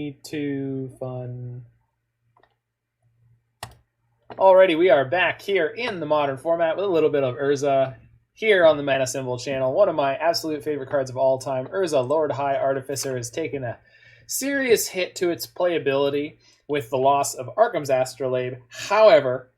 Too fun. Alrighty, we are back here in the modern format with a little bit of Urza here on the Mana Symbol channel. One of my absolute favorite cards of all time, Urza, Lord High Artificer, has taken a serious hit to its playability with the loss of Arkham's Astrolabe. However,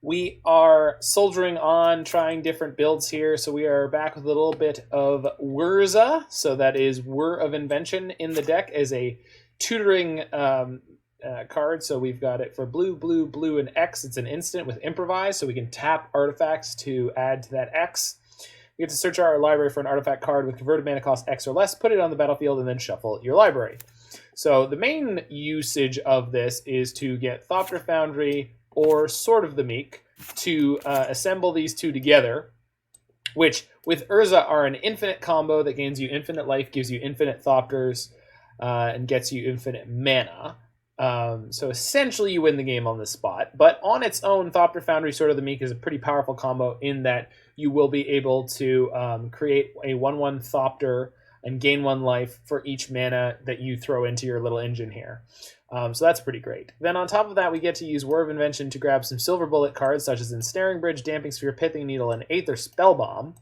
we are soldiering on, trying different builds here. So we are back with a little bit of Urza. So that is Whir of Invention in the deck as a tutoring card. So we've got it for blue, blue, blue, and X. It's an instant with Improvise, so we can tap artifacts to add to that X. You get to search our library for an artifact card with converted mana cost X or less, put it on the battlefield, and then shuffle your library. So the main usage of this is to get Thopter Foundry or Sword of the Meek to assemble these two together, which with Urza are an infinite combo that gains you infinite life, gives you infinite Thopters, and gets you infinite mana. So essentially you win the game on the spot. But on its own, Thopter Foundry Sword of the Meek is a pretty powerful combo in that you will be able to create a 1/1 Thopter and gain 1 life for each mana that you throw into your little engine here. So that's pretty great. Then on top of that, we get to use Whir of Invention to grab some silver bullet cards such as Ensnaring Bridge, Damping Sphere, Pithing Needle, and Aether Spellbomb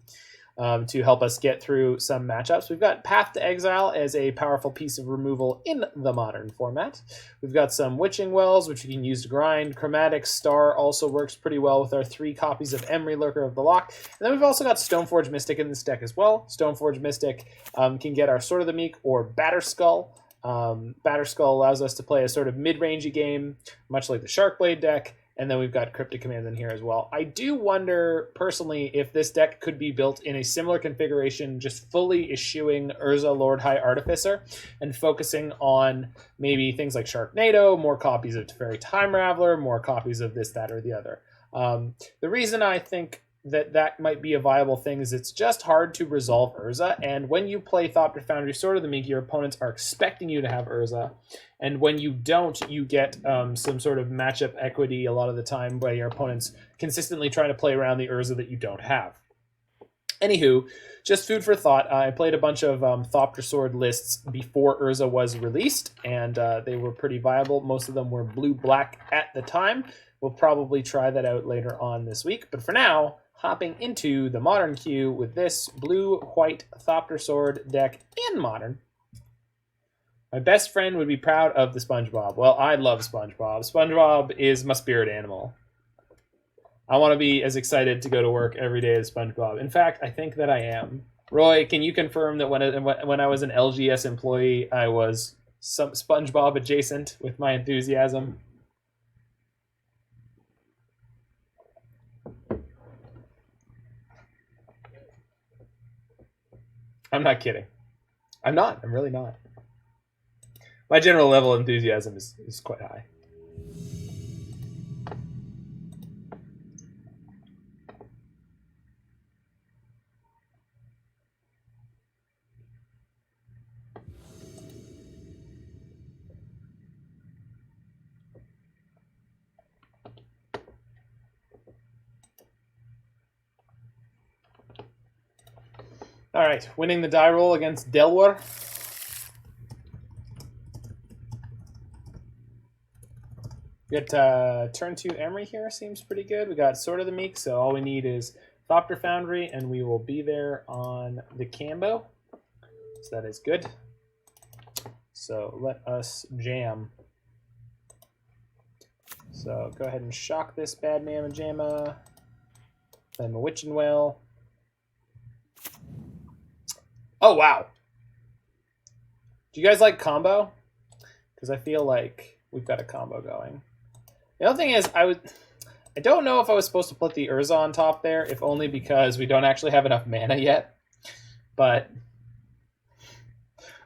to help us get through some matchups. We've got Path to Exile as a powerful piece of removal in the modern format. We've got some Witching Wells, which we can use to grind. Chromatic Star also works pretty well with our 3 copies of Emry, Lurker of the Loch. And then we've also got Stoneforge Mystic in this deck as well. Stoneforge Mystic can get our Sword of the Meek or Batterskull. Batterskull allows us to play a sort of mid-rangey game, much like the Sharkblade deck. And then we've got Cryptic Command in here as well. I do wonder, personally, if this deck could be built in a similar configuration, just fully eschewing Urza, Lord High Artificer, and focusing on maybe things like Sharknado, more copies of Teferi Time Raveler, more copies of this, that, or the other. The reason I think that might be a viable thing is it's just hard to resolve Urza, and when you play Thopter Foundry Sword of the Meek, your opponents are expecting you to have Urza, and when you don't, you get some sort of matchup equity a lot of the time by your opponents consistently trying to play around the Urza that you don't have. Anywho, just food for thought. I played a bunch of Thopter Sword lists before Urza was released, and they were pretty viable. Most of them were blue-black at the time. We'll probably try that out later on this week, but for now, hopping into the modern queue with this blue-white Thopter Sword deck in modern. My best friend would be proud of the SpongeBob. Well, I love SpongeBob. SpongeBob is my spirit animal. I want to be as excited to go to work every day as SpongeBob. In fact, I think that I am. Roy, can you confirm that when I was an LGS employee, I was some SpongeBob adjacent with my enthusiasm? I'm not kidding. I'm not. I'm really not. My general level of enthusiasm is quite high. All right, winning the die roll against Delwar. We got turn 2 Emry here, seems pretty good. We got Sword of the Meek, so all we need is Thopter Foundry, and we will be there on the Cambo. So that is good. So let us jam. So go ahead and shock this bad mamma jamma. Then the Witching Well. Oh, wow. Do you guys like combo? Because I feel like we've got a combo going. The other thing is, I don't know if I was supposed to put the Urza on top there, if only because we don't actually have enough mana yet. But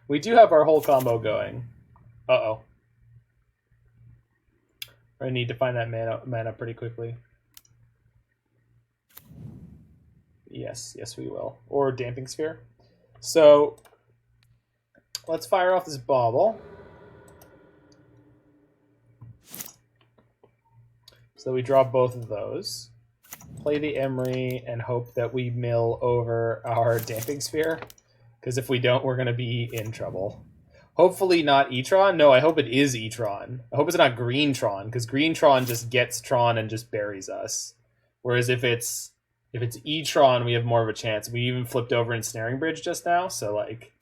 we do have our whole combo going. Uh-oh. I need to find that mana pretty quickly. Yes, we will. Or Damping Sphere. So let's fire off this Bauble. So we draw both of those. Play the Emry and hope that we mill over our Damping Sphere. Because if we don't, we're going to be in trouble. Hopefully not E-Tron. No, I hope it is E-Tron. I hope it's not Green Tron, because Green Tron just gets Tron and just buries us. Whereas if it's E-Tron, we have more of a chance. We even flipped over Ensnaring Bridge just now, so like...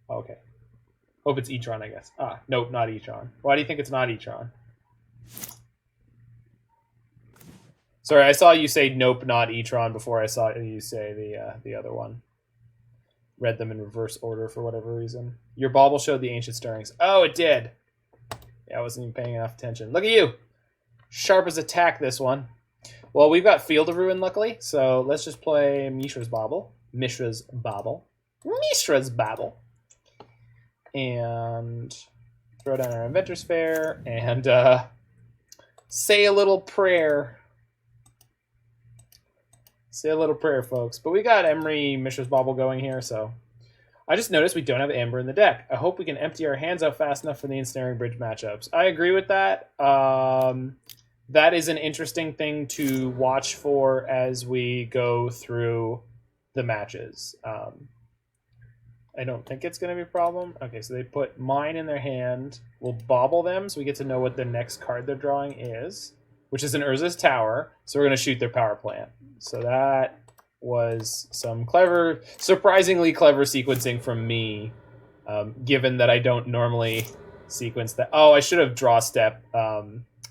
Okay. Hope it's E-Tron, I guess. Ah, nope, not E-Tron. Why do you think it's not E-Tron? Sorry, I saw you say nope, not E-Tron before I saw you say the other one. Read them in reverse order for whatever reason. Your Bauble showed the Ancient Stirrings. Oh, it did. Yeah, I wasn't even paying enough attention. Look at you. Sharp as attack, this one. Well, we've got Field of Ruin, luckily, so let's just play Mishra's Bauble. Mishra's Bauble. Mishra's Bauble. And throw down our Inventors Fair and say a little prayer. Say a little prayer, folks. But we got Emry, Mishra's Bauble going here, so... I just noticed we don't have Amber in the deck. I hope we can empty our hands out fast enough for the Ensnaring Bridge matchups. I agree with that. That is an interesting thing to watch for as we go through the matches. I don't think it's going to be a problem. Okay, so they put mine in their hand. We'll Bauble them so we get to know what the next card they're drawing is, which is an Urza's Tower. So we're going to shoot their power plant. So that was some clever, surprisingly clever sequencing from me, given that I don't normally sequence that. Oh, I should have draw step.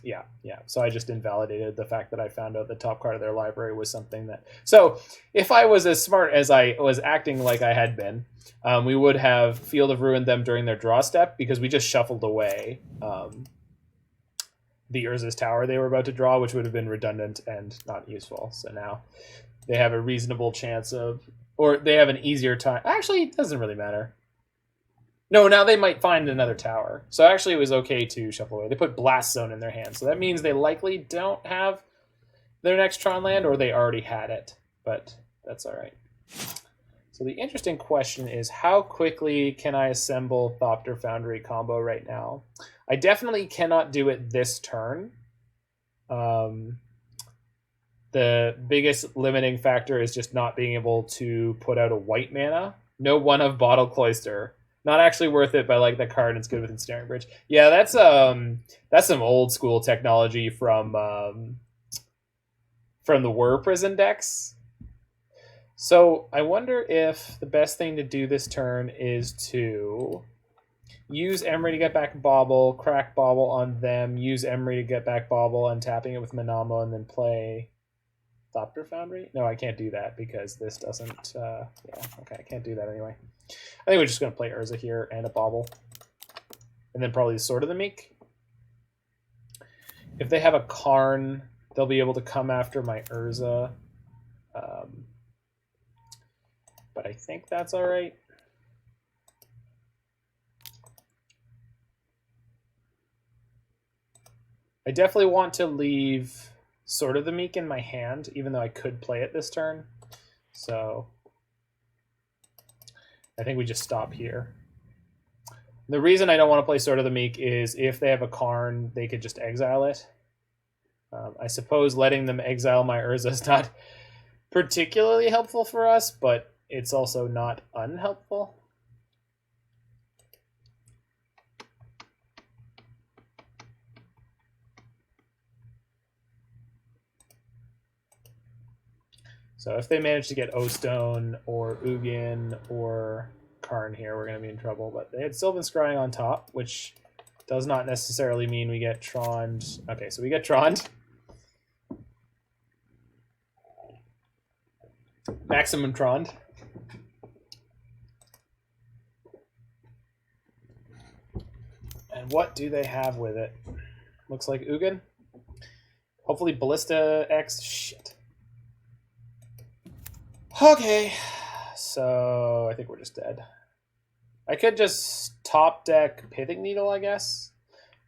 Yeah. So I just invalidated the fact that I found out the top card of their library was something that... So if I was as smart as I was acting like I had been, we would have Field of Ruin them during their draw step, because we just shuffled away the Urza's Tower they were about to draw, which would have been redundant and not useful. So now they have a reasonable chance of... Or they have an easier time... Actually, it doesn't really matter. No, now they might find another tower. So actually it was okay to shuffle away. They put Blast Zone in their hand, so that means they likely don't have their next Tron land, or they already had it. But that's all right. So the interesting question is, how quickly can I assemble Thopter Foundry combo right now? I definitely cannot do it this turn. The biggest limiting factor is just not being able to put out a white mana. No one of Bottle Cloister. Not actually worth it, but I like that card, and it's good with Ensnaring Bridge. Yeah, that's some old school technology from the Whir prison decks. So I wonder if the best thing to do this turn is to use Emry to get back Bauble, crack Bauble on them, use Emry to get back Bauble, untapping it with Minamo, and then play Thopter Foundry? No, I can't do that because this doesn't... yeah, okay, I can't do that anyway. I think we're just going to play Urza here and a Bauble. And then probably the Sword of the Meek. If they have a Karn, they'll be able to come after my Urza. But I think that's all right. I definitely want to leave Sword of the Meek in my hand, even though I could play it this turn. So I think we just stop here. The reason I don't want to play Sword of the Meek is if they have a Karn, they could just exile it. I suppose letting them exile my Urza is not particularly helpful for us, but it's also not unhelpful. So if they manage to get O-Stone or Ugin or Karn here, we're going to be in trouble. But they had Sylvan Scrying on top, which does not necessarily mean we get Troned. Okay, so we get Troned. Maximum Troned. And what do they have with it? Looks like Ugin. Hopefully Ballista X. Shit. Okay, so I think we're just dead. I could just top deck Pithing Needle, I guess,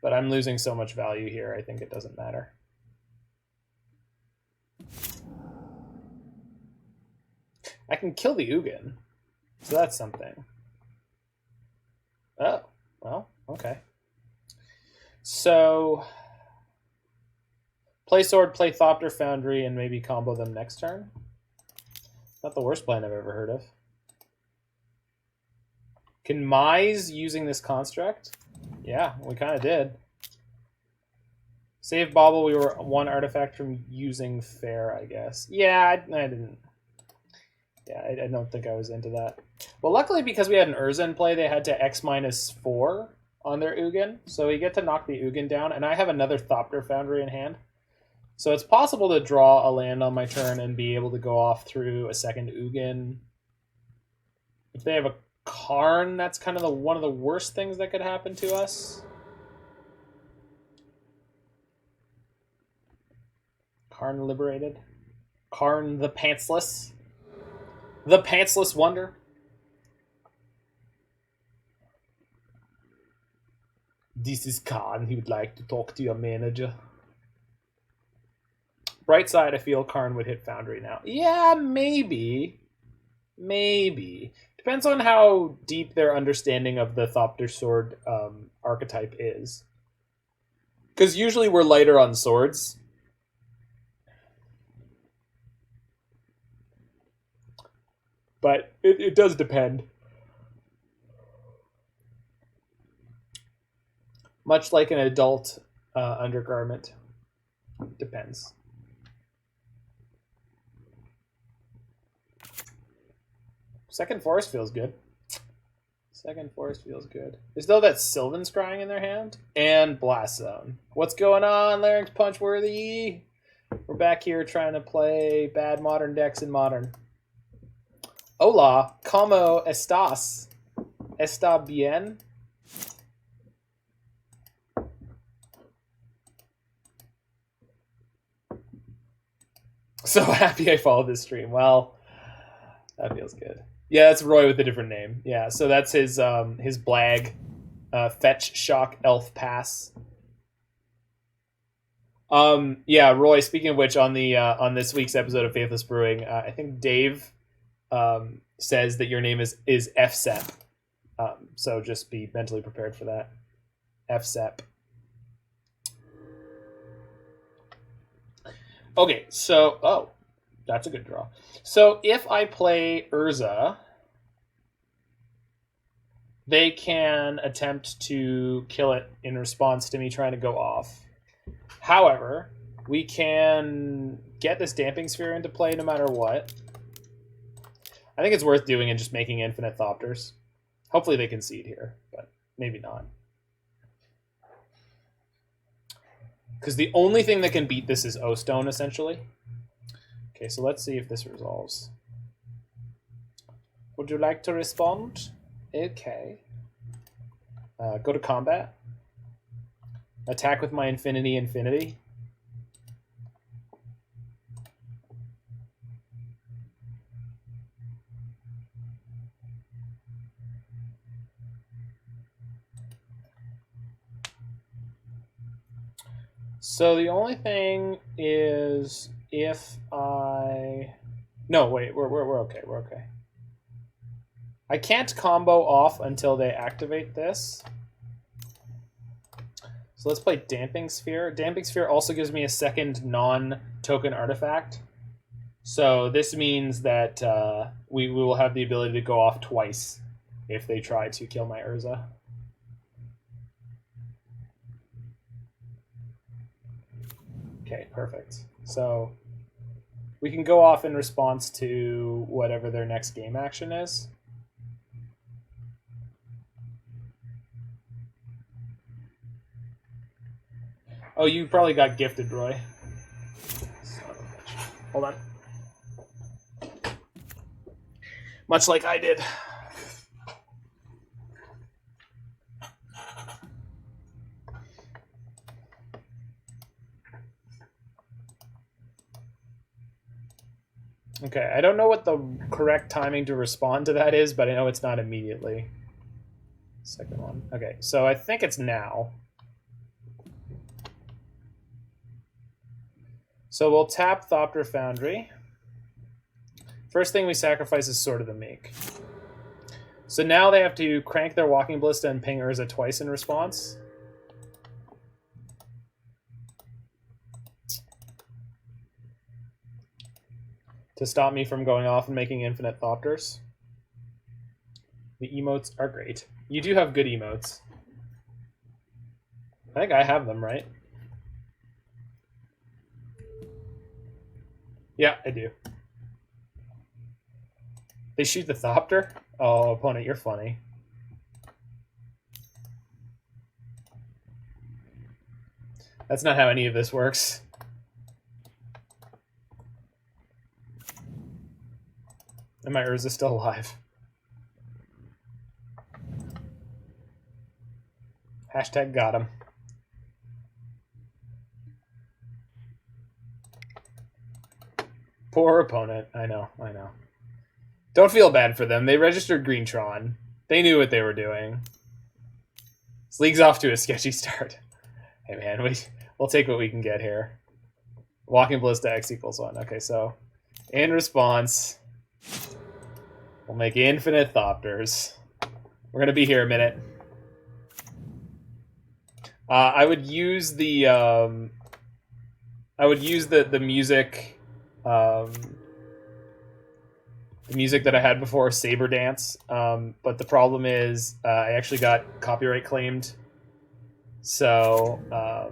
but I'm losing so much value here, I think it doesn't matter. I can kill the Ugin, so that's something. Oh, well, okay. So, play Sword, play Thopter Foundry, and maybe combo them next turn. Not the worst plan I've ever heard of. Can Mize using this construct? Yeah, we kind of did. Save Bauble, we were one artifact from using Fair, I guess. Yeah, I didn't. Yeah, I don't think I was into that. Well, luckily, because we had an Urza in play, they had to X-4 on their Ugin. So we get to knock the Ugin down, and I have another Thopter Foundry in hand. So it's possible to draw a land on my turn and be able to go off through a second Ugin. If they have a Karn, that's kind of one of the worst things that could happen to us. Karn liberated. Karn the Pantsless. The Pantsless Wonder. This is Karn. He would like to talk to your manager. Bright side, I feel Karn would hit Foundry now. Yeah, maybe. Maybe. Depends on how deep their understanding of the Thopter Sword archetype is. Because usually we're lighter on swords. But it does depend. Much like an adult undergarment. Depends. Second Forest feels good. Second Forest feels good. There's still that Sylvan Scrying in their hand. And Blast Zone. What's going on, Larynx Punchworthy? We're back here trying to play bad modern decks in Modern. Hola, ¿cómo estás? ¿Está bien? So happy I followed this stream. Well, that feels good. Yeah, that's Roy with a different name. Yeah, so that's his Blag Fetch Shock Elf Pass. Yeah, Roy, speaking of which, on the this week's episode of Faithless Brewing, I think Dave says that your name is FSEP. So just be mentally prepared for that. FSEP. Okay, so that's a good draw. So if I play Urza, they can attempt to kill it in response to me trying to go off. However, we can get this Damping Sphere into play no matter what. I think it's worth doing and just making infinite Thopters. Hopefully they concede here, but maybe not. Because the only thing that can beat this is O-Stone, essentially. Okay, so let's see if this resolves. Would you like to respond? Okay. Go to combat. Attack with my Infinity. So the only thing is if I... No, wait, we're okay, we're okay. I can't combo off until they activate this. So let's play Damping Sphere. Damping Sphere also gives me a second non-token artifact. So this means that we will have the ability to go off twice if they try to kill my Urza. Okay, perfect. So we can go off in response to whatever their next game action is. Oh, you probably got gifted, Roy. Son of a bitch. Hold on. Much like I did. Okay, I don't know what the correct timing to respond to that is, but I know it's not immediately. Second one. Okay, so I think it's now. So we'll tap Thopter Foundry. First thing we sacrifice is Sword of the Meek. So now they have to crank their Walking Ballista and ping Urza twice in response. to stop me from going off and making infinite Thopters. The emotes are great. You do have good emotes. I think I have them, right? Yeah, I do. They shoot the Thopter? Oh, opponent, you're funny. That's not how any of this works. And my Urza still alive. Hashtag got him. Poor opponent. I know, I know. Don't feel bad for them. They registered Greentron. They knew what they were doing. This league's off to a sketchy start. Hey man, we'll take what we can get here. Walking Ballista X equals 1. Okay, so in response, we'll make infinite Thopters. We're gonna be here a minute. I would use the music. The music that I had before, Saber Dance, but the problem is I actually got copyright claimed, so I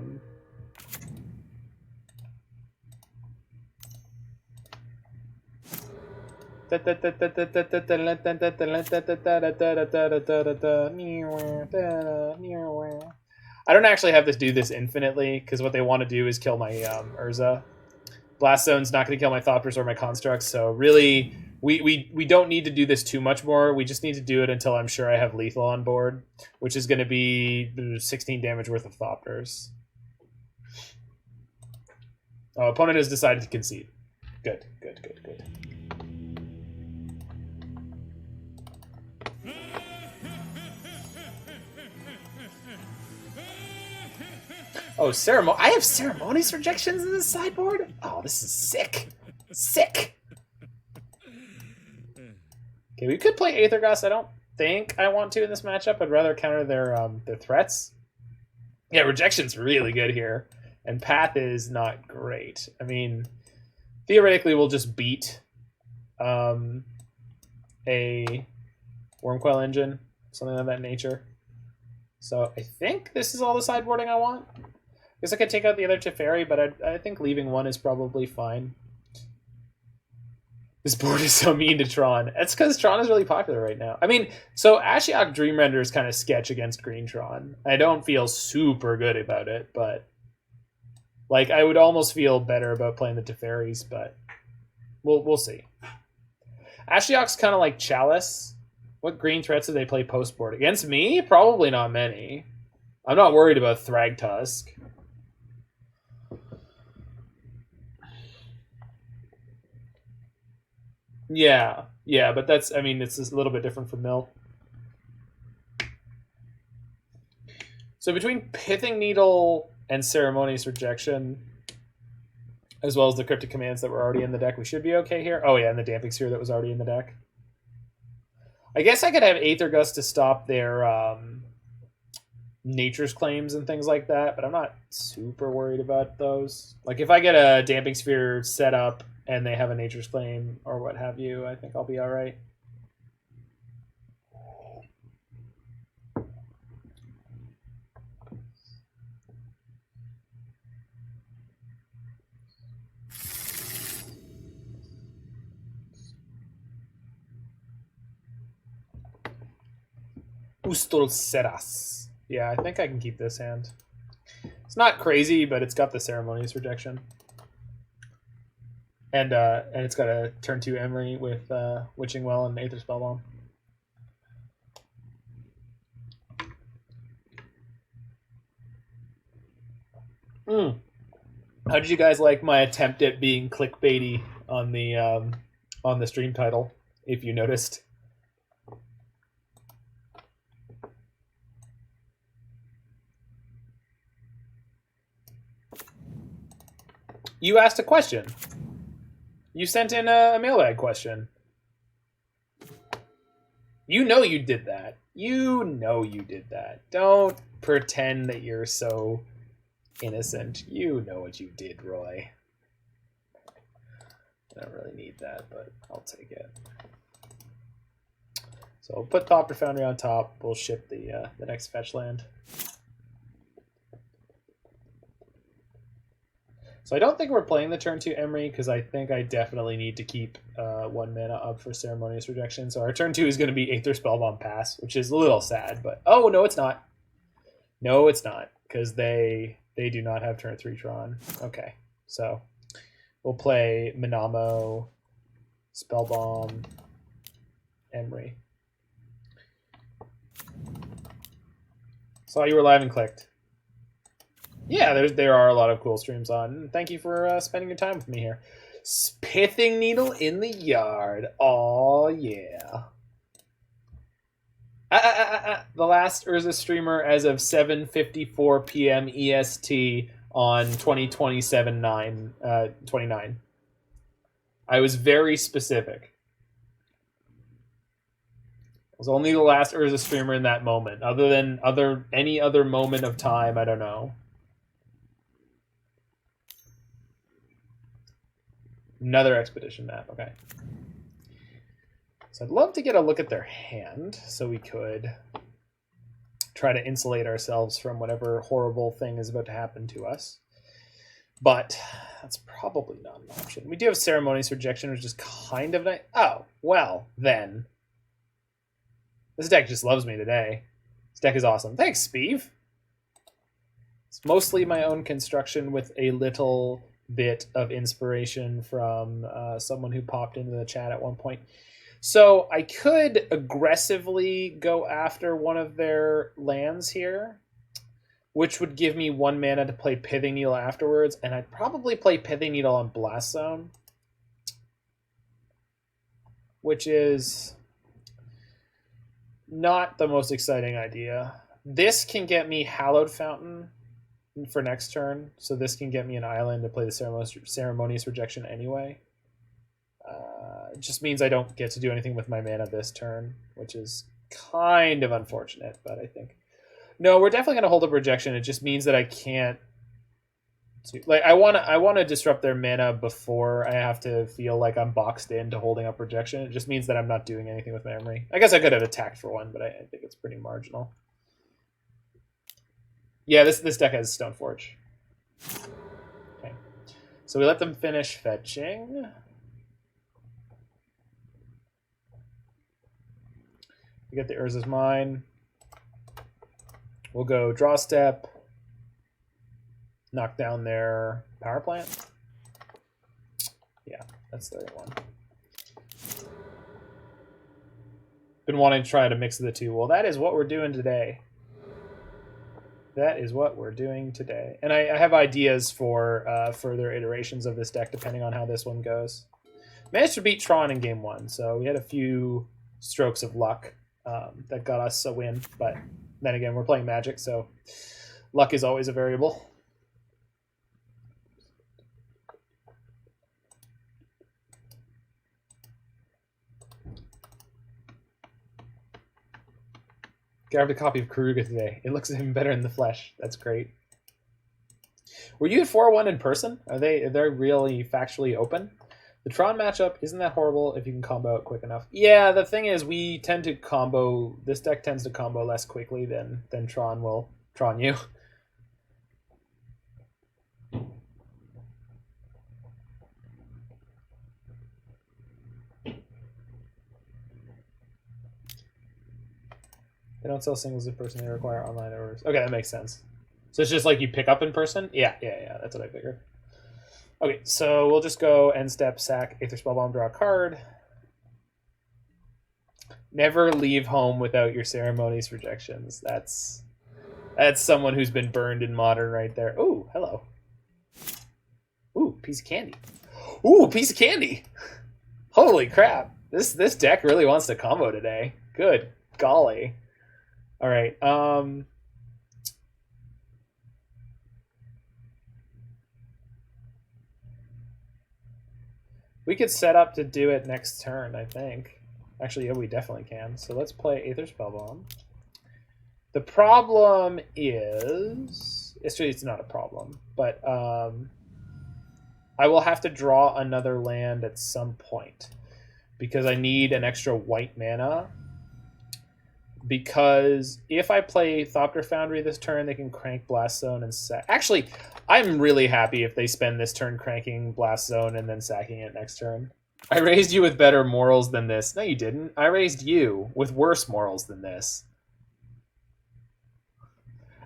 don't actually have to do this infinitely, because what they want to do is kill my Urza. Blast Zone's not going to kill my Thopters or my Constructs, so really, we don't need to do this too much more. We just need to do it until I'm sure I have lethal on board, which is going to be 16 damage worth of Thopters. Oh, opponent has decided to concede. Good, good, good, good. Oh, I have Ceremonious Rejections in the sideboard? Oh, this is sick. Sick. Okay, we could play Aether Gust. I don't think I want to in this matchup. I'd rather counter their threats. Yeah, Rejection's really good here. And Path is not great. I mean, theoretically, we'll just beat a Wormcoil Engine, something of that nature. So I think this is all the sideboarding I want. I guess I could take out the other Teferi, but I think leaving one is probably fine. This board is so mean to Tron. That's because Tron is really popular right now. I mean, so Ashiok Dreamrender is kind of sketch against Green Tron. I don't feel super good about it, but like I would almost feel better about playing the Teferis, but we'll see. Ashiok's kind of like Chalice. What green threats do they play post board? Against me? Probably not many. I'm not worried about Thragtusk. Yeah, but that's, I mean, it's a little bit different from Mill. So between Pithing Needle and Ceremonious Rejection, as well as the Cryptic Commands that were already in the deck, we should be okay here. Oh yeah, and the Damping Sphere that was already in the deck. I guess I could have Aether Gust to stop their Nature's Claims and things like that, but I'm not super worried about those. Like if I get a Damping Sphere set up and they have a Nature's Claim or what have you, I think I'll be all right. Ustolceras. Yeah, I think I can keep this hand. It's not crazy, but it's got the Ceremonious Rejection. And it's got a turn 2 Emry with Witching Well and Aether Spellbomb. How did you guys like my attempt at being clickbaity on the stream title, if you noticed? You asked a question. You sent in a mailbag question. You know you did that. You know you did that. Don't pretend that you're so innocent. You know what you did, Roy. I don't really need that, but I'll take it. So we'll put Thopter Foundry on top. We'll ship the next fetch land. So I don't think we're playing the turn 2 Emry, because I think I definitely need to keep 1 mana up for Ceremonious Rejection. So our turn 2 is going to be Aether Spellbomb pass, which is a little sad. But oh, no, it's not. No, it's not, because they do not have turn 3 Tron. Okay, so we'll play Minamo, Spellbomb, Emry. Saw you were live and clicked. Yeah, there are a lot of cool streams on. Thank you for spending your time with me here. Pithing Needle in the yard. Oh yeah. The last Urza streamer as of 7:54 p.m. EST on 2027-9/29. I was very specific. I was only the last Urza streamer in that moment. Other than any other moment of time, I don't know. Another expedition map, okay. So I'd love to get a look at their hand so we could try to insulate ourselves from whatever horrible thing is about to happen to us. But that's probably not an option. We do have Ceremonious Rejection, which is kind of nice. Oh, well, then. This deck just loves me today. This deck is awesome. Thanks, Speeve. It's mostly my own construction with a little bit of inspiration from someone who popped into the chat at one point. So I could aggressively go after one of their lands here, which would give me 1 mana to play Pithing Needle afterwards, and I'd probably play Pithing Needle on Blast Zone, which is not the most exciting idea. This can get me Hallowed Fountain for next turn, so this can get me an island to play the Ceremonious Rejection anyway. It just means I don't get to do anything with my mana this turn, which is kind of unfortunate, but I think... No, we're definitely going to hold up Rejection. It just means that I can't... Like, I want to disrupt their mana before I have to feel like I'm boxed into holding up Rejection. It just means that I'm not doing anything with my Emry. I guess I could have attacked for one, but I think it's pretty marginal. Yeah, this deck has Stoneforge. Okay. So we let them finish fetching. We get the Urza's Mine. We'll go draw step. Knock down their power plant. Yeah, that's the one. Been wanting to try to mix the two. Well, that is what we're doing today. That is what we're doing today. And I have ideas for further iterations of this deck depending on how this one goes. Managed to beat Tron in game 1, so we had a few strokes of luck that got us a win. But then again, we're playing Magic, so luck is always a variable. Grabbed a copy of Karuga today. It looks even better in the flesh. That's great. Were you at 4-1 in person? They're really factually open? The Tron matchup isn't that horrible if you can combo it quick enough. Yeah, the thing is we tend to combo... This deck tends to combo less quickly than Tron will Tron you. They don't sell singles in person. They require online orders. Okay, that makes sense. So it's just like you pick up in person? Yeah. That's what I figured. Okay, so we'll just go end step, sack, Aether Spellbomb, draw a card. Never leave home without your Ceremonious Rejections. That's someone who's been burned in Modern right there. Ooh, hello. Ooh, piece of candy. Ooh, piece of candy. Holy crap. This deck really wants to combo today. Good golly. All right. We could set up to do it next turn, I think. Actually, yeah, we definitely can. So let's play Aether Spellbomb. The problem is... It's not a problem, but I will have to draw another land at some point because I need an extra white mana. Because if I play Thopter Foundry this turn, they can crank Blast Zone and sack. Actually, I'm really happy if they spend this turn cranking Blast Zone and then sacking it next turn. I raised you with better morals than this. No, you didn't. I raised you with worse morals than this.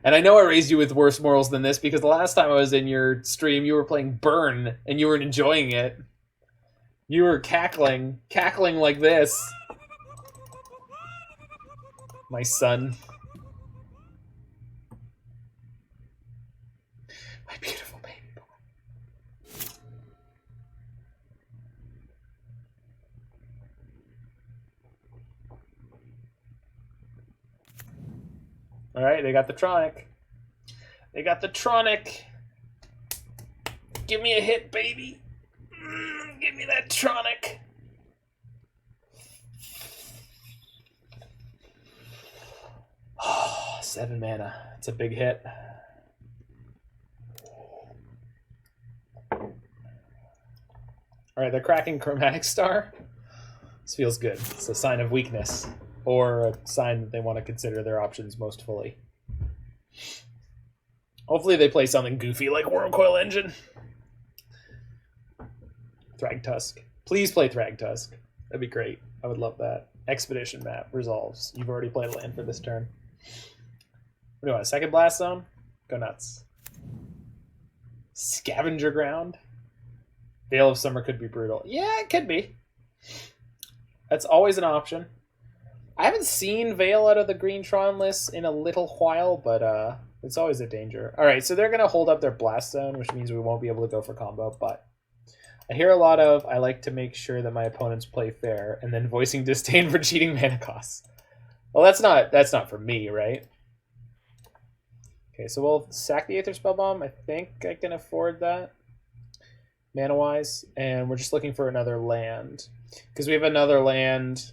And I know I raised you with worse morals than this because the last time I was in your stream, you were playing Burn and you were enjoying it. You were cackling like this. My son. My beautiful baby boy. Alright, they got the Tronic. They got the Tronic. Give me a hit, baby. Give me that Tronic. Oh, 7 mana. It's a big hit. Alright, they're cracking Chromatic Star. This feels good. It's a sign of weakness. Or a sign that they want to consider their options most fully. Hopefully they play something goofy like Wormcoil Engine. Thragtusk. Please play Thragtusk. That'd be great. I would love that. Expedition map. Resolves. You've already played a land for this turn. What do you want? A second Blast Zone? Go nuts. Scavenger Ground? Veil of Summer could be brutal. Yeah, it could be. That's always an option. I haven't seen Veil out of the Green Tron list in a little while, but it's always a danger. Alright, so they're going to hold up their Blast Zone, which means we won't be able to go for combo, but I hear a lot of, I like to make sure that my opponents play fair, and then voicing disdain for cheating mana costs. Well, that's not for me, right? Okay, so we'll sack the Aether Spellbomb. I think I can afford that, mana-wise, and we're just looking for another land. Because we have another land,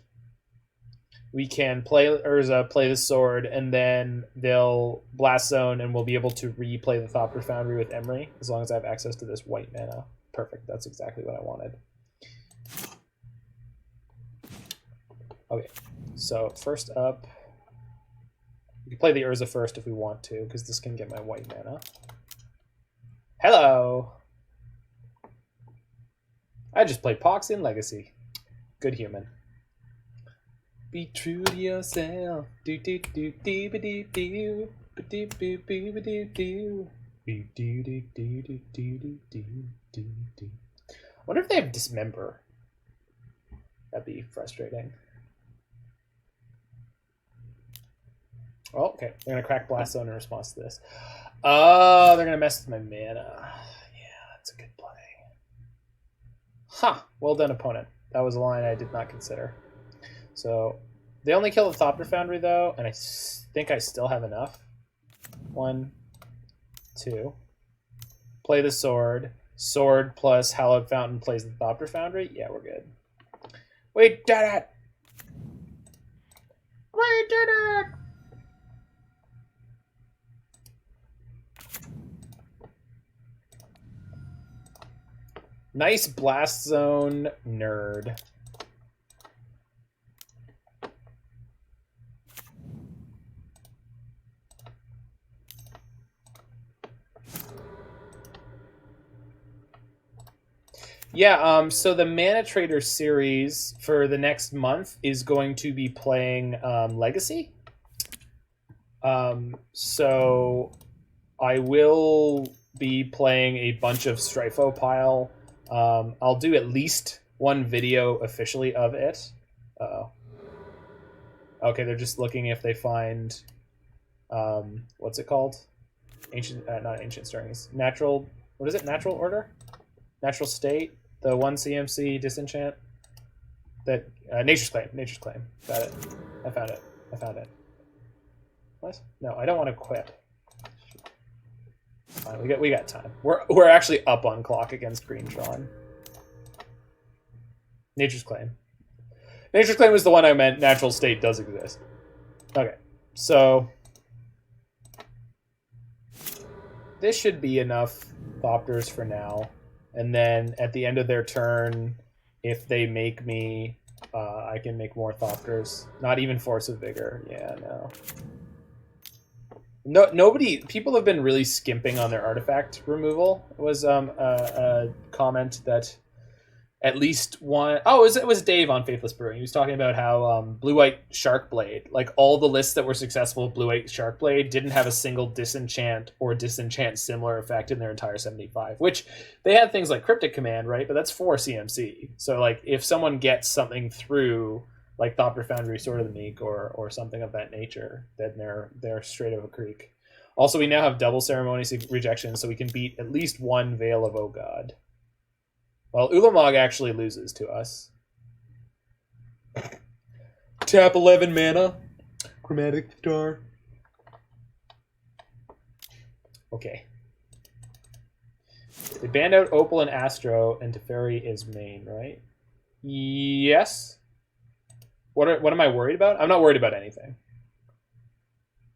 we can play Urza, play the sword, and then they'll Blast Zone, and we'll be able to replay the Thopter Foundry with Emry, as long as I have access to this white mana. Perfect, that's exactly what I wanted. Okay, so first up, we can play the Urza first if we want to, because this can get my white mana. Hello! I just played Pox in Legacy. Good human. Be true to yourself. Do do do do do do do do do do do do. I wonder if they have Dismember. That'd be frustrating. Oh, okay. They're gonna crack Blast Zone in response to this. Oh, they're gonna mess with my mana. Yeah, that's a good play. Huh. Well done, opponent. That was a line I did not consider. So they only kill the Thopter Foundry though, and I think I still have enough. 1, 2. Play the sword. Sword plus Hallowed Fountain plays the Thopter Foundry. Yeah, we're good. We did it! We did it! Nice Blast Zone, nerd. Yeah, so the Mana Trader series for the next month is going to be playing Legacy. So I will be playing a bunch of Strifo Pile. I'll do at least one video officially of it. Uh-oh. Okay, they're just looking if they find... what's it called? Ancient, not Ancient Stirrings. Natural... What is it? Natural Order? Natural State? The 1 CMC disenchant? That Nature's Claim. Nature's Claim. Got it. I found it. I found it. What? No, I don't want to quit. Fine, we got time. We're actually up on clock against Green Tron. Nature's Claim. Nature's Claim was the one I meant. Natural State does exist. Okay, so this should be enough Thopters for now. And then at the end of their turn, if they make me, I can make more Thopters. Not even Force of Vigor. Yeah, no. Nobody. People have been really skimping on their artifact removal. It was a comment that at least one. Oh, it was Dave on Faithless Brewing. He was talking about how blue-white Sharkblade, like all the lists that were successful with blue-white Sharkblade, didn't have a single disenchant or disenchant similar effect in their entire 75. Which they had things like Cryptic Command, right? But that's 4 CMC. So like if someone gets something through, like Thopter Foundry, Sword of the Meek, or something of that nature, then they're straight up a creek. Also, we now have double Ceremonious Rejection, so we can beat at least one Veil of Oh God. Well, Ulamog actually loses to us. Tap 11 mana. Chromatic Star. Okay. They banned out Opal and Astro, and Teferi is main, right? Yes. What am I worried about? I'm not worried about anything.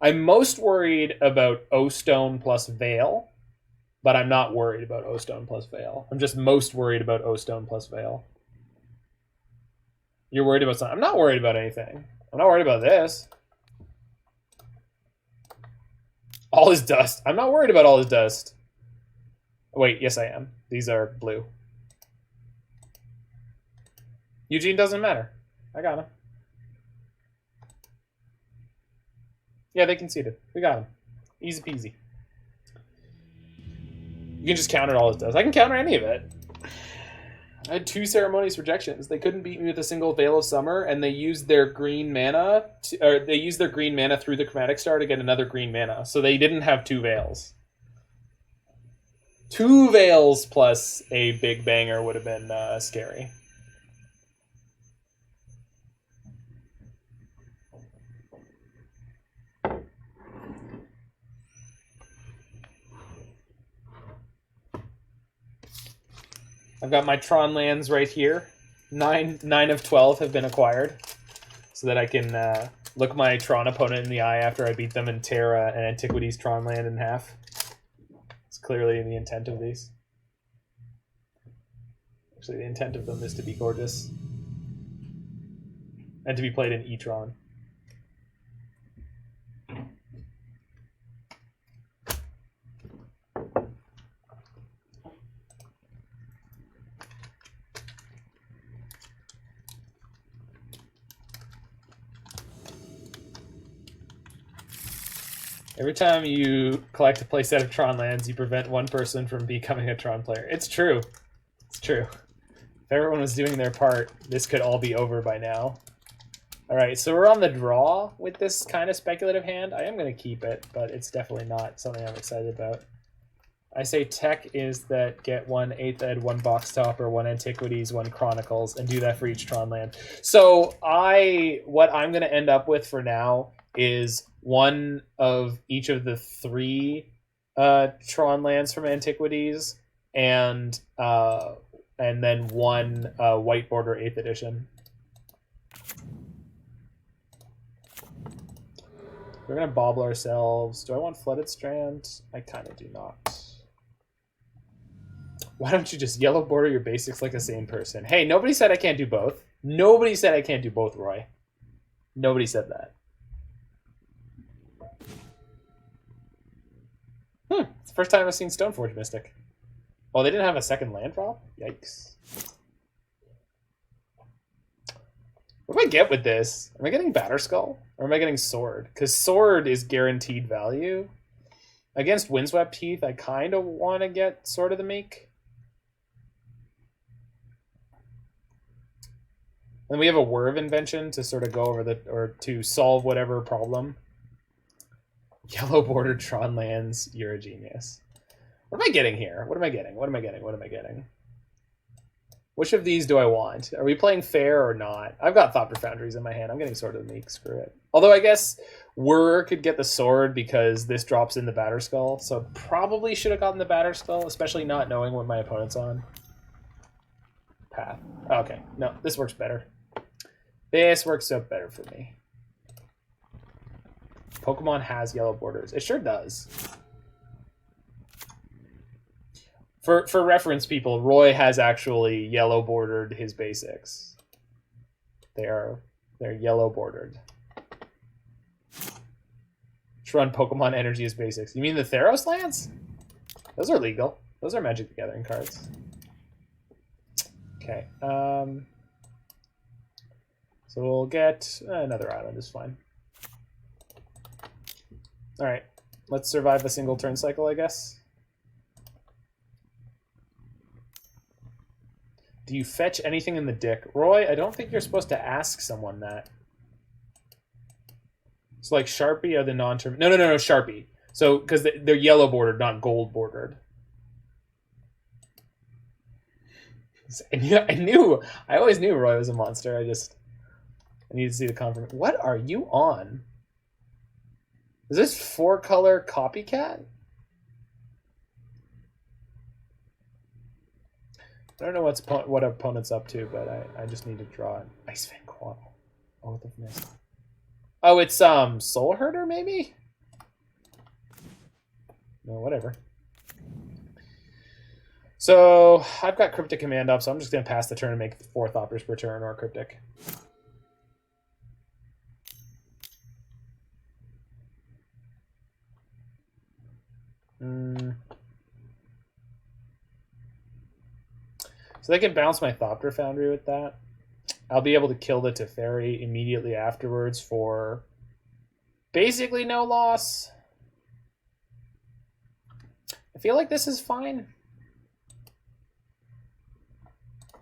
I'm most worried about O-Stone plus Veil. But I'm not worried about O-Stone plus Veil. I'm just most worried about O-Stone plus Veil. You're worried about something. I'm not worried about anything. I'm not worried about this. All is dust. I'm not worried about all his dust. Wait, yes I am. These are blue. Eugene doesn't matter. I got him. Yeah, they conceded. We got him. Easy peasy. You can just counter all it does. I can counter any of it. I had 2 Ceremonious Rejections. They couldn't beat me with a single Veil of Summer, and they used their green mana, through the Chromatic Star to get another green mana. So they didn't have 2 Veils. 2 Veils plus a big banger would have been scary. I've got my Tron lands right here. 9 of 12 have been acquired, so that I can look my Tron opponent in the eye after I beat them and tear an Antiquities Tron land in half. It's clearly the intent of these. Actually, the intent of them is to be gorgeous and to be played in E-Tron. Every time you collect a playset of Tron lands, you prevent one person from becoming a Tron player. It's true. It's true. If everyone was doing their part, this could all be over by now. Alright, so we're on the draw with this kind of speculative hand. I am going to keep it, but it's definitely not something I'm excited about. I say tech is that get 1 8th Ed, 1 Box Topper, 1 Antiquities, 1 Chronicles, and do that for each Tron land. So what I'm going to end up with for now is 1 of each of the 3 Tron lands from Antiquities, and then 1 White Border 8th Edition. We're gonna bauble ourselves. Do I want Flooded Strand? I kind of do not. Why don't you just yellow border your basics like a sane person? Hey, nobody said I can't do both. Nobody said I can't do both, Roy. Nobody said that. It's the first time I've seen Stoneforge Mystic. Oh, they didn't have a second land drop? Yikes. What do I get with this? Am I getting Batterskull? Or am I getting Sword? Because Sword is guaranteed value. Against Windswept Heath, I kind of want to get Sword of the Meek. And we have a Whir of Invention to sort of go over or to solve whatever problem. Yellow bordered Tron lands, you're a genius. What am I getting here? What am I getting? What am I getting? What am I getting? Which of these do I want? Are we playing fair or not? I've got Thopter Foundries in my hand. I'm getting Sword of the Meek. Screw it. Although I guess Whir could get the sword because this drops in the Batterskull. So probably should have gotten the Batterskull, especially not knowing what my opponent's on. Path. Okay. No, this works better. This works out better for me. Pokemon has yellow borders. It sure does. For reference, people, Roy has actually yellow bordered his basics. They're yellow bordered. Just run Pokemon Energy as basics. You mean the Theros lands? Those are legal. Those are Magic the Gathering cards. Okay. So we'll get another island is fine. All right. Let's survive a single turn cycle, I guess. Do you fetch anything in the dick? Roy, I don't think you're supposed to ask someone that. It's like Sharpie are the non-term. No, Sharpie. So, because they're yellow bordered, not gold bordered. I always knew Roy was a monster. I need to see the confirmation. What are you on? Is this 4-color copycat? I don't know what opponent's up to, but I just need to draw an Ice Fang Quaddle. Oath of Mist. Oh, it's Soul Herder, maybe? No, whatever. So I've got Cryptic Command up, so I'm just gonna pass the turn and make 4 Thoppers per turn or Cryptic. So they can bounce my Thopter Foundry with that. I'll be able to kill the Teferi immediately afterwards for basically no loss. I feel like this is fine.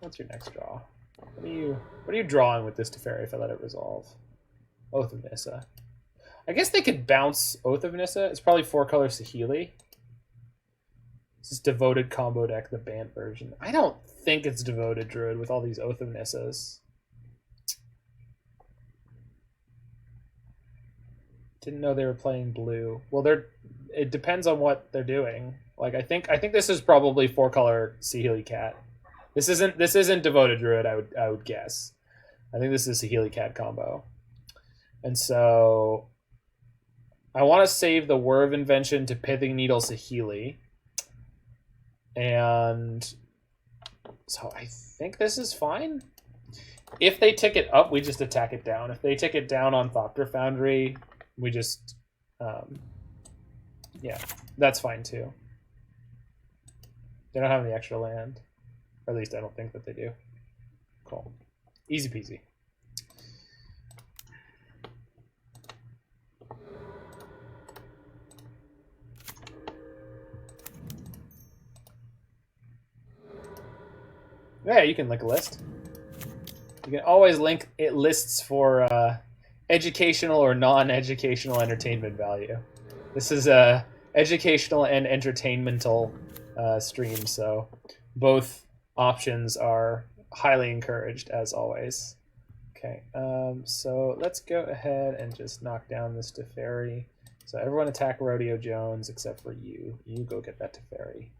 What's your next draw? What are you drawing with this Teferi if I let it resolve? Oath of Nissa. I guess they could bounce Oath of Nissa. It's probably 4-color Saheeli. This is Devoted combo deck, the banned version. I don't think it's Devoted Druid with all these Oath of Nissas. Didn't know they were playing blue. Well, it depends on what they're doing. Like I think this is probably 4-color Saheeli Cat. This isn't Devoted Druid, I would guess. I think this is a Saheeli Cat combo. And so I want to save the Whir of Invention to Pithing Needle Saheeli. And so I think this is fine. If they tick it up, we just attack it down. If they tick it down on Thopter Foundry, we just yeah, that's fine too. They don't have any extra land. Or at least I don't think that they do. Cool. Easy peasy. Yeah, you can link a list. You can always link it lists for educational or non-educational entertainment value. This is a educational and entertainmental stream, so both options are highly encouraged as always. Okay, so let's go ahead and just knock down this Teferi. So everyone attack Rodeo Jones except for you. You go get that Teferi.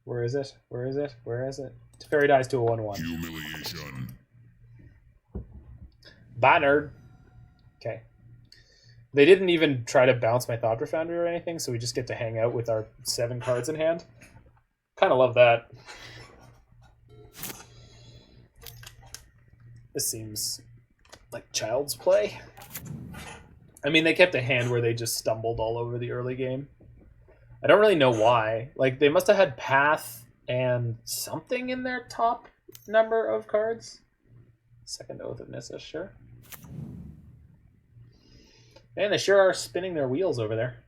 Where is it? Where is it? Where is it? Teferi dies to a 1/1. Humiliation. Bye, nerd. Okay. They didn't even try to bounce my Thopter Foundry or anything, so we just get to hang out with our 7 cards in hand. Kind of love that. This seems like child's play. I mean, they kept a hand where they just stumbled all over the early game. I don't really know why. Like, they must have had Path and something in their top number of cards. Second Oath of Nissa, sure. Man, they sure are spinning their wheels over there.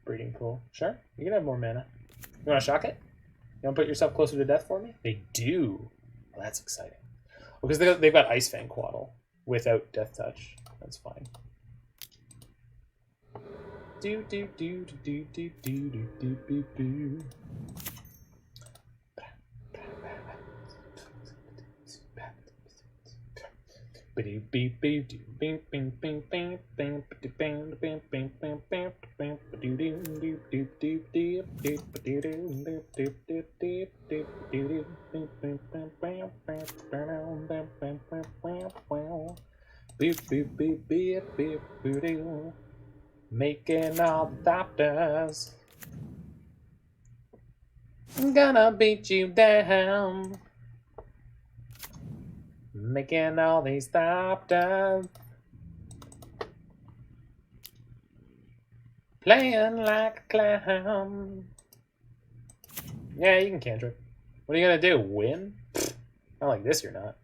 Breeding Pool. Sure, you can have more mana. You want to shock it? You want to put yourself closer to death for me? They do. Well, that's exciting. Well, because they've got Ice Fang Quaddle without Death Touch. That's fine. Do do do do do do do do do do. Making all the Thopters. I'm gonna beat you down. Making all these Thopters. Playing like a clown. Yeah, you can cantrip. What are you gonna do? Win? Not like this, you're not.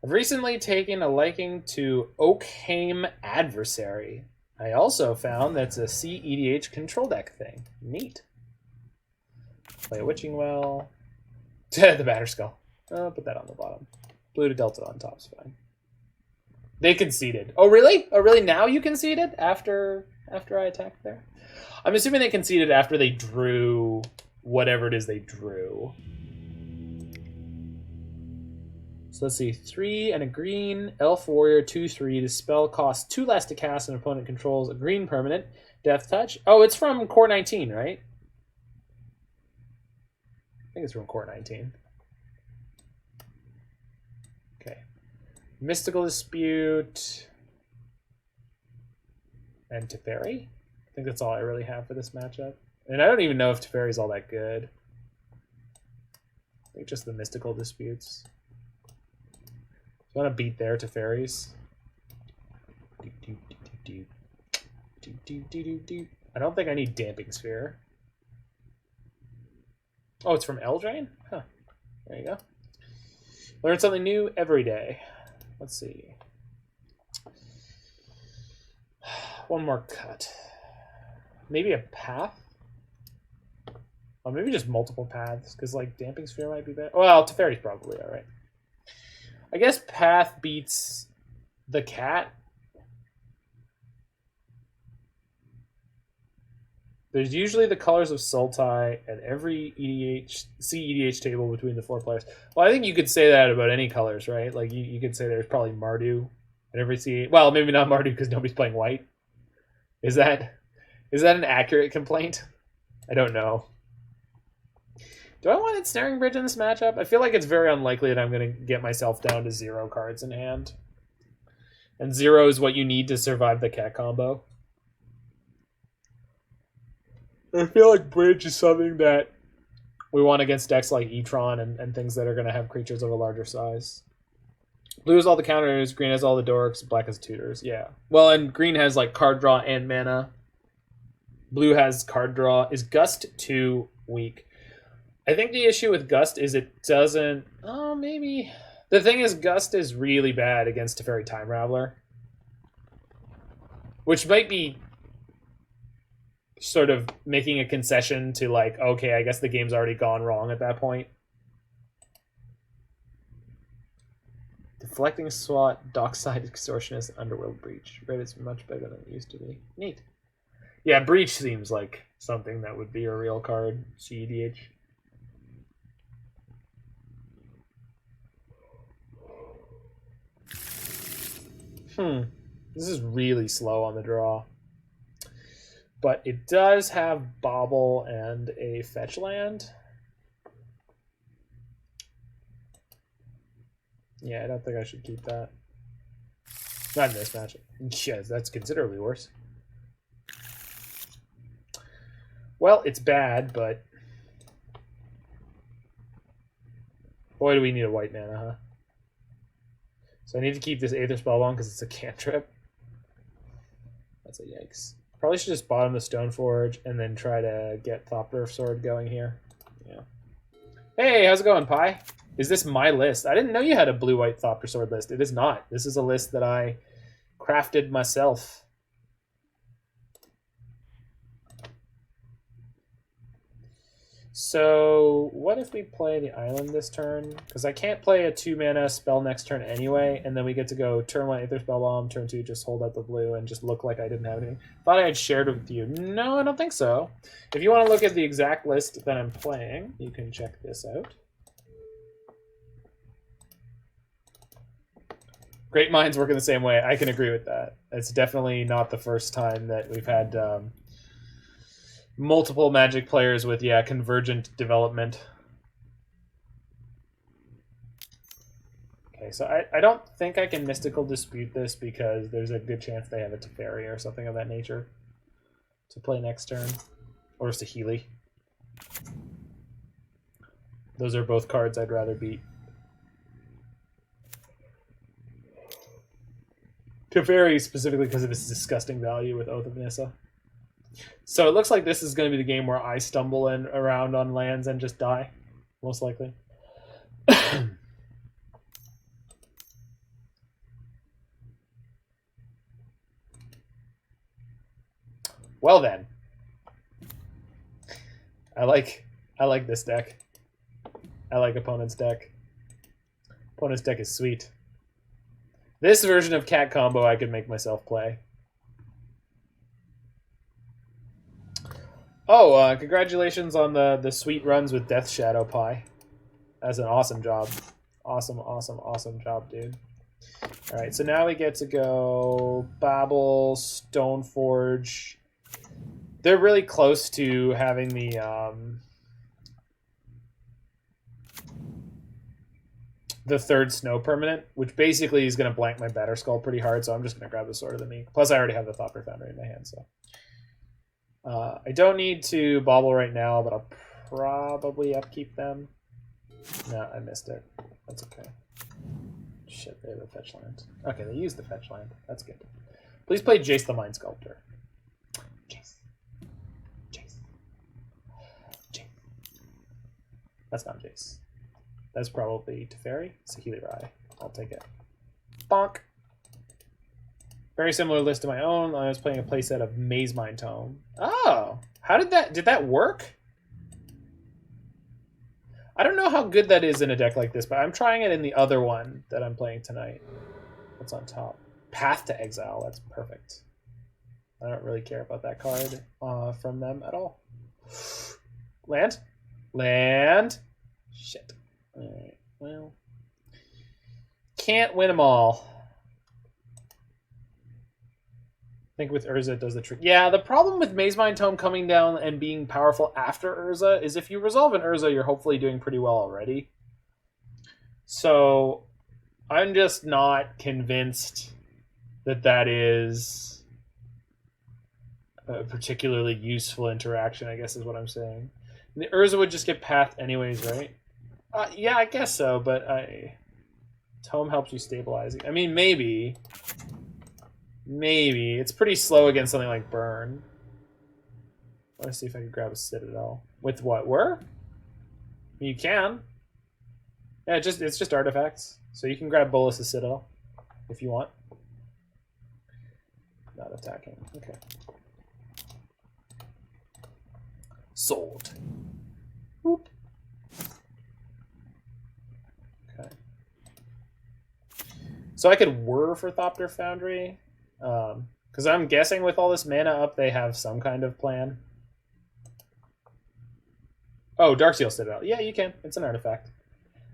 I've recently taken a liking to Oakhame Adversary. I also found that's a CEDH control deck thing. Neat. Play a Witching Well. The Batterskull. I'll put that on the bottom. Polluted Delta on top's fine. They conceded. Oh, really? Oh, really? Now you conceded? After I attacked there? I'm assuming they conceded after they drew whatever it is they drew. So let's see. 3 and a green. Elf Warrior 2/3. The spell costs 2 less to cast and opponent controls a green permanent. Death Touch. Oh, it's from Core 19, right? I think it's from Core 19. Okay. Mystical Dispute. And Teferi. I think that's all I really have for this matchup. And I don't even know if Teferi's all that good. I think just the Mystical Disputes. I want to beat their Teferis. I don't think I need Damping Sphere. Oh, it's from Eldraine? Huh. There you go. Learn something new every day. Let's see. One more cut. Maybe a path? Or maybe just multiple paths, because like Damping Sphere might be better. Well, Teferi's probably alright. I guess path beats the cat. There's usually the colors of Sultai at every CEDH table between the 4 players. Well, I think you could say that about any colors, right? Like you could say there's probably Mardu at every CEDH. Well, maybe not Mardu because nobody's playing white. Is that an accurate complaint? I don't know. Do I want Ensnaring Bridge in this matchup? I feel like it's very unlikely that I'm going to get myself down to 0 cards in hand. And 0 is what you need to survive the cat combo. I feel like Bridge is something that we want against decks like E-Tron and things that are going to have creatures of a larger size. Blue has all the counters, green has all the dorks, black has tutors. Yeah. Well, and green has like card draw and mana. Blue has card draw. Is Gust too weak? I think the issue with Gust is it doesn't... Oh, maybe... The thing is, Gust is really bad against Teferi Time Raveler. Which might be sort of making a concession to like, okay, I guess the game's already gone wrong at that point. Deflecting Swat, Dockside Extortionist, Underworld Breach. Red is much better than it used to be. Neat. Yeah, Breach seems like something that would be a real card, CEDH. This is really slow on the draw. But it does have Bauble and a fetch land. Yeah, I don't think I should keep that. Not in this matchup. Yeah, that's considerably worse. Well, it's bad, but... Boy, do we need a white mana, huh? So I need to keep this Aether Spellbomb because it's a cantrip. That's a yikes. Probably should just bottom the Stoneforge and then try to get Thopter Sword going here. Yeah. Hey, how's it going, Pi? Is this my list? I didn't know you had a blue-white Thopter Sword list. It is not. This is a list that I crafted myself. So, what if we play the island this turn? Because I can't play a 2-mana spell next turn anyway, and then we get to go turn 1 Aether Spellbomb, turn 2 just hold out the blue and just look like I didn't have anything. Thought I had shared it with you. No, I don't think so. If you want to look at the exact list that I'm playing, you can check this out. Great minds working the same way. I can agree with that. It's definitely not the first time that we've had... multiple Magic players with, yeah, convergent development. Okay, Okay, so I don't think I can Mystical Dispute this because there's a good chance they have a Teferi or something of that nature to play next turn. Or Saheeli. Those are both cards I'd rather beat. Teferi specifically because of its disgusting value with Oath of Nissa. So it looks like this is going to be the game where I stumble around on lands and just die, most likely. Well then, I like this deck. I like opponent's deck. Opponent's deck is sweet. This version of Cat Combo I could make myself play. Oh, congratulations on the sweet runs with Death Shadow Pie. That's an awesome job. Awesome, awesome, awesome job, dude. All right, so now we get to go Bauble, Stoneforge. They're really close to having the third snow permanent, which basically is going to blank my Batterskull pretty hard, so I'm just going to grab the Sword of the Meek. Plus, I already have the Thopter Foundry in my hand, so... I don't need to Bauble right now, but I'll probably upkeep them. No, I missed it. That's okay. Shit, they have a fetch land. Okay, they used the fetch land. That's good. Please play Jace the Mind Sculptor. Jace. Jace. Jace. That's not Jace. That's probably Teferi. Saheeli Rai. I'll take it. Bonk. Very similar list to my own. I was playing a playset of Maze Mind Tome. Oh, how did that work? I don't know how good that is in a deck like this, but I'm trying it in the other one that I'm playing tonight. What's on top? Path to Exile. That's perfect. I don't really care about that card from them at all. Land? Land? Shit. All right. Well, can't win them all. I think with Urza it does the trick. Yeah, the problem with Maze Mind Tome coming down and being powerful after Urza is if you resolve an Urza, you're hopefully doing pretty well already. So I'm just not convinced that that is a particularly useful interaction, I guess is what I'm saying. The Urza would just get pathed anyways, right? Yeah, I guess so, but Tome helps you stabilize. I mean, maybe. Maybe. It's pretty slow against something like Burn. Let's see if I can grab a Citadel. With what? Whir? You can. Yeah, it's just artifacts. So you can grab Bolus's Citadel if you want. Not attacking. Okay. Sold. Whoop. Okay. So I could Whir for Thopter Foundry. Because I'm guessing with all this mana up, they have some kind of plan. Oh, Darksteel Citadel. Yeah, you can. It's an artifact.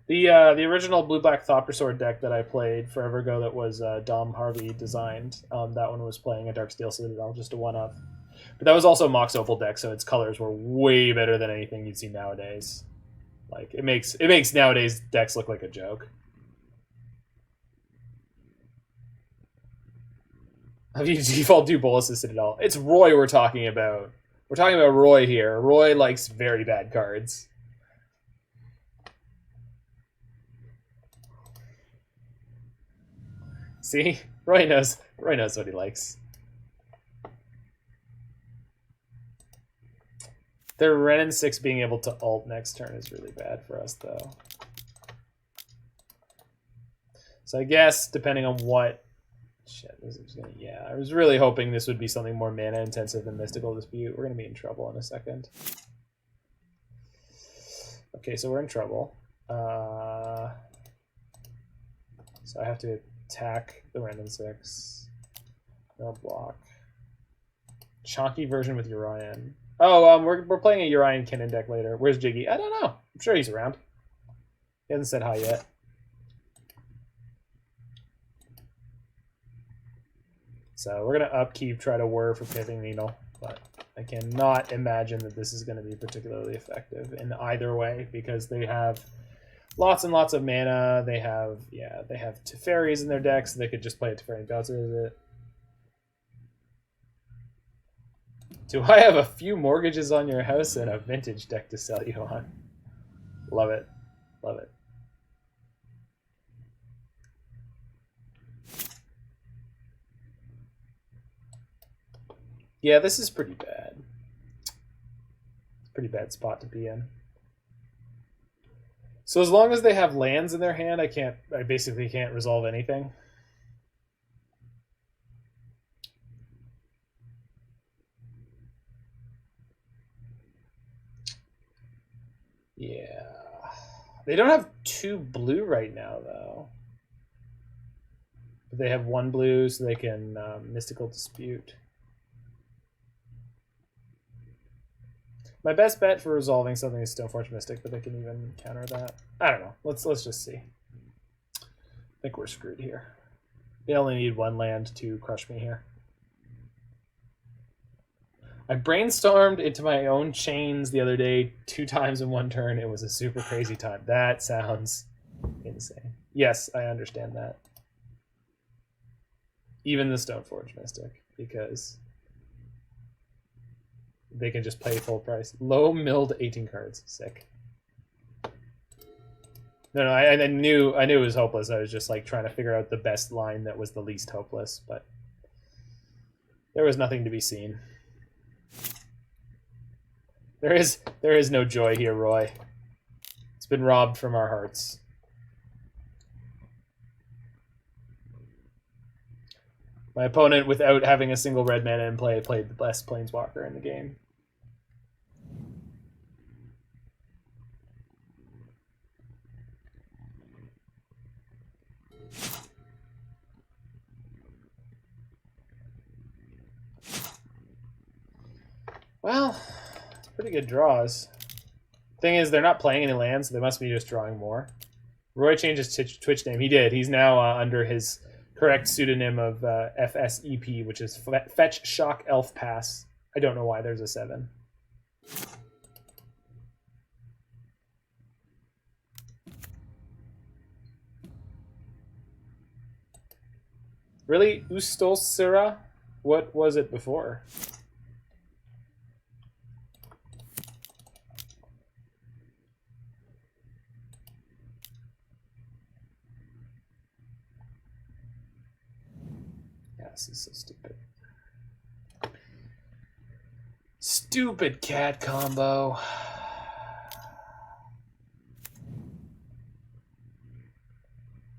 The original blue-black Thopter Sword deck that I played forever ago that was Dom Harvey designed, that one was playing a Darksteel Citadel, just a one-up. But that was also a Mox Opal deck, so its colors were way better than anything you'd see nowadays. Like, it makes nowadays decks look like a joke. Have you default do Bolus's Citadel? It's Roy we're talking about. We're talking about Roy here. Roy likes very bad cards. See? Roy knows what he likes. Their Ren and 6 being able to ult next turn is really bad for us, though. So I guess, depending on what... Shit, this is gonna... Yeah, I was really hoping this would be something more mana-intensive than Mystical Dispute. We're going to be in trouble in a second. Okay, so we're in trouble. So I have to attack the Ren and 6. No block. Chonky version with Urian. Oh, we're playing a Urian Kinnan deck later. Where's Jiggy? I don't know. I'm sure he's around. He hasn't said hi yet. So we're going to upkeep, try to Whir for Pithing Needle, but I cannot imagine that this is going to be particularly effective in either way because they have lots and lots of mana. They have Teferis in their deck, so they could just play a Teferi and bounce it. Do I have a few mortgages on your house and a vintage deck to sell you on? Love it. Love it. Yeah, this is pretty bad. It's a pretty bad spot to be in. So as long as they have lands in their hand, I basically can't resolve anything. Yeah. They don't have 2 blue right now, though. But they have 1 blue, so they can Mystical Dispute. My best bet for resolving something is Stoneforge Mystic, but they can even counter that. I don't know. Let's just see. I think we're screwed here. They only need 1 land to crush me here. I brainstormed into my own chains the other day 2 times in 1 turn. It was a super crazy time. That sounds insane. Yes, I understand that. Even the Stoneforge Mystic, because they can just play full price. Low milled 18 cards. Sick. No, I knew it was hopeless. I was just like trying to figure out the best line that was the least hopeless, but there was nothing to be seen. There is no joy here, Roy. It's been robbed from our hearts. My opponent, without having a single red mana in play, played the best Planeswalker in the game. Well, it's pretty good draws. Thing is, they're not playing any lands, so they must be just drawing more. Roy changed his Twitch name. He did. He's now under his correct pseudonym of FSEP, which is Fetch Shock Elf Pass. I don't know why there's a 7. Really? Ustolsira? What was it before? This is so stupid. Stupid cat combo.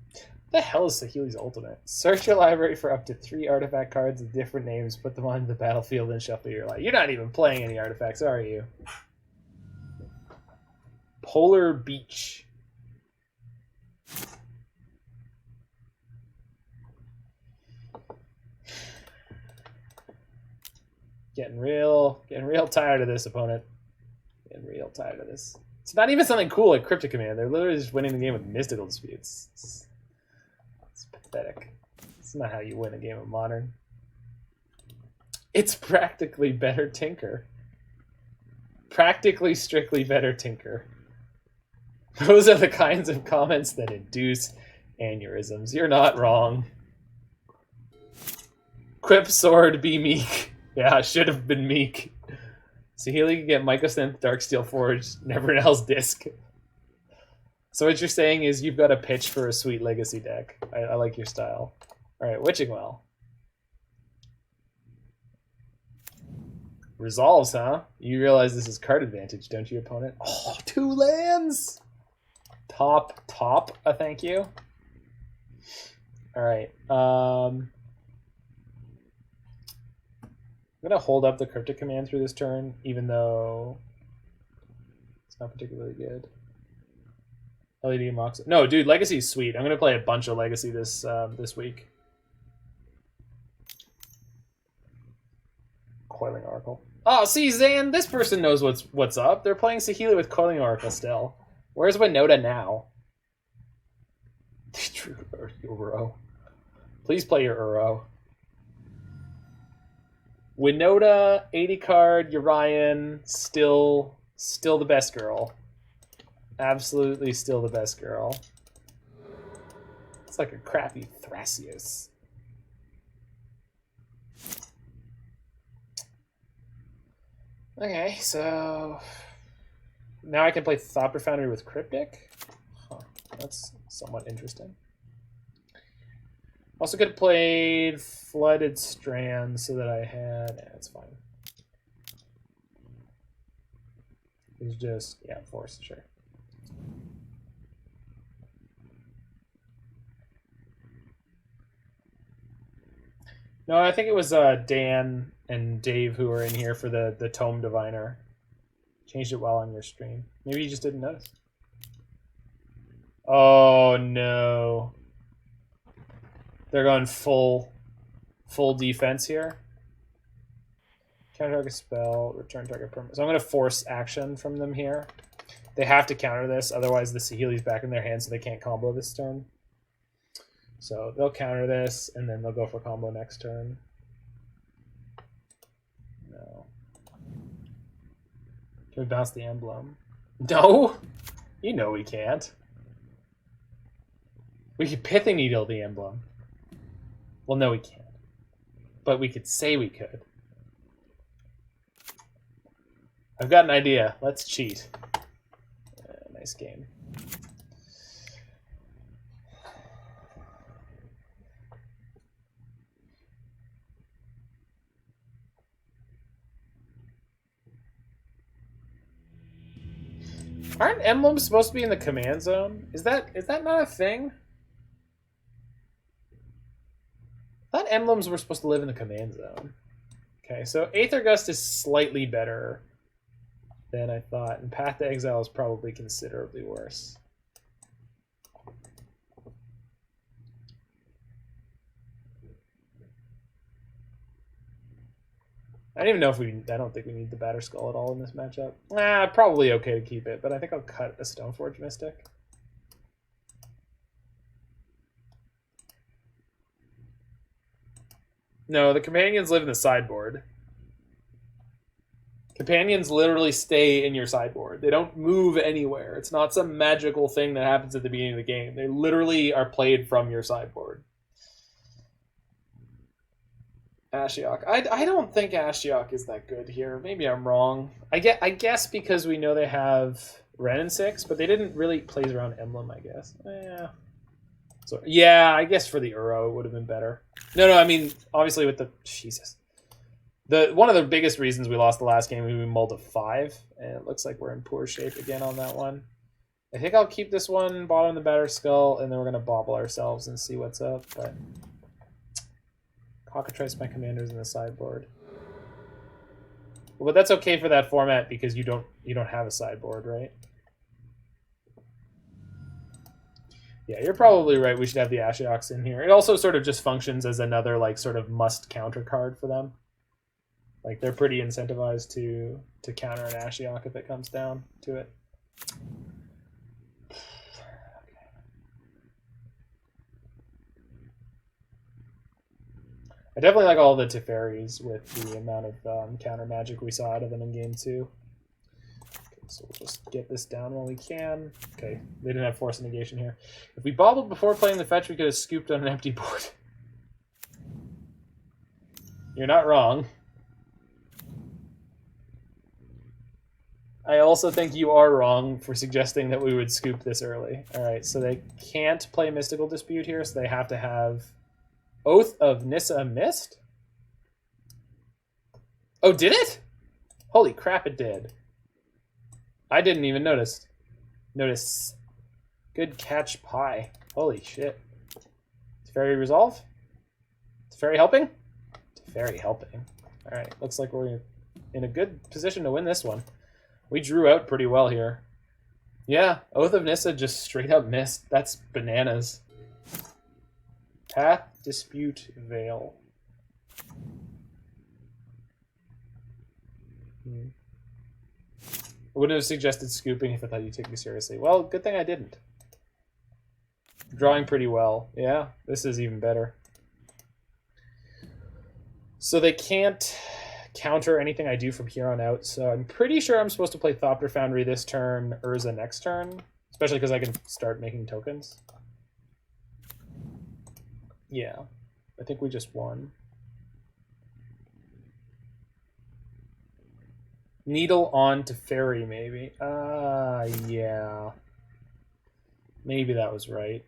What the hell is Saheeli's ultimate? Search your library for up to 3 artifact cards with different names, put them on the battlefield, and shuffle your life. You're not even playing any artifacts, are you? Polar Beach. Getting real tired of this, opponent. Getting real tired of this. It's not even something cool like Cryptic Command. They're literally just winning the game with Mystical Disputes. It's pathetic. It's not how you win a game of Modern. It's practically better Tinker. Practically strictly better Tinker. Those are the kinds of comments that induce aneurysms. You're not wrong. Quip Sword, be meek. Yeah, it should have been Meek. Saheeli can get Mycosynth, Darksteel Forge, Nevernell's Disc. So what you're saying is you've got a pitch for a sweet legacy deck. I like your style. Alright, Witching Well. Resolves, huh? You realize this is card advantage, don't you, opponent? Oh, 2 lands! Top, thank you. Alright, I'm going to hold up the Cryptic Command through this turn, even though it's not particularly good. LED Mox. No, dude, Legacy is sweet. I'm going to play a bunch of Legacy this week. Coiling Oracle. Oh, see, Zan, this person knows what's up. They're playing Saheeli with Coiling Oracle still. Where's Winota now? They drew Uro. Please play your Uro. Winota, 80 card, Urian, still the best girl. Absolutely still the best girl. It's like a crappy Thrasios. Okay, so now I can play Thopter Foundry with Cryptic. Huh, that's somewhat interesting. Also could have played Flooded Strand so that I had... Yeah, it's fine. It's just... Yeah, force, sure. No, I think it was Dan and Dave who were in here for the Tome Diviner. Changed it while on your stream. Maybe you just didn't notice. Oh, no. They're going full defense here. Counter target spell, return target permanent. So I'm going to force action from them here. They have to counter this, otherwise the Saheeli's back in their hand, so they can't combo this turn. So they'll counter this, and then they'll go for combo next turn. No. Can we bounce the emblem? No! You know we can't. We could Pithing Needle the emblem. Well, no, we can't. But we could say we could. I've got an idea. Let's cheat. Nice game. Aren't emblems supposed to be in the command zone? Is that not a thing? I thought emblems were supposed to live in the command zone. Okay, so Aether Gust is slightly better than I thought, and Path to Exile is probably considerably worse. I don't even know if I don't think we need the Batterskull at all in this matchup. Nah, probably okay to keep it, but I think I'll cut a Stoneforge Mystic. No, the companions live in the sideboard. Companions literally stay in your sideboard. They don't move anywhere. It's not some magical thing that happens at the beginning of the game. They literally are played from your sideboard. Ashiok. I don't think Ashiok is that good here. Maybe I'm wrong. I guess because we know they have Ren and 6, but they didn't really plays around Emblem, I guess. Yeah. So yeah, I guess for the Uro it would have been better. No, I mean obviously with the Jesus. One of the biggest reasons we lost the last game, we mulled a 5, and it looks like we're in poor shape again on that one. I think I'll keep this one bottom the Batterskull, and then we're gonna bauble ourselves and see what's up. But cockatrice my commanders in the sideboard. Well, but that's okay for that format because you don't have a sideboard, right? Yeah, you're probably right. We should have the Ashioks in here. It also sort of just functions as another like sort of must counter card for them. Like they're pretty incentivized to counter an Ashiok if it comes down to it. I definitely like all the Teferis with the amount of counter magic we saw out of them in game 2. Okay, so we'll just get this down while we can. Okay, they didn't have force negation here. If we bobbled before playing the fetch, we could have scooped on an empty board. You're not wrong. I also think you are wrong for suggesting that we would scoop this early. Alright, so they can't play Mystical Dispute here, so they have to have Oath of Nissa Mist? Oh, did it? Holy crap, it did. I didn't even notice. Good catch, Pie. Holy shit. Teferi resolve? Teferi helping? Teferi helping. Alright, looks like we're in a good position to win this one. We drew out pretty well here. Yeah, Oath of Nissa just straight up missed. That's bananas. Path, Dispute, Veil. I wouldn't have suggested scooping if I thought you'd take me seriously. Well, good thing I didn't. Drawing pretty well. Yeah, this is even better. So they can't counter anything I do from here on out. So I'm pretty sure I'm supposed to play Thopter Foundry this turn, Urza next turn, especially because I can start making tokens. Yeah, I think we just won. Needle on Teferi, maybe. Yeah. Maybe that was right.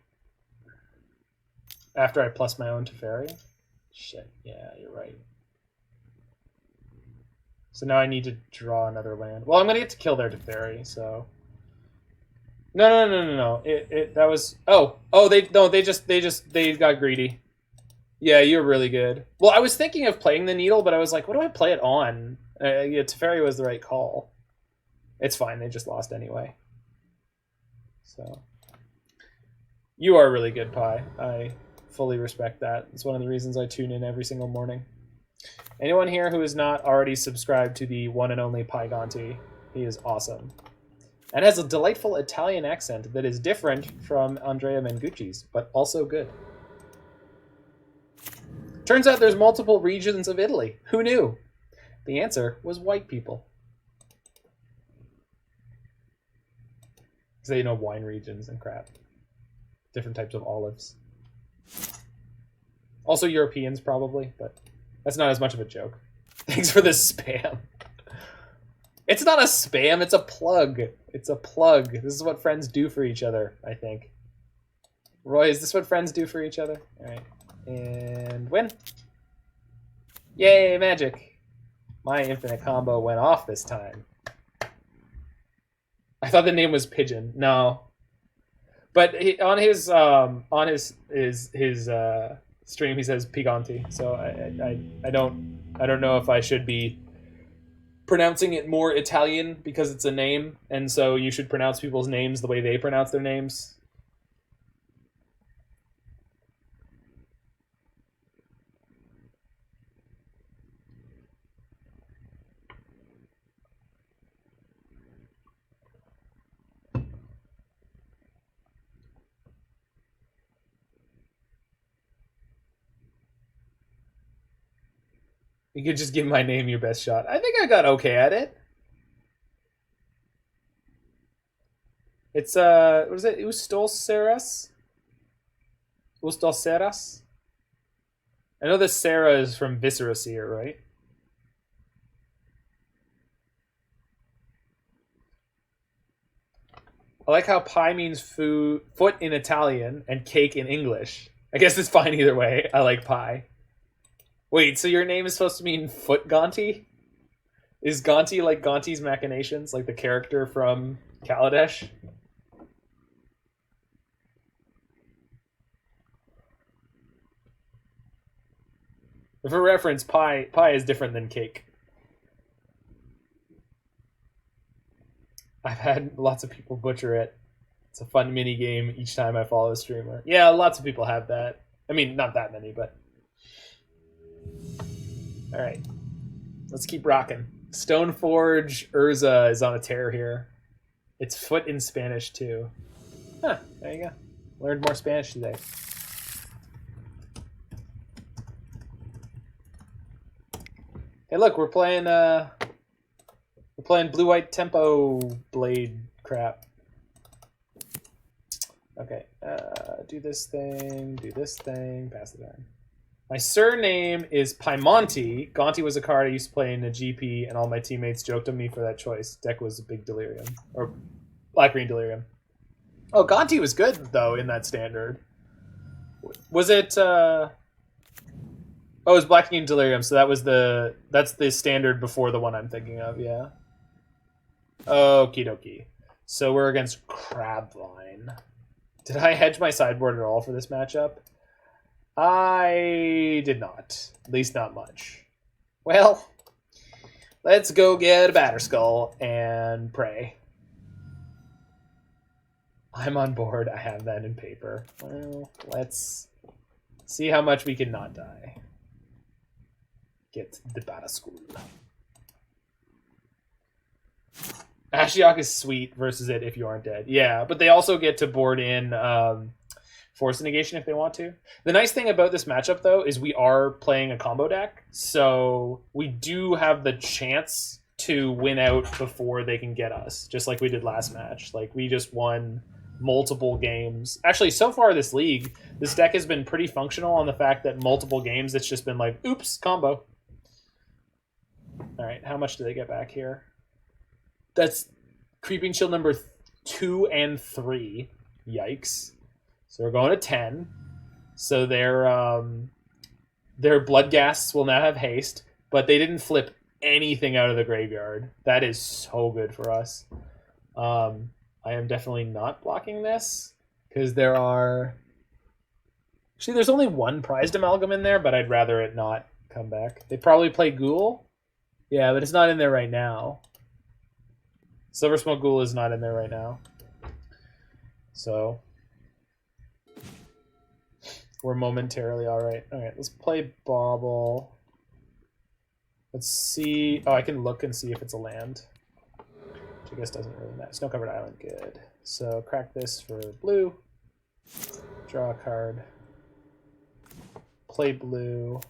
After I plus my own Teferi? Shit, yeah, you're right. So now I need to draw another land. Well, I'm gonna get to kill their Teferi, so... No. That was... they got greedy. Yeah, you're really good. Well, I was thinking of playing the Needle, but I was like, what do I play it on? Yeah, Teferi was the right call. It's fine, they just lost anyway. So... You are really good, Pi. I fully respect that. It's one of the reasons I tune in every single morning. Anyone here who is not already subscribed to the one and only Pi Gonti, he is awesome. And has a delightful Italian accent that is different from Andrea Mengucci's, but also good. Turns out there's multiple regions of Italy. Who knew? The answer was white people. Because they know wine regions and crap. Different types of olives. Also Europeans, probably, but that's not as much of a joke. Thanks for this spam. It's not a spam, it's a plug. It's a plug. This is what friends do for each other, I think. Roy, is this what friends do for each other? Alright. And win. Yay, magic. My infinite combo went off this time. I thought the name was Pigeon. No. But on his stream he says Piganti, so I don't know if I should be pronouncing it more Italian because it's a name, and so you should pronounce people's names the way they pronounce their names. You could just give my name your best shot. I think I got okay at it. It's what is it? Ustolceras? Ustolceras? I know the Sarah is from Viscera Seer, right? I like how pie means foot in Italian and cake in English. I guess it's fine either way. I like pie. Wait, so your name is supposed to mean Foot Gonti? Is Gonti like Gonti's Machinations, like the character from Kaladesh? For reference, pie is different than cake. I've had lots of people butcher it. It's a fun mini game each time I follow a streamer. Yeah, lots of people have that. I mean, not that many, but... All right, let's keep rocking. Stoneforge Urza is on a tear here. It's foot in Spanish too. Huh, there you go. Learned more Spanish today. Hey, look, we're playing blue-white tempo blade crap. Okay, do this thing, pass it on. My surname is Piemonte. Gonti was a card I used to play in a GP, and all my teammates joked on me for that choice. Deck was a big Delirium. Or Black-Green Delirium. Oh, Gonti was good, though, in that standard. Was it... Oh, it was Black-Green Delirium, so that's the standard before the one I'm thinking of, yeah. Okie dokie. So we're against Crabvine. Did I hedge my sideboard at all for this matchup? I did not. At least not much. Well, let's go get a Batterskull and pray. I'm on board. I have that in paper. Well, let's see how much we can not die. Get the Batterskull. Ashiok is sweet versus it if you aren't dead. Yeah, but they also get to board in force the negation if they want to. The nice thing about this matchup, though, is we are playing a combo deck, so we do have the chance to win out before they can get us, just like we did last match. Like, we just won multiple games. Actually, so far this league, this deck has been pretty functional on the fact that multiple games, it's just been like, oops, combo. All right, how much do they get back here? That's Creeping Chill number 2 and 3. Yikes. So we're going to 10. So their Bloodghasts will now have haste, but they didn't flip anything out of the graveyard. That is so good for us. I am definitely not blocking this because there are... Actually, there's only one Prized Amalgam in there, but I'd rather it not come back. They probably play Ghoul. Yeah, but it's not in there right now. Silver Smoke Ghoul is not in there right now. So we're momentarily all right. All right, let's play Bauble. Let's see. Oh, I can look and see if it's a land. Which I guess doesn't really matter. Snow-covered island, good. So crack this for blue. Draw a card. Play blue.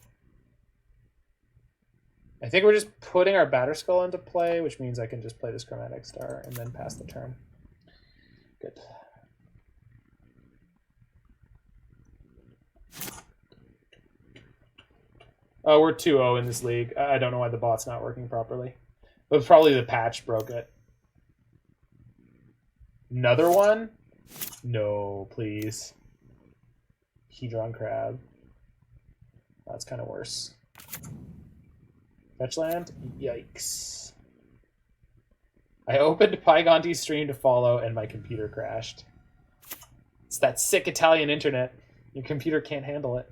I think we're just putting our Batterskull into play, which means I can just play this Chromatic Star and then pass the turn. Good. Oh, we're 2-0 in this league. I don't know why the bot's not working properly. But probably the patch broke it. Another one? No, please. Hedron Crab. That's kind of worse. Fetch land? Yikes. I opened Pygonti's stream to follow and my computer crashed. It's that sick Italian internet. Your computer can't handle it.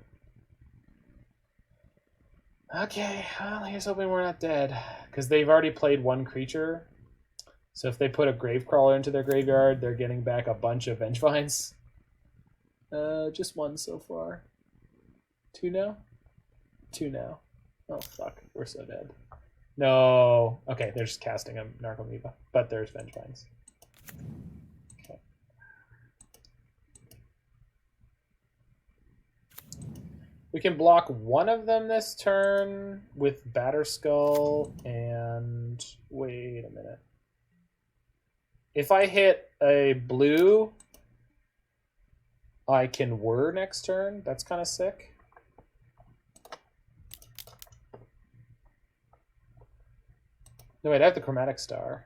Okay, well, here's hoping we're not dead. Because they've already played one creature. So if they put a Gravecrawler into their graveyard, they're getting back a bunch of Vengevines. Just one so far. 2 now? 2 now. Oh, fuck. We're so dead. No. Okay, they're just casting a Narcomoeba. But there's Vengevines. Okay. We can block one of them this turn with Batterskull and... Wait a minute. If I hit a blue, I can Whir next turn. That's kind of sick. No, wait, I have the Chromatic Star.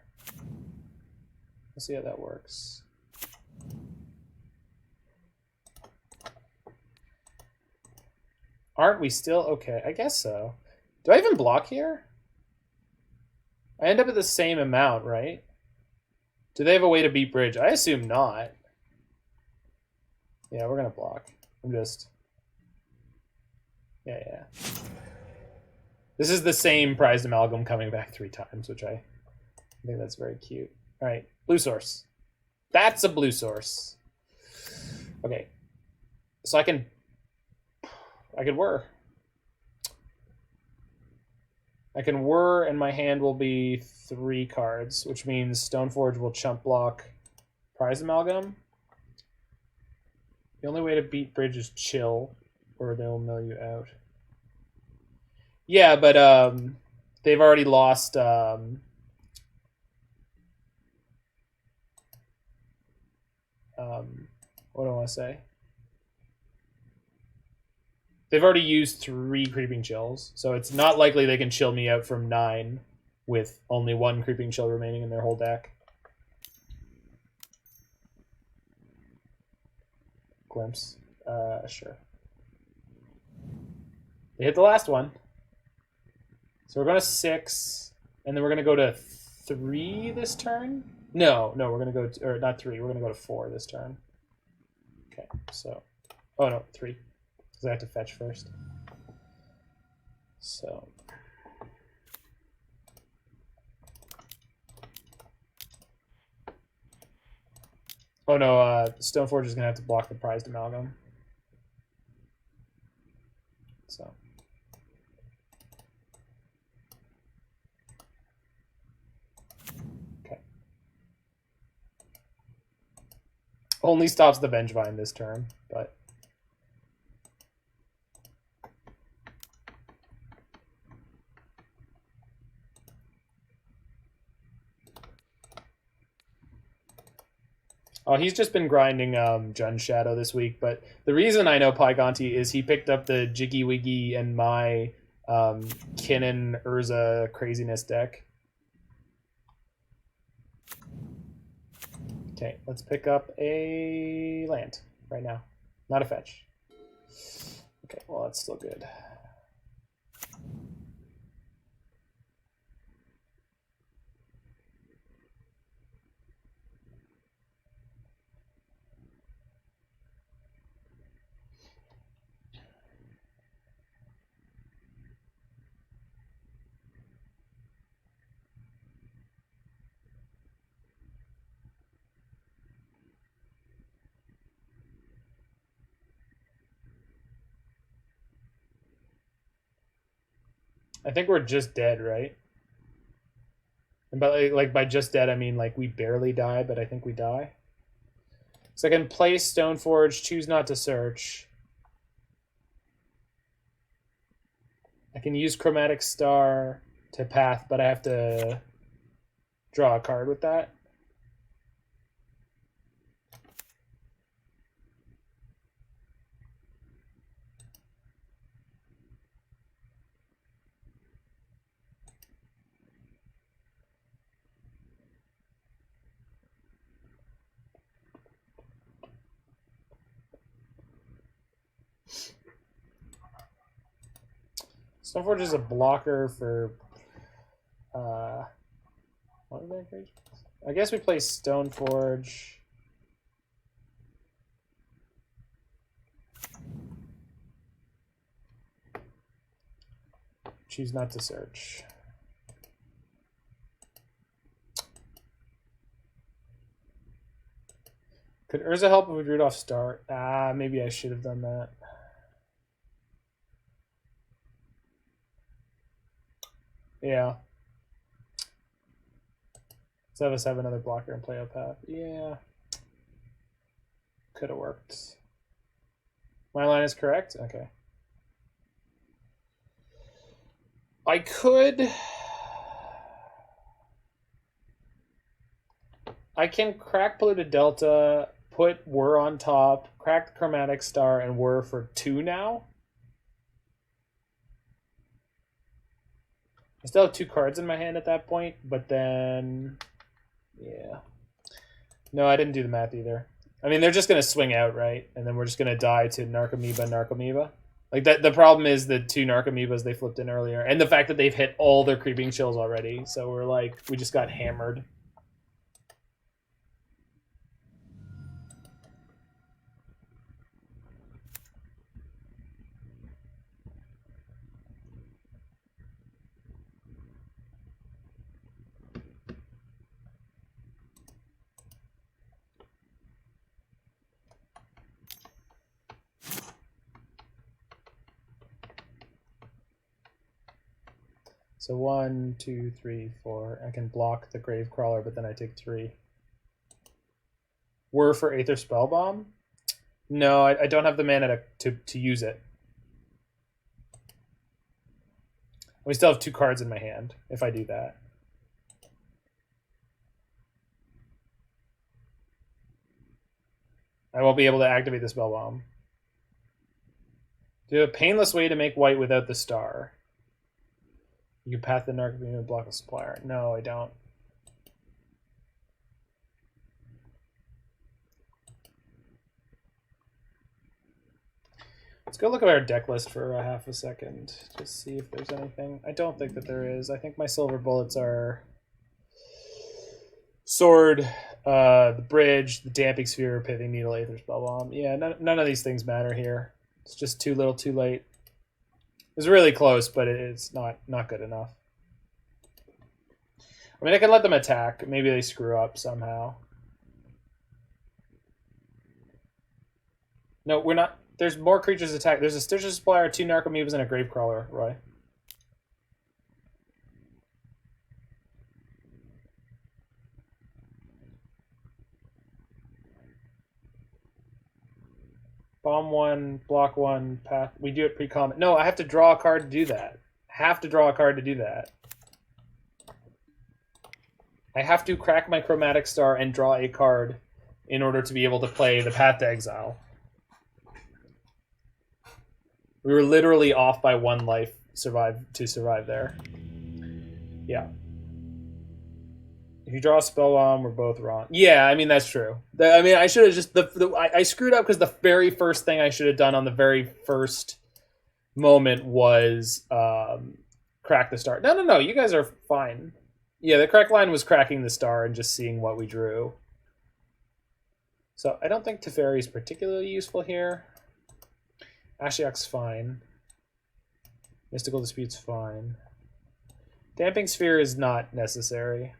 Let's see how that works. Aren't we still? Okay, I guess so. Do I even block here? I end up at the same amount, right? Do they have a way to beat Bridge? I assume not. Yeah, we're going to block. I'm just... Yeah. This is the same Prized Amalgam coming back 3 times, which I think that's very cute. All right, blue source. That's a blue source. Okay. So I could Whir. I can Whir, and my hand will be 3 cards, which means Stoneforge will chump block Prized Amalgam. The only way to beat Bridge is chill, or they'll mill you out. Yeah, but they've already lost... what do I want to say? They've already used 3 Creeping Chills, so it's not likely they can chill me out from 9 with only 1 Creeping Chill remaining in their whole deck. Glimpse. Sure. They hit the last one. So we're going to 6, and then we're going to go to 3 this turn? No, we're going to go to, or not 3, we're going to go to 4 this turn. Okay, so, oh no, 3. Because I have to fetch first. So. Oh no, Stoneforge is going to have to block the Prized Amalgam. So. Okay. Only stops the Vengevine this turn, but Oh, he's just been grinding Jun Shadow this week, but the reason I know Pygonti is he picked up the Jiggy Wiggy and my Kinnan Urza craziness deck. Okay, let's pick up a land right now. Not a fetch. Okay, well, that's still good. I think we're just dead, right? And by just dead, I mean like we barely die, but I think we die. So I can play Stoneforge, choose not to search. I can use Chromatic Star to path, but I have to draw a card with that. Stoneforge is a blocker for what are they creatures? I guess we play Stoneforge. Choose not to search. Could Urza help if we drew it off start? Maybe I should have done that. Yeah. Let's have us have another blocker and play up path. Yeah. Could have worked. My line is correct? Okay. I can crack Polluted Delta, put Whir on top, crack the Chromatic Star, and Whir for 2 now. I still have 2 cards in my hand at that point, but then... yeah. No, I didn't do the math either. I mean, they're just going to swing out, right? And then we're just going to die to Narcomoeba. Like, that. The problem is the 2 Narcomoebas they flipped in earlier. And the fact that they've hit all their Creeping Chills already. So we're like, we just got hammered. So 1, 2, 3, 4. I can block the Gravecrawler, but then I take 3. Whir for Aether Spellbomb? No, I don't have the mana to use it. We still have 2 cards in my hand if I do that. I won't be able to activate the Spellbomb. Do you have a painless way to make white without the star? You can path the Narcomoeba and block a supplier. No, I don't. Let's go look at our deck list for a half a second to see if there's anything. I don't think that there is. I think my silver bullets are Sword, the Bridge, the Damping Sphere, Pithing Needle, Aether Spellbomb. Yeah, none of these things matter here. It's just too little, too late. It's really close, but it's not good enough. I mean, I can let them attack. Maybe they screw up somehow. No, we're not. There's more creatures attack. There's a Stitcher Supplier, 2 Narcomoebas, and a Gravecrawler, Roy. Bomb 1, block 1, path. We do it pre-comment. No, I have to draw a card to do that. I have to crack my Chromatic Star and draw a card in order to be able to play the Path to Exile. We were literally off by 1 life to survive there. Yeah. If you draw a Spellbomb, we're both wrong. Yeah, I mean, that's true. I mean, I should have just... I screwed up because the very first thing I should have done on the very first moment was crack the star. No, you guys are fine. Yeah, the correct line was cracking the star and just seeing what we drew. So I don't think Teferi is particularly useful here. Ashiok's fine. Mystical Dispute's fine. Damping Sphere is not necessary.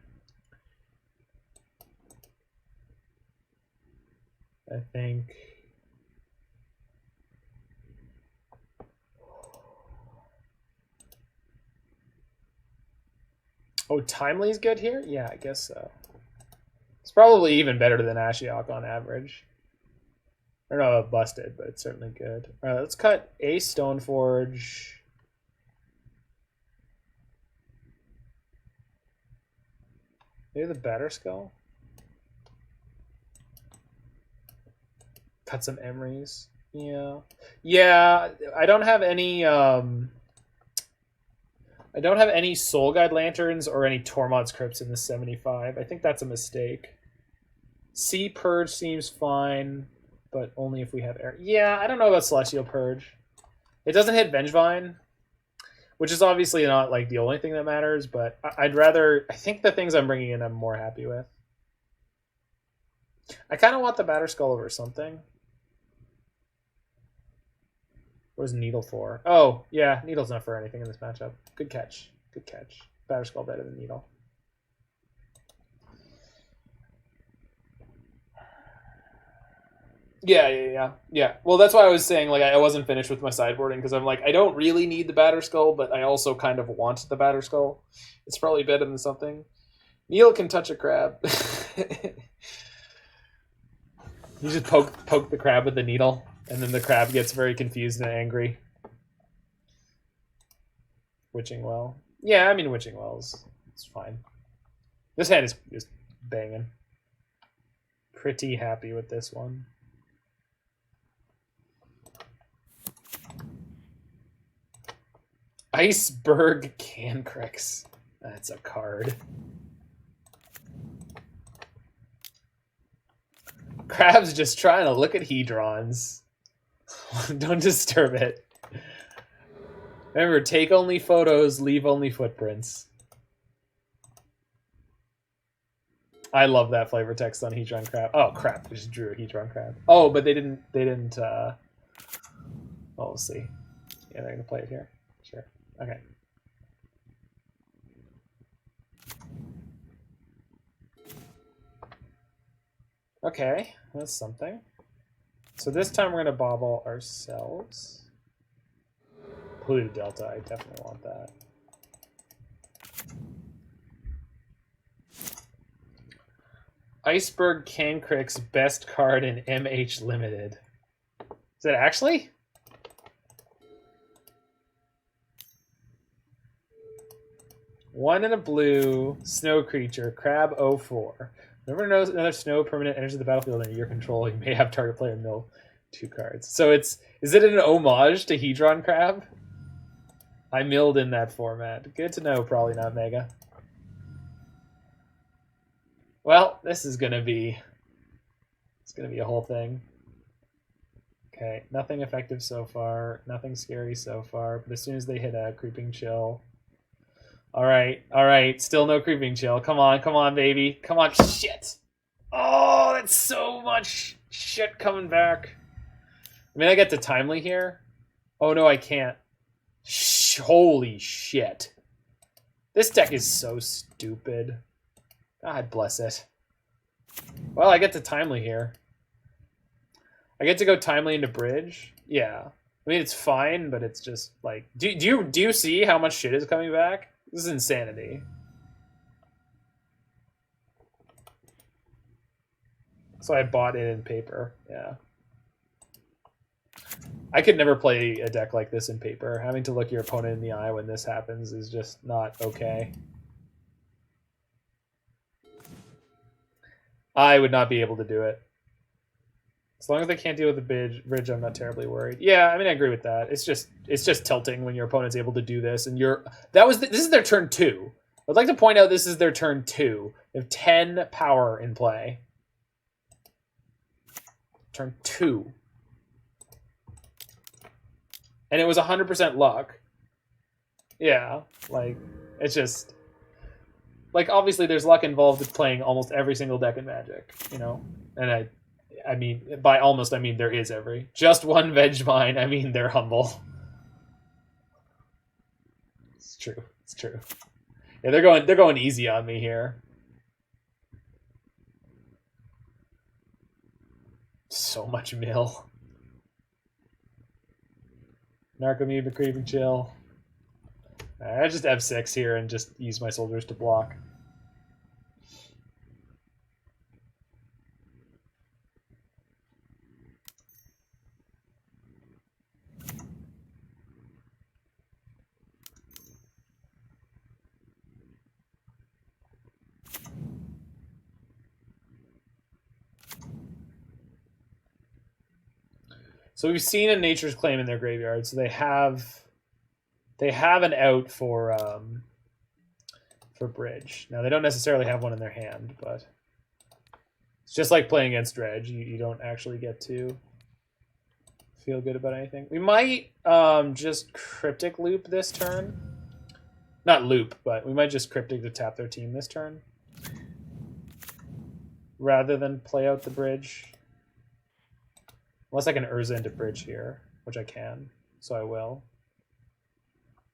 I think... Oh, Timely's good here? Yeah, I guess so. It's probably even better than Ashiok on average. I don't know about busted, but it's certainly good. Alright, let's cut a Stoneforge. Maybe the Batterskull? Cut some Emrys. Yeah. Yeah, I don't have any Soul Guide Lanterns or any Tormod's Crypts in the 75. I think that's a mistake. Sea Purge seems fine, but only if we have air. Yeah, I don't know about Celestial Purge. It doesn't hit Vengevine, which is obviously not like the only thing that matters, but I'd rather... I think the things I'm bringing in I'm more happy with. I kind of want the Batterskull over something. What is Needle for? Oh, yeah, Needle's not for anything in this matchup. Good catch. Good catch. Batterskull better than Needle. Yeah. Well, that's why I was saying like I wasn't finished with my sideboarding because I'm like I don't really need the Batterskull, but I also kind of want the Batterskull. It's probably better than something. Needle can touch a crab. You just poke the crab with the needle, and then the crab gets very confused and angry. Witching Well. Yeah, I mean Witching Wells. It's fine. This hand is just banging. Pretty happy with this one. Iceberg Cancrix. That's a card. Crab's just trying to look at Hedrons. Don't disturb it. Remember, take only photos, leave only footprints. I love that flavor text on Hedron Crab. Oh crap, we just drew a Hedron Crab. Oh, but they didn't oh, we'll see. Yeah, they're gonna play it here. Sure. Okay. Okay, that's something. So this time we're gonna bauble ourselves. Polluted Delta, I definitely want that. Iceberg Cancrix, best card in MH Limited. Is it actually? One in a blue, snow creature, crab 04. Whenever another snow permanent enters the battlefield under your control, you may have target player mill 2 cards. So is it an homage to Hedron Crab? I milled in that format. Good to know, probably not Mega. Well, this is gonna be a whole thing. Okay, nothing effective so far, nothing scary so far, but as soon as they hit a Creeping Chill. Alright, still no Creeping Chill. Come on, baby. Come on, shit! Oh, that's so much shit coming back. I mean, I get to Timely here. Oh no, I can't. Holy shit. This deck is so stupid. God bless it. Well, I get to Timely here. I get to go Timely into Bridge. Yeah. I mean, it's fine, but it's just like... Do you see how much shit is coming back? This is insanity. So I bought it in paper. Yeah. I could never play a deck like this in paper. Having to look your opponent in the eye when this happens is just not okay. I would not be able to do it. As long as they can't deal with the bridge, I'm not terribly worried. Yeah, I mean, I agree with that. It's just tilting when your opponent's able to do this, and this is their turn 2. I'd like to point out this is their turn 2. They have 10 power in play. Turn 2. And it was 100% luck. Yeah, like, it's just... Like, obviously there's luck involved with playing almost every single deck in Magic, you know? And I mean, by almost, I mean there is every. Just one Vegemine, I mean they're humble. It's true, it's true. Yeah, they're going easy on me here. So much mill. Narcomoeba, Creeping Chill. I just F6 here and just use my soldiers to block. So we've seen a Nature's Claim in their graveyard, so they have an out for Bridge. Now they don't necessarily have one in their hand, but it's just like playing against Dredge. You don't actually get to feel good about anything. We might just Cryptic Loop this turn. Not loop, but we might just Cryptic to tap their team this turn, rather than play out the Bridge. Unless I can Urza into Bridge here, which I can, so I will.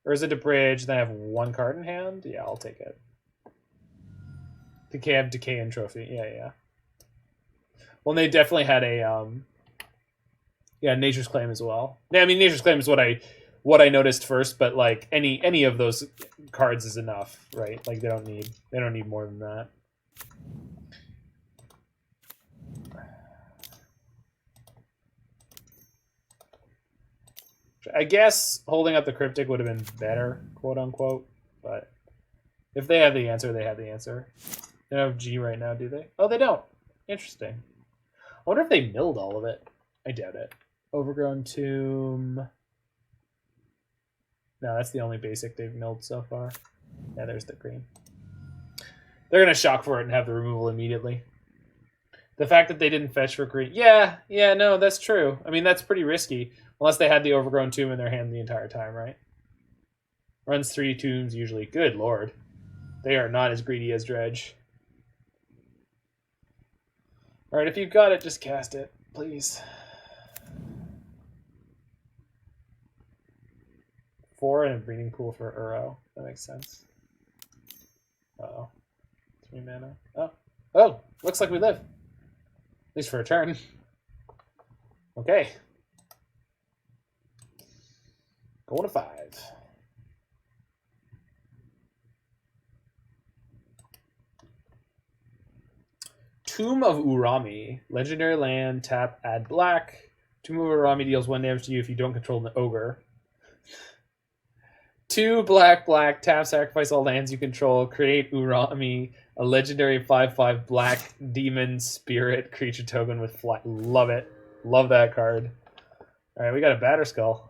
Urza to Bridge, then I have one card in hand? Yeah, I'll take it. Decay, have Decay and Trophy. Yeah. Well, they definitely had a Nature's Claim as well. Yeah, I mean, Nature's Claim is what I noticed first, but like any of those cards is enough, right? Like they don't need more than that. I guess holding up the Cryptic would have been better, quote unquote. But if they have the answer, they have the answer. They don't have G right now, do they? Oh, they don't. Interesting. I wonder if they milled all of it. I doubt it. Overgrown Tomb. No, that's the only basic they've milled so far. Yeah, there's the green. They're going to shock for it and have the removal immediately. The fact that they didn't fetch for green. Yeah, no, that's true. I mean, that's pretty risky. Unless they had the Overgrown Tomb in their hand the entire time, right? Runs 3 tombs usually. Good lord. They are not as greedy as Dredge. Alright, if you've got it, just cast it, please. 4 and a breeding pool for Uro. That makes sense. Uh-oh. 3 mana. Oh, looks like we live. At least for a turn. Okay. Going to 5. Tomb of Urami. Legendary land, tap, add black. Tomb of Urami deals 1 damage to you if you don't control the ogre. 2 black, tap, sacrifice all lands you control, create Urami, a legendary 5/5 black demon spirit creature token with fly. Love it. Love that card. Alright, we got a Batterskull.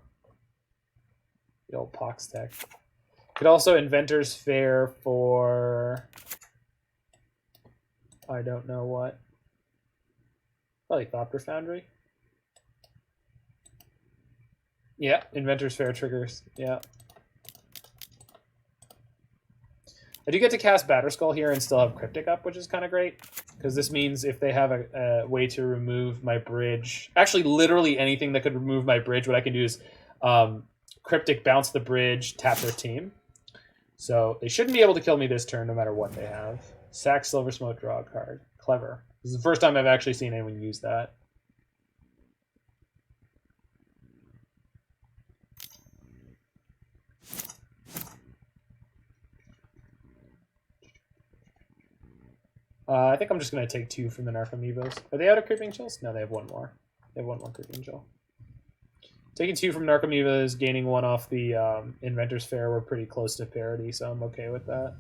The old Pox deck. Could also Inventors Fair for... I don't know what. Probably Thopter Foundry. Yeah, Inventors Fair triggers. Yeah. I do get to cast Batterskull here and still have Cryptic up, which is kind of great. Because this means if they have a way to remove my bridge... Actually, literally anything that could remove my bridge, what I can do is... Cryptic bounce the bridge, tap their team. So they shouldn't be able to kill me this turn no matter what they have. Sack Silver Smoke, draw a card. Clever. This is the first time I've actually seen anyone use that. I think I'm just going to take 2 from the Narcomoebas. Are they out of Creeping Chills? No, they have 1 more. They have 1 more Creeping Chill. Taking 2 from Narcomoebas, gaining 1 off the Inventors Fair. We're pretty close to parity, so I'm okay with that.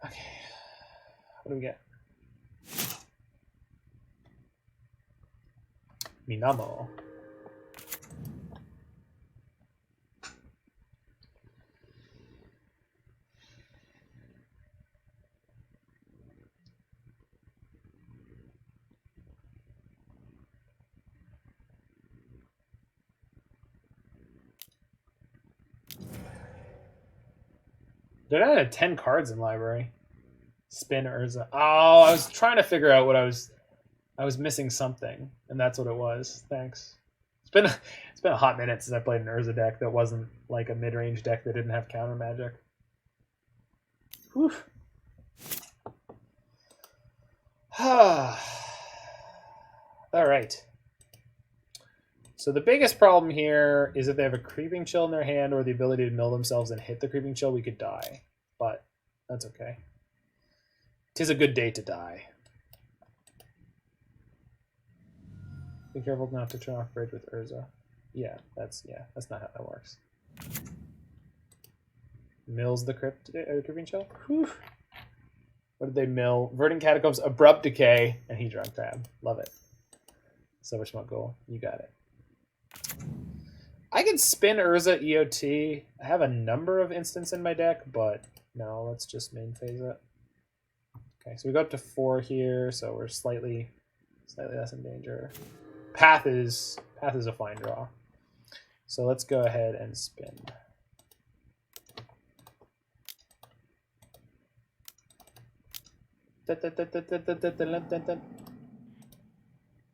Okay. What do we get? Minamo. They're not at 10 cards in library. Spin Urza. Oh, I was trying to figure out what I was missing something, and that's what it was. Thanks. It's been a hot minute since I played an Urza deck that wasn't like a mid-range deck that didn't have counter magic. Whew. All right. So the biggest problem here is if they have a Creeping Chill in their hand or the ability to mill themselves and hit the Creeping Chill, we could die. But that's okay. 'Tis a good day to die. Be careful not to turn off Bridge with Urza. Yeah, that's not how that works. Mills the Creeping Chill? Whew. What did they mill? Verdant Catacombs, Abrupt Decay, and Hedron Crab. Love it. Silver Smoke Goal. You got it. I can spin Urza EOT. I have a number of instants in my deck, but no, let's just main phase it. Okay, so we go up to 4 here, so we're slightly less in danger. Path is a fine draw. So let's go ahead and spin.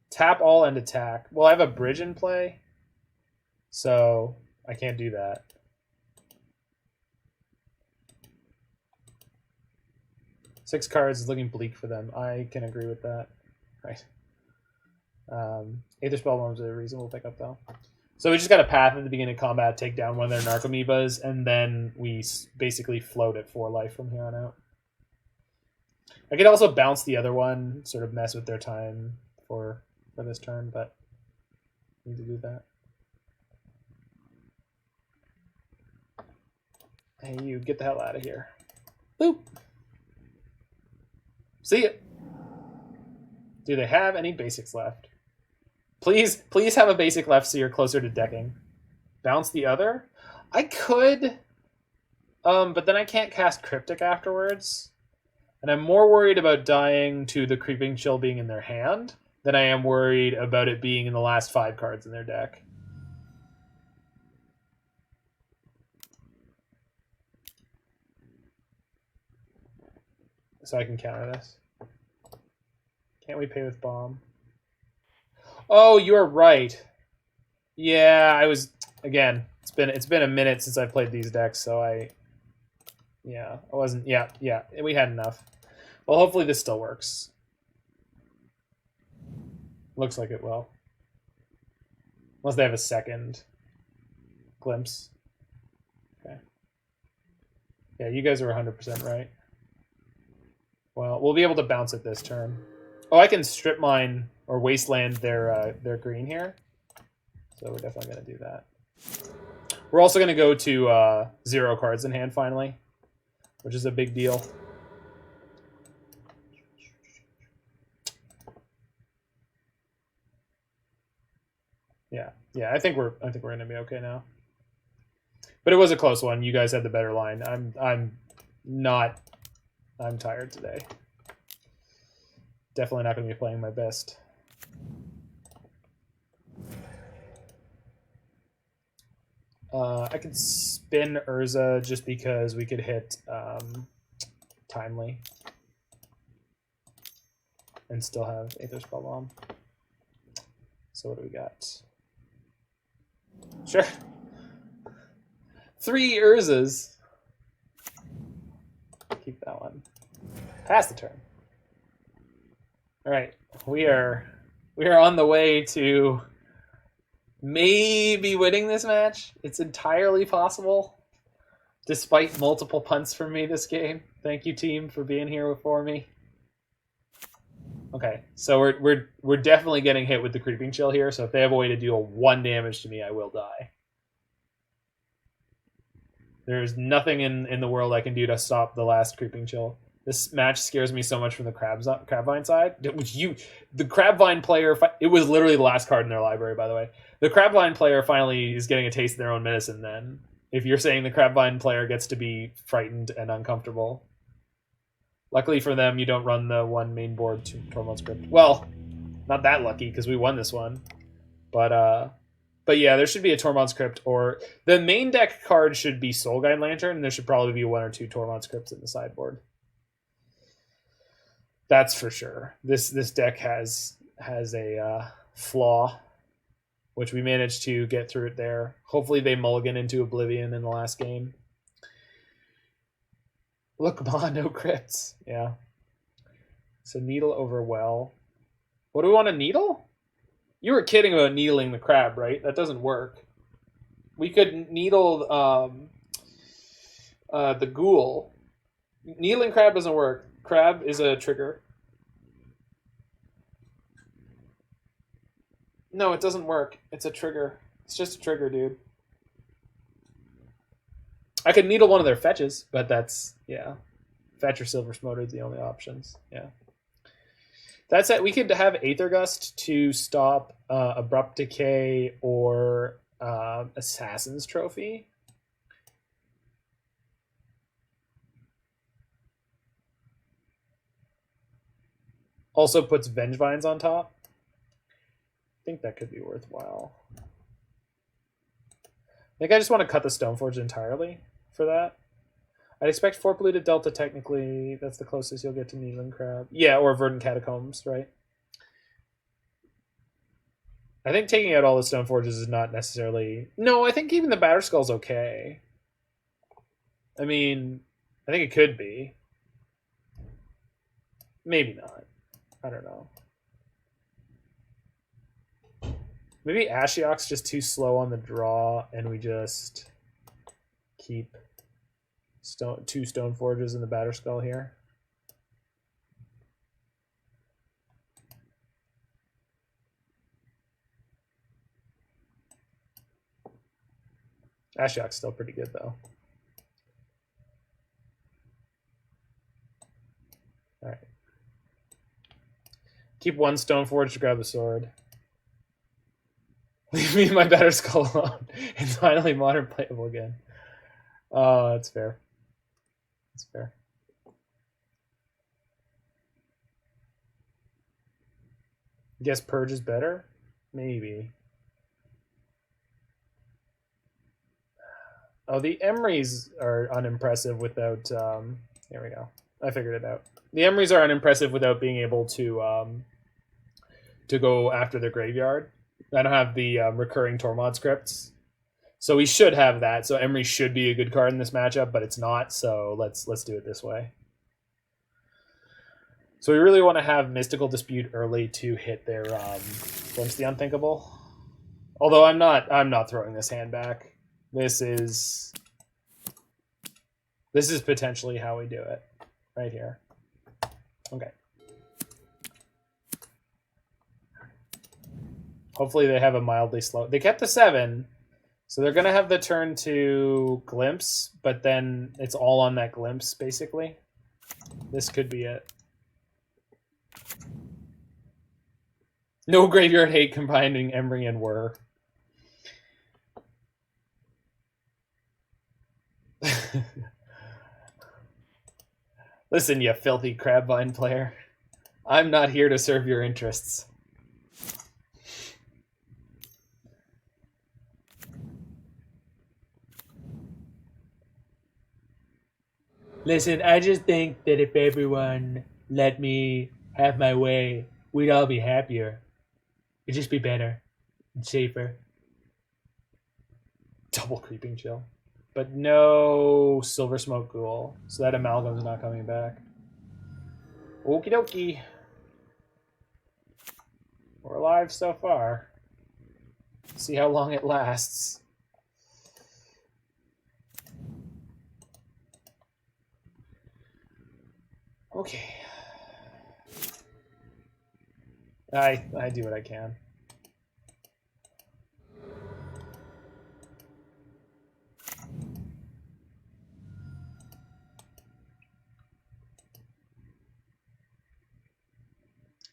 Tap all and attack. Well, I have a bridge in play, so I can't do that. Six cards is looking bleak for them. I can agree with that. Right. Aether Spellbomb is a reasonable pickup, though. So we just got a path at the beginning of combat, take down one of their Narcomoebas, and then we basically float at 4 life from here on out. I could also bounce the other one, sort of mess with their time for this turn, but I need to do that. Hey, you get the hell out of here. Boop. See ya. Do they have any basics left? Please have a basic left so you're closer to decking. Bounce the other? I could, but then I can't cast Cryptic afterwards. And I'm more worried about dying to the Creeping Chill being in their hand than I am worried about it being in the last 5 cards in their deck. So I can counter this. Can't we pay with Bomb? Oh, you're right. Yeah, I was, again, it's been a minute since I played these decks, so I wasn't, yeah, we had enough. Well, hopefully this still works. Looks like it will. Unless they have a second glimpse. Okay. Yeah, you guys are 100% right. Well, we'll be able to bounce it this turn. Oh, I can strip mine or wasteland their green here. So we're definitely going to do that. We're also going to go to 0 cards in hand finally, which is a big deal. Yeah, I think we're going to be okay now. But it was a close one. You guys had the better line. I'm tired today. Definitely not going to be playing my best. I could spin Urza just because we could hit Timely and still have Aether Spellbomb. So what do we got? Sure. 3 Urzas. Keep that one. Pass the turn. All right, we are on the way to maybe winning this match. It's entirely possible, despite multiple punts from me this game. Thank you, team, for being here for me. Okay, so we're definitely getting hit with the Creeping Chill here. So if they have a way to deal 1 damage to me, I will die. There's nothing in the world I can do to stop the last Creeping Chill. This match scares me so much from the Crabvine side. The Crabvine player, it was literally the last card in their library, by the way. The Crabvine player finally is getting a taste of their own medicine then. If you're saying the Crabvine player gets to be frightened and uncomfortable. Luckily for them, you don't run the one main board to Tormod's Crypt. Well, not that lucky, because we won this one. But yeah, there should be a Tormod's Crypt, or the main deck card should be Soul Guide Lantern, and there should probably be 1 or 2 Tormod's Crypts in the sideboard. That's for sure. This deck has a flaw, which we managed to get through it there. Hopefully they mulligan into Oblivion in the last game. Look, no crypts. Yeah. So Needle over Well. What do we want to needle? You were kidding about needling the crab, right? That doesn't work. We could needle the ghoul. Needling crab doesn't work. Crab is a trigger. No, it doesn't work. It's a trigger. It's just a trigger, dude. I could needle one of their fetches, but that's, yeah. Fetch or Silver Smote are the only options. Yeah. That's it. We could have Aether Gust to stop Abrupt Decay or Assassin's Trophy. Also puts Vengevines on top. I think that could be worthwhile. I think I just want to cut the Stoneforge entirely for that. I'd expect 4 Polluted Delta, technically. That's the closest you'll get to Needling Crab. Yeah, or Verdant Catacombs, right? I think taking out all the Stoneforges is not necessarily... No, I think even the Batterskull's okay. I mean, I think it could be. Maybe not. I don't know. Maybe Ashiok's just too slow on the draw, and we just keep 2 Stoneforges in the Batterskull here. Ashiok's still pretty good, though. All right. Keep 1 Stoneforge to grab a sword. Leave me and my Batterskull alone. It's finally modern playable again. Oh, that's fair. That's fair. Guess Purge is better? Maybe. Oh, the Emrys are unimpressive without... here we go. I figured it out. The Emrys are unimpressive without being able to go after their graveyard. I don't have the recurring Tormod scripts. So we should have that. So Emry should be a good card in this matchup, but it's not. So let's do it this way. So we really want to have Mystical Dispute early to hit their Glimpse the Unthinkable. Although I'm not throwing this hand back. This is potentially how we do it. Right here. Okay. Hopefully they have a mildly slow... They kept the 7, so they're going to have the turn to Glimpse, but then it's all on that Glimpse, basically. This could be it. No Graveyard Hate combining Emry and Whir. Listen, you filthy Crabvine player. I'm not here to serve your interests. Listen, I just think that if everyone let me have my way, we'd all be happier. It'd just be better and safer. Double Creeping Chill. But no Silver Smoke Ghoul, so that Amalgam's not coming back. Okie dokie. We're alive so far. See how long it lasts. Okay. I do what I can.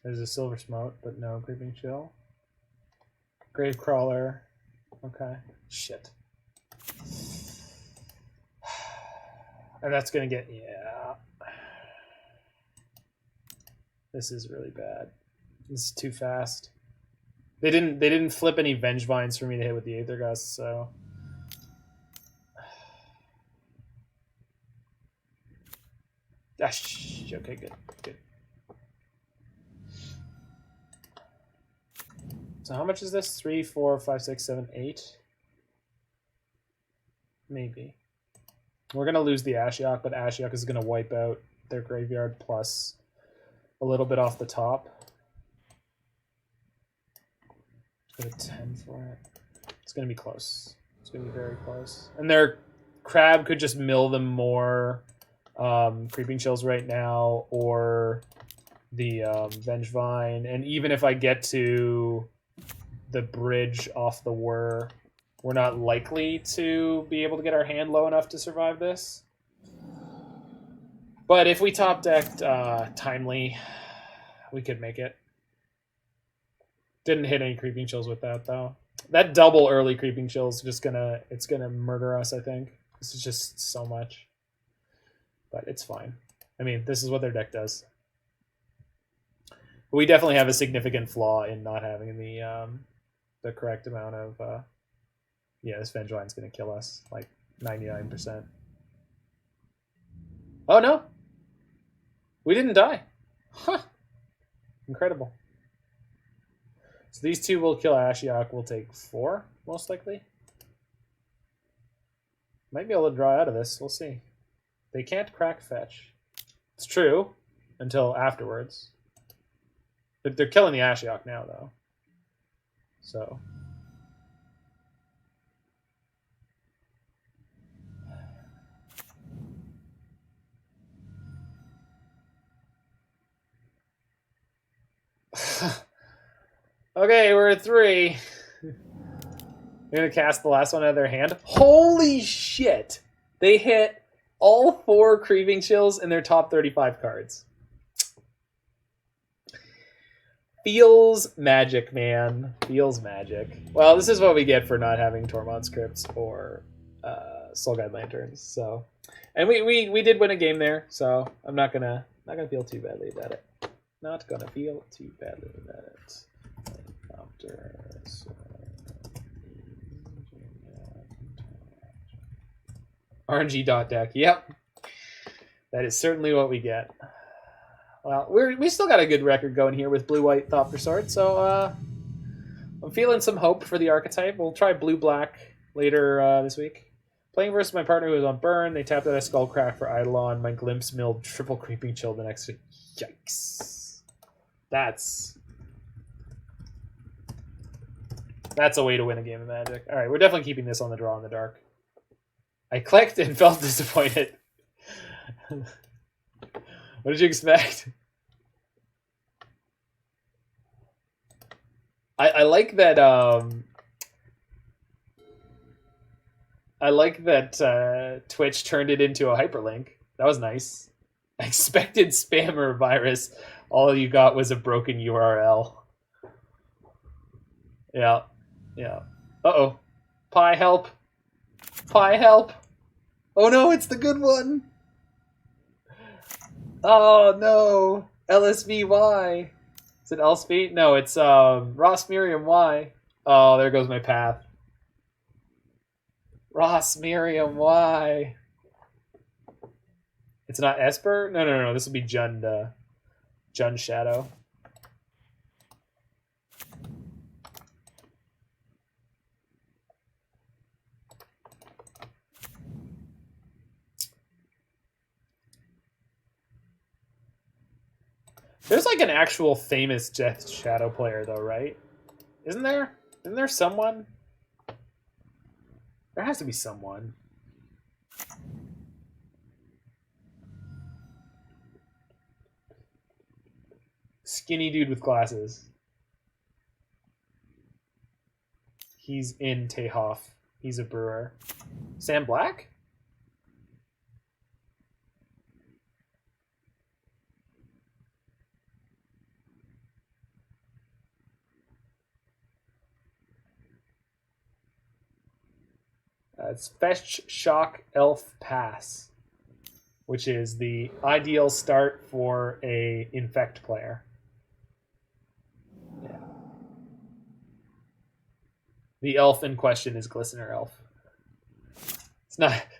There's a Silver Smote, but no Creeping Chill. Gravecrawler. Okay. Shit. And that's gonna get, yeah. This is really bad. This is too fast. They didn't flip any Vengevines for me to hit with the Aether Gust, so. Okay, good. So how much is this? 3, 4, 5, 6, 7, 8? Maybe. We're going to lose the Ashiok, but Ashiok is going to wipe out their graveyard plus a little bit off the top. Let's go to 10 for it. It's going to be close. It's going to be very close. And their Crab could just mill them more Creeping Chills right now, or the Vengevine. And even if I get to the bridge off the Whir, we're not likely to be able to get our hand low enough to survive this. But if we top decked Timely, we could make it. Didn't hit any Creeping Chills with that though. That double early Creeping Chills just it's gonna murder us, I think. This is just so much. But it's fine. I mean, this is what their deck does. We definitely have a significant flaw in not having the correct amount of yeah, this Vengevine's gonna kill us, like 99%. Oh no! We didn't die. Huh. Incredible. So these two will kill Ashiok. We'll take 4, most likely. Might be able to draw out of this. We'll see. They can't crack fetch. It's true, until afterwards. They're killing the Ashiok now, though. So. Okay, we're at 3. They're gonna cast the last one out of their hand. Holy shit! They hit all 4 Creeping Chills in their top 35 cards. Feels magic, man. Feels magic. Well, this is what we get for not having Tormod Scripts or Soul Guide Lanterns. So, and we did win a game there, so I'm not gonna feel too badly about it. Not gonna feel too badly about it. RNG dot deck. Yep. That is certainly what we get. Well, we still got a good record going here with blue-white Thopter Sword, so I'm feeling some hope for the archetype. We'll try blue-black later this week. Playing versus my partner who was on burn. They tapped out a Skullcrack for Eidolon. My Glimpse milled triple Creeping Chill the next week. Yikes. That's a way to win a game of Magic. All right, we're definitely keeping this on the draw in the dark. I clicked and felt disappointed. What did you expect? I like that. I like that Twitch turned it into a hyperlink. That was nice. Expected spammer virus. All you got was a broken URL. Yeah. Yeah. Uh-oh. Pi help. Pi help. Oh no, it's the good one. Oh no. LSVY. Is it Elspie? No, it's Ross Miriam Y. Oh, there goes my path. Ross Miriam Y. It's not Esper? No. This will be Jund Shadow. There's like an actual famous Death Shadow player though, right? Isn't there? Isn't there someone? There has to be someone. Skinny dude with glasses. He's in Tehoff. He's a brewer. Sam Black? It's Fetch, Shock, Elf, Pass, which is the ideal start for a Infect player. Yeah. The elf in question is Glistener Elf. It's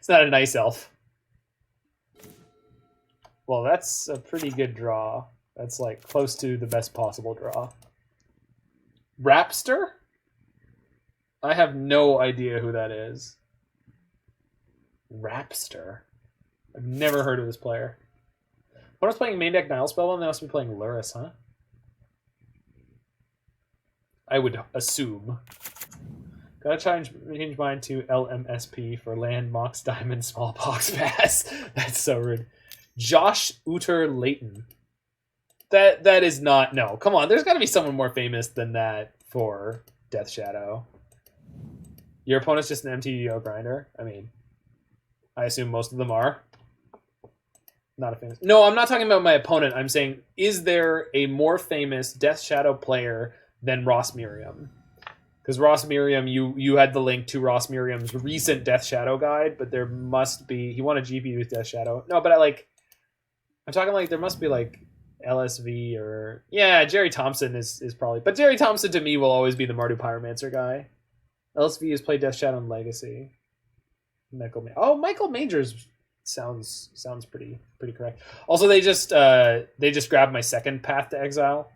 not a nice elf. Well, that's a pretty good draw. That's like close to the best possible draw. Rapster? I have no idea who that is. Rapster? I've never heard of this player. When I was playing main deck Nile Spellbomb, they must be playing Lurus, huh? I would assume. Gotta change mine to LMSP for Land, Mox, Diamond, Smallpox, Pass. That's so rude. Josh Uter Layton. That is not... No, come on. There's got to be someone more famous than that for Death Shadow. Your opponent's just an MTGO grinder? I mean, I assume most of them are. Not a famous... No, I'm not talking about my opponent. I'm saying, is there a more famous Death Shadow player than Ross Miriam? Because Ross Miriam, you had the link to Ross Miriam's recent Death Shadow guide, but there must be... He won a GP with Death Shadow. No, but I'm talking like there must be like LSV or... Yeah, Jerry Thompson is probably... But Jerry Thompson to me will always be the Mardu Pyromancer guy. LSV has played Death Shadow and Legacy. Michael Majors sounds pretty correct. Also, they just grabbed my second Path to Exile,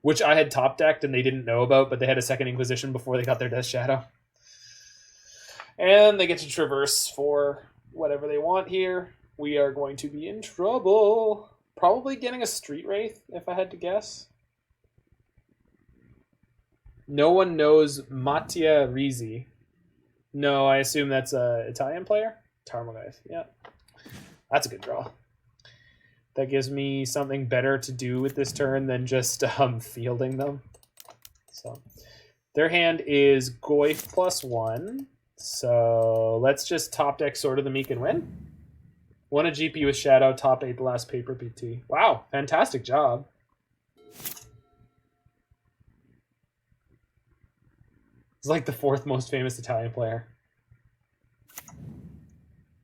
which I had top decked and they didn't know about, but they had a second Inquisition before they got their Death Shadow. And they get to traverse for whatever they want here. We are going to be in trouble. Probably getting a Street Wraith, if I had to guess. No one knows Mattia Rizzi. No, I assume that's an Italian player? Tarmogoyf, yeah. That's a good draw. That gives me something better to do with this turn than just fielding them. So their hand is Goyf +1. So let's just top deck Sword of the Meek and win. Won a GP with Shadow, top 8 the last paper PT. Wow, fantastic job. It's like the 4th most famous Italian player.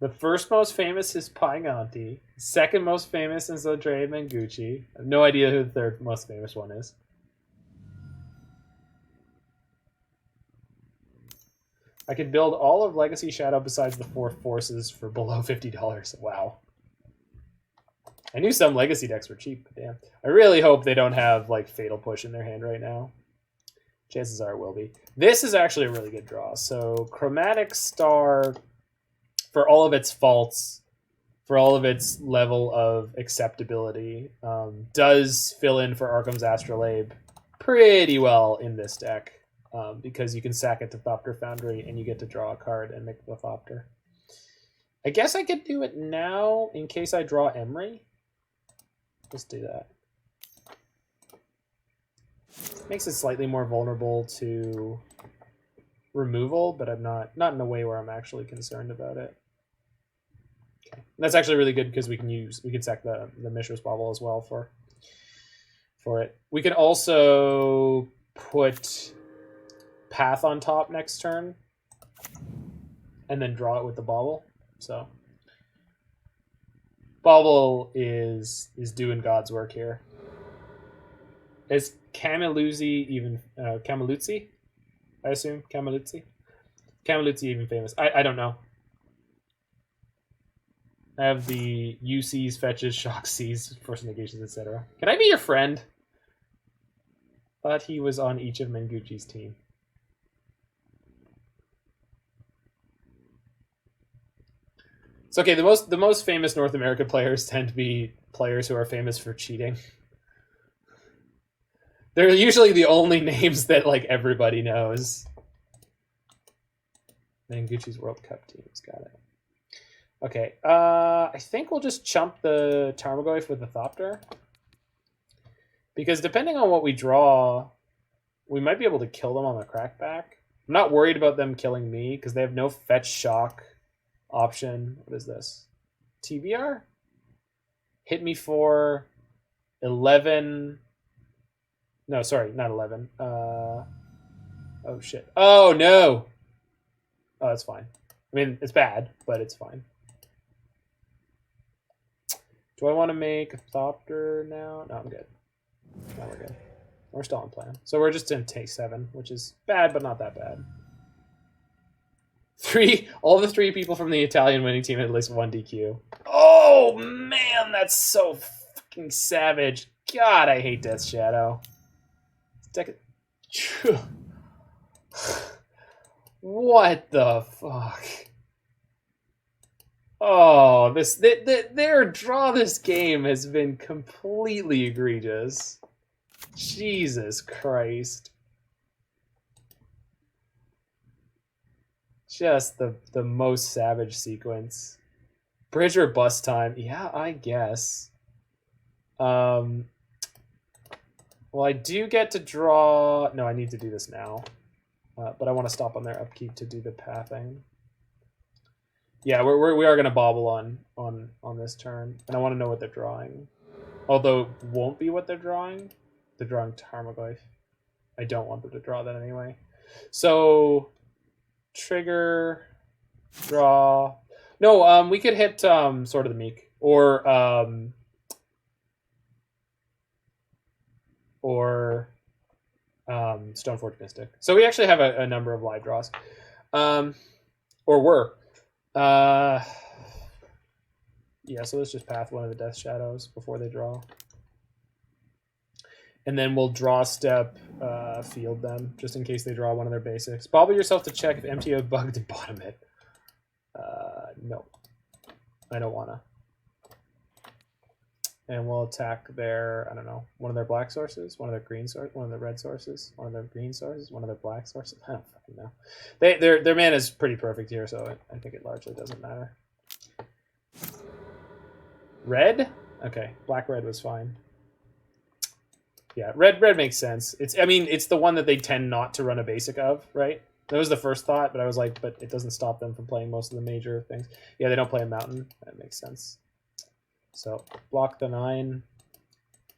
The 1st most famous is Painganti. 2nd most famous is Andrea Mengucci. I have no idea who the 3rd most famous one is. I could build all of Legacy Shadow besides the 4 forces for below $50. Wow. I knew some Legacy decks were cheap, but damn. I really hope they don't have like Fatal Push in their hand right now. Chances are it will be. This is actually a really good draw. So Chromatic Star, for all of its faults, for all of its level of acceptability, does fill in for Arkham's Astrolabe pretty well in this deck. Because you can sack it to Thopter Foundry and you get to draw a card and make the Thopter. I guess I could do it now in case I draw Emry. Let's do that. Makes it slightly more vulnerable to removal, but I'm not in a way where I'm actually concerned about it. Okay. That's actually really good because we can sack the Mishra's Bauble as well for it. We can also put Path on top next turn and then draw it with the Bauble. So Bauble is doing God's work here. Is Camiluzzi even Camiluzzi? I assume Camiluzzi. Camiluzzi even famous? I don't know. I have the UCs, fetches, shock Cs, force negations, etc. Can I be your friend? Thought he was on each of Mengucci's team. It's okay. The most famous North American players tend to be players who are famous for cheating. They're usually the only names that like everybody knows. Mengucci's World Cup teams, got it. Okay, I think we'll just chump the Tarmogoyf with the Thopter. Because depending on what we draw, we might be able to kill them on the crackback. I'm not worried about them killing me because they have no fetch shock option. What is this? TBR? Hit me for 11. No, sorry, not 11. Oh, shit. Oh, no. Oh, that's fine. I mean, it's bad, but it's fine. Do I want to make a Thopter now? No, I'm good. No, we're good. We're still on plan. So we're just in take 7, which is bad, but not that bad. All the 3 people from the Italian winning team had at least 1 DQ. Oh, man, that's so fucking savage. God, I hate Death Shadow. What the fuck? Oh, their draw this game has been completely egregious. Jesus Christ. Just the most savage sequence. Bridge or bust time? Yeah, I guess. Well, I do get to draw... No, I need to do this now. But I want to stop on their upkeep to do the pathing. Yeah, we are going to bauble on this turn. And I want to know what they're drawing. Although, won't be what they're drawing. They're drawing Tarmogoyf. I don't want them to draw that anyway. So... Trigger, draw. No, we could hit Sword of the Meek or Stoneforge Mystic. So we actually have a number of live draws, or were. Yeah. So let's just path one of the Death Shadows before they draw. And then we'll draw step, field them, just in case they draw one of their basics. Bauble yourself to check if MTGO bugged and bottom it. No. I don't wanna. And we'll attack their, I don't know, one of their black sources, one of their green sources, one of their red sources, one of their green sources, one of their black sources. I don't fucking know. Their mana is pretty perfect here, so I think it largely doesn't matter. Red? Okay, black-red was fine. Yeah, red makes sense. I mean, it's the one that they tend not to run a basic of, right? That was the first thought, but I was like, but it doesn't stop them from playing most of the major things. Yeah, they don't play a mountain. That makes sense. So, block the 9.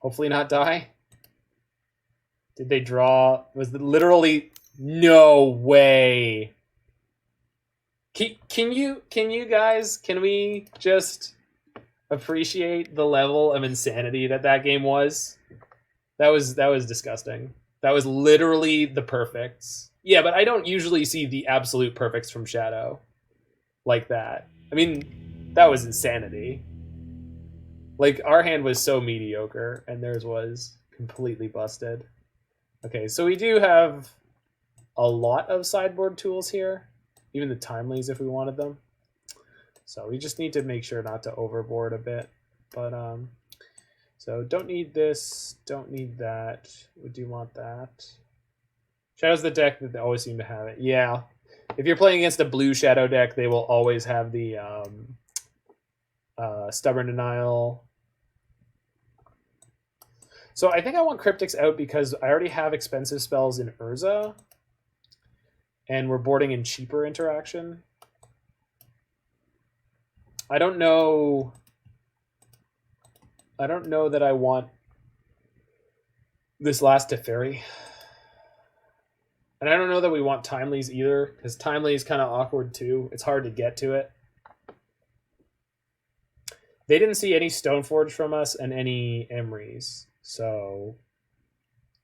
Hopefully not die. Did they draw? Was it literally no way. Can you guys, can we just appreciate the level of insanity that game was? That was disgusting. That was literally the perfects. Yeah, but I don't usually see the absolute perfects from Shadow like that. I mean, that was insanity. Like, our hand was so mediocre, and theirs was completely busted. Okay, so we do have a lot of sideboard tools here. Even the timelies if we wanted them. So we just need to make sure not to overboard a bit. But, so don't need this, don't need that. We do want that. Shadow's the deck that they always seem to have it. Yeah. If you're playing against a blue Shadow deck, they will always have the Stubborn Denial. So I think I want Cryptics out because I already have expensive spells in Urza. And we're boarding in cheaper interaction. I don't know that I want this last Teferi. And I don't know that we want Timelies either, because Timely is kind of awkward too. It's hard to get to it. They didn't see any Stoneforge from us and any Emrys, so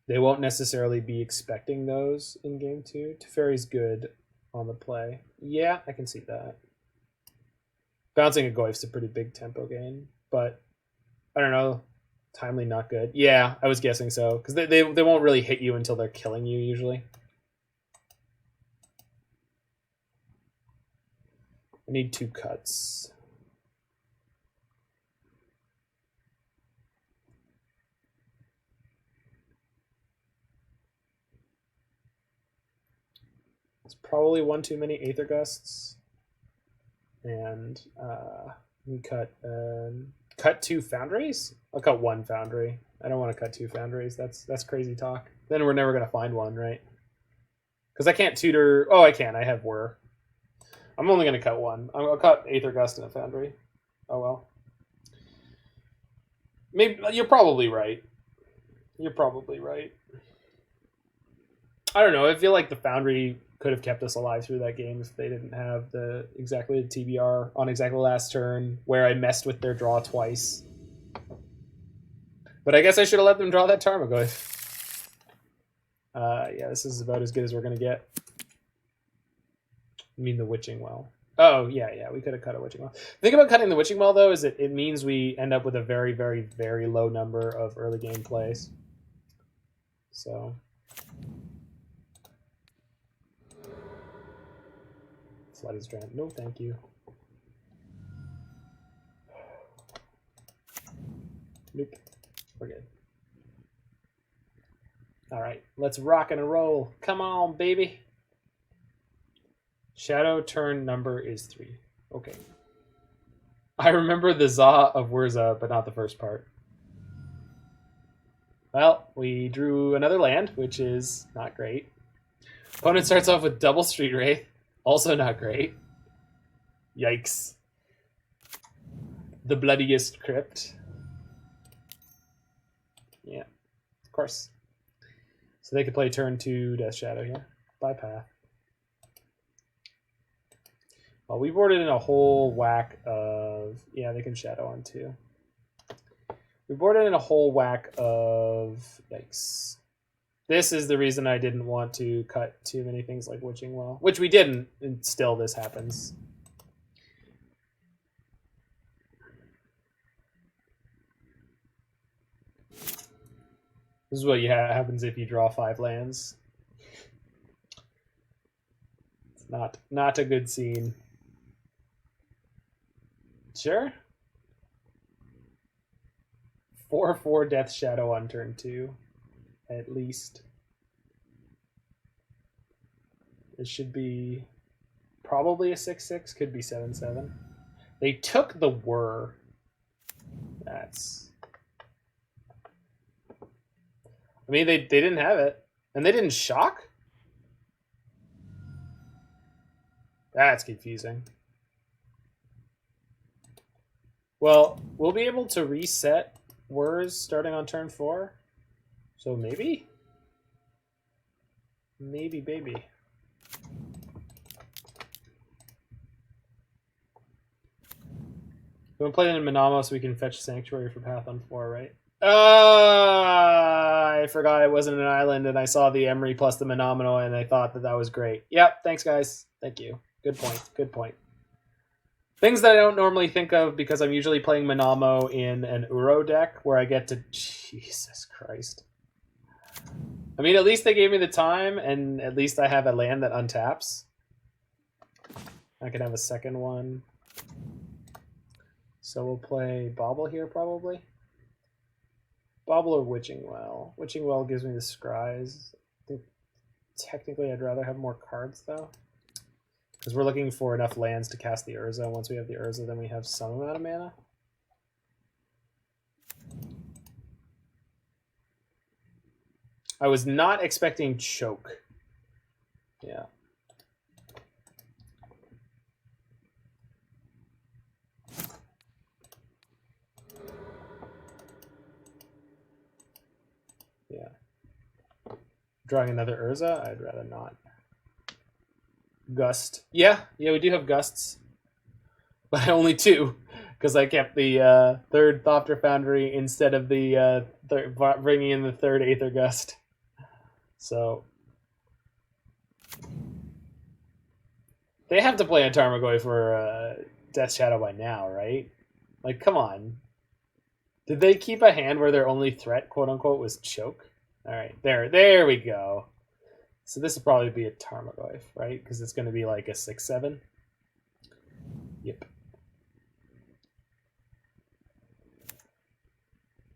they won't necessarily be expecting those in game 2. Teferi's good on the play. Yeah, I can see that. Bouncing a Goyf's a pretty big tempo gain, but I don't know. Timely not good. Yeah, I was guessing so, because they won't really hit you until they're killing you usually. I need 2 cuts. It's probably one too many Aether Gusts. And we cut 2 Foundries? I'll cut 1 Foundry. I don't want to cut 2 Foundries. That's crazy talk. Then we're never going to find one, right? Because I can't tutor... Oh, I can. I have Whir. I'm only going to cut 1. I'll cut Aether Gust and a Foundry. Oh, well. Maybe you're probably right. You're probably right. I don't know. I feel like the Foundry could have kept us alive through that game if they didn't have the TBR on exactly the last turn where I messed with their draw twice. But I guess I should have let them draw that Tarmogoyf. Yeah, this is about as good as we're going to get. I mean the Witching Well. Oh, yeah, we could have cut a Witching Well. The thing about cutting the Witching Well, though, is it means we end up with a very, very, very low number of early game plays. So... Flooded Strand. No, thank you. Nope. We're good. Alright, let's rock and roll. Come on, baby. Shadow turn number is 3. Okay. I remember the Za of Urza, but not the first part. Well, we drew another land, which is not great. Opponent starts off with double Street Wraith. Also not great. Yikes. The bloodiest crypt. Yeah, of course. So they could play turn 2 Death Shadow here. Bypath. Well, we boarded in a whole whack of... Yeah, they can Shadow on 2. We boarded in a whole whack of... Yikes. This is the reason I didn't want to cut too many things like Witching Well. Which we didn't, and still this happens. This is what happens if you draw 5 lands. It's not a good scene. Sure. 4/4 Death Shadow on turn 2. At least. It should be probably a 6/6, could be 7/7. They took the Whir. That's... I mean, they didn't have it. And they didn't shock? That's confusing. Well, we'll be able to reset Whirs starting on turn 4. So maybe? Maybe, baby. We're going to play it in Minamo so we can fetch Sanctuary for Path on 4, right? I forgot it wasn't an island, and I saw the Emry plus the Minamo, and I thought that was great. Yep, thanks, guys. Thank you. Good point. Good point. Things that I don't normally think of because I'm usually playing Minamo in an Uro deck where I get to... Jesus Christ. I mean, at least they gave me the time, and at least I have a land that untaps. I can have a second one. So we'll play Bauble here, probably. Bauble or Witching Well. Witching Well gives me the scries. I think technically I'd rather have more cards, though. Because we're looking for enough lands to cast the Urza. Once we have the Urza, then we have some amount of mana. I was not expecting Choke. Yeah. Yeah. Drawing another Urza? I'd rather not. Gust. Yeah, we do have Gusts. But only 2. Because I kept the third Thopter Foundry instead of the bringing in the third Aether Gust. So... They have to play a Tarmogoyf for Death Shadow by now, right? Like, come on. Did they keep a hand where their only threat, quote-unquote, was Choke? Alright, there we go. So this will probably be a Tarmogoyf, right? Because it's going to be like a 6/7. Yep.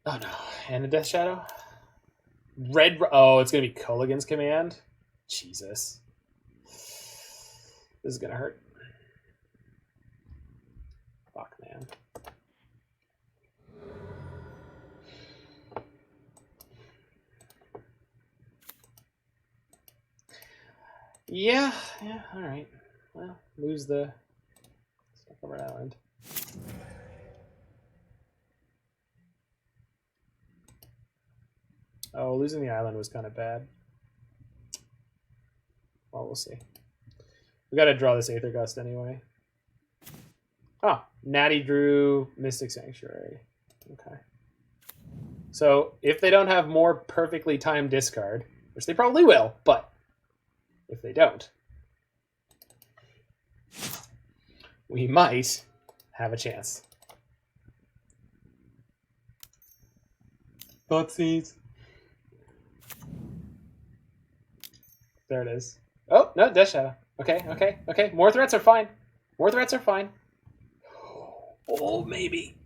Oh no, and a Death Shadow? Red... Oh, it's going to be Culligan's Command? Jesus. This is going to hurt. Fuck, man. Yeah, all right. Well, lose the stuff over island. Oh, losing the island was kind of bad. Well, we'll see. We got to draw this Aether Gust anyway. Oh, Natty drew Mystic Sanctuary. Okay. So if they don't have more perfectly timed discard, which they probably will, but if they don't, we might have a chance. Thoughtsies. There it is. Oh, no, Death Shadow. Okay, okay, okay. More threats are fine. More threats are fine. Oh, maybe.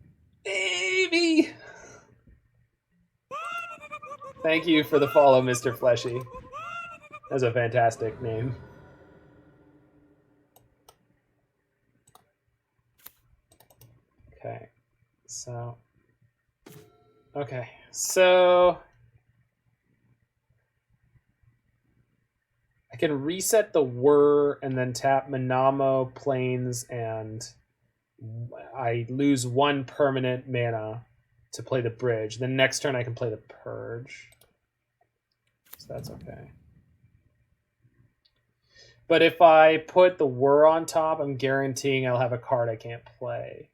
Maybe. Thank you for the follow, Mr. Fleshy. That's a fantastic name. Okay, so... Okay, so... I can reset the Whir and then tap Minamo, Plains, and I lose 1 permanent mana to play the bridge. Then next turn I can play the Purge. So that's okay. But if I put the Whir on top, I'm guaranteeing I'll have a card I can't play.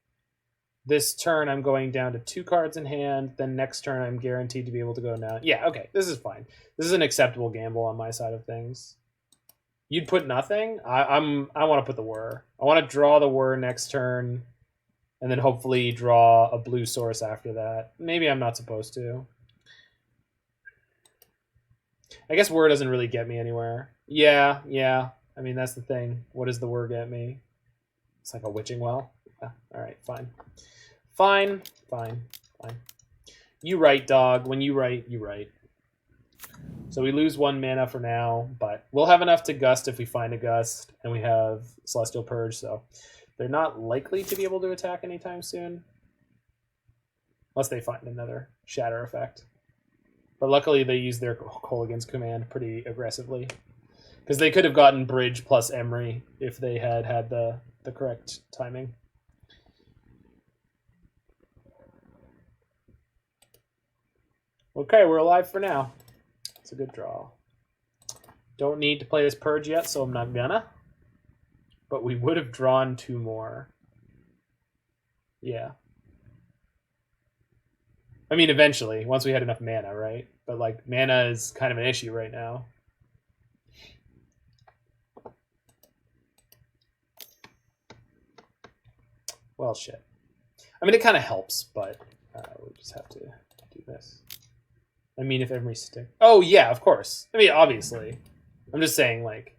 This turn I'm going down to 2 cards in hand. Then next turn I'm guaranteed to be able to go down. Yeah, okay, this is fine. This is an acceptable gamble on my side of things. You'd put nothing? I want to put the Whir. I want to draw the Whir next turn, and then hopefully draw a blue source after that. Maybe I'm not supposed to. I guess Whir doesn't really get me anywhere. Yeah. I mean, that's the thing. What does the Whir get me? It's like a witching well. Yeah. All right, fine. Fine. You right, dog. When you right, you right. So we lose 1 mana for now, but we'll have enough to Gust if we find a Gust, and we have Celestial Purge, so they're not likely to be able to attack anytime soon. Unless they find another Shatter effect. But luckily they use their Kolaghan's Command pretty aggressively. Because they could have gotten Bridge plus Emry if they had had the correct timing. Okay, we're alive for now. It's a good draw. Don't need to play this Purge yet, so I'm not gonna. But we would have drawn 2 more. Yeah. I mean, eventually, once we had enough mana, right? But, like, mana is kind of an issue right now. Well, shit. I mean, it kind of helps, but we just have to do this. I mean, if Emry stick... Oh, yeah, of course. I mean, obviously. I'm just saying, like,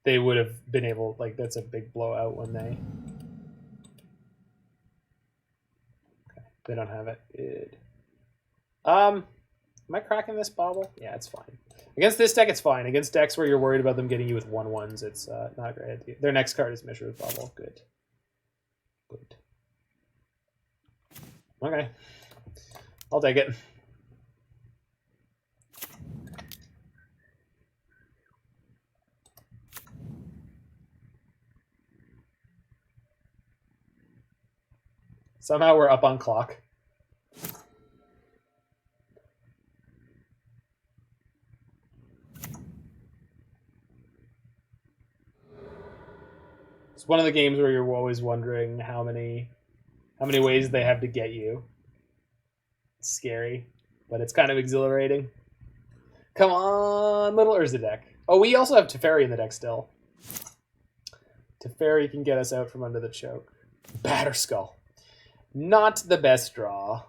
they would have been able... Like, that's a big blowout when they... Okay, they don't have it. Good. Am I cracking this Bauble? Yeah, it's fine. Against this deck, it's fine. Against decks where you're worried about them getting you with 1/1s, it's not a great idea. Their next card is Mishra with Bauble. Good. Good. Okay. I'll take it. Somehow we're up on clock. It's one of the games where you're always wondering how many ways they have to get you. It's scary, but it's kind of exhilarating. Come on, little Urza deck. Oh, we also have Teferi in the deck still. Teferi can get us out from under the choke. Batterskull. Not the best draw.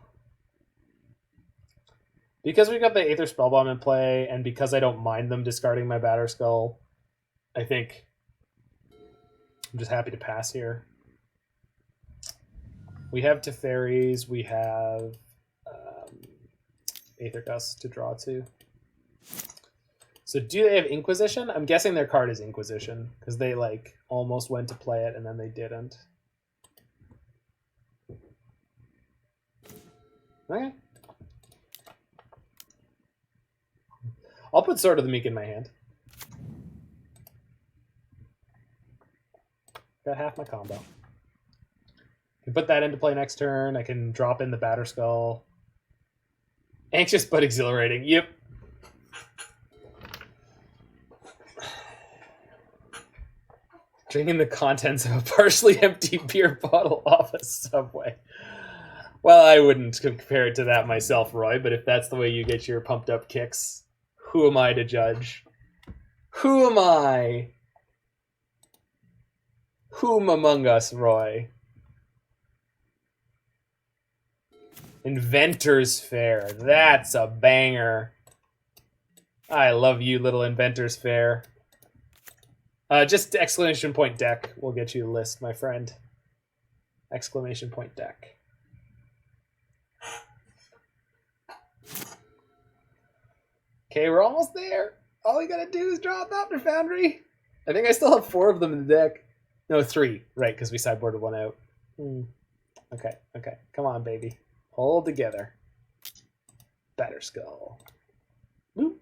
Because we got the Aether Spellbomb in play, and because I don't mind them discarding my Batterskull, I think I'm just happy to pass here. We have Teferis, we have Aether Gust to draw to. So do they have Inquisition? I'm guessing their card is Inquisition, because they like almost went to play it and then they didn't. Okay. I'll put Sword of the Meek in my hand. Got half my combo. I can put that into play next turn. I can drop in the Batterskull. Anxious but exhilarating. Yep. Drinking the contents of a partially empty beer bottle off a Subway. Well, I wouldn't compare it to that myself, Roy, but if that's the way you get your pumped up kicks, who am I to judge? Who am I? Whom among us, Roy? Inventors Fair. That's a banger. I love you, little Inventors Fair. Just exclamation point deck will get you the list, my friend. Exclamation point deck. Okay, we're almost there. All we gotta do is draw a Thopter Foundry. I think I still have 4 of them in the deck. No, 3. Right, because we sideboarded 1 out. Okay. Come on, baby. Hold together. Batterskull. Woo.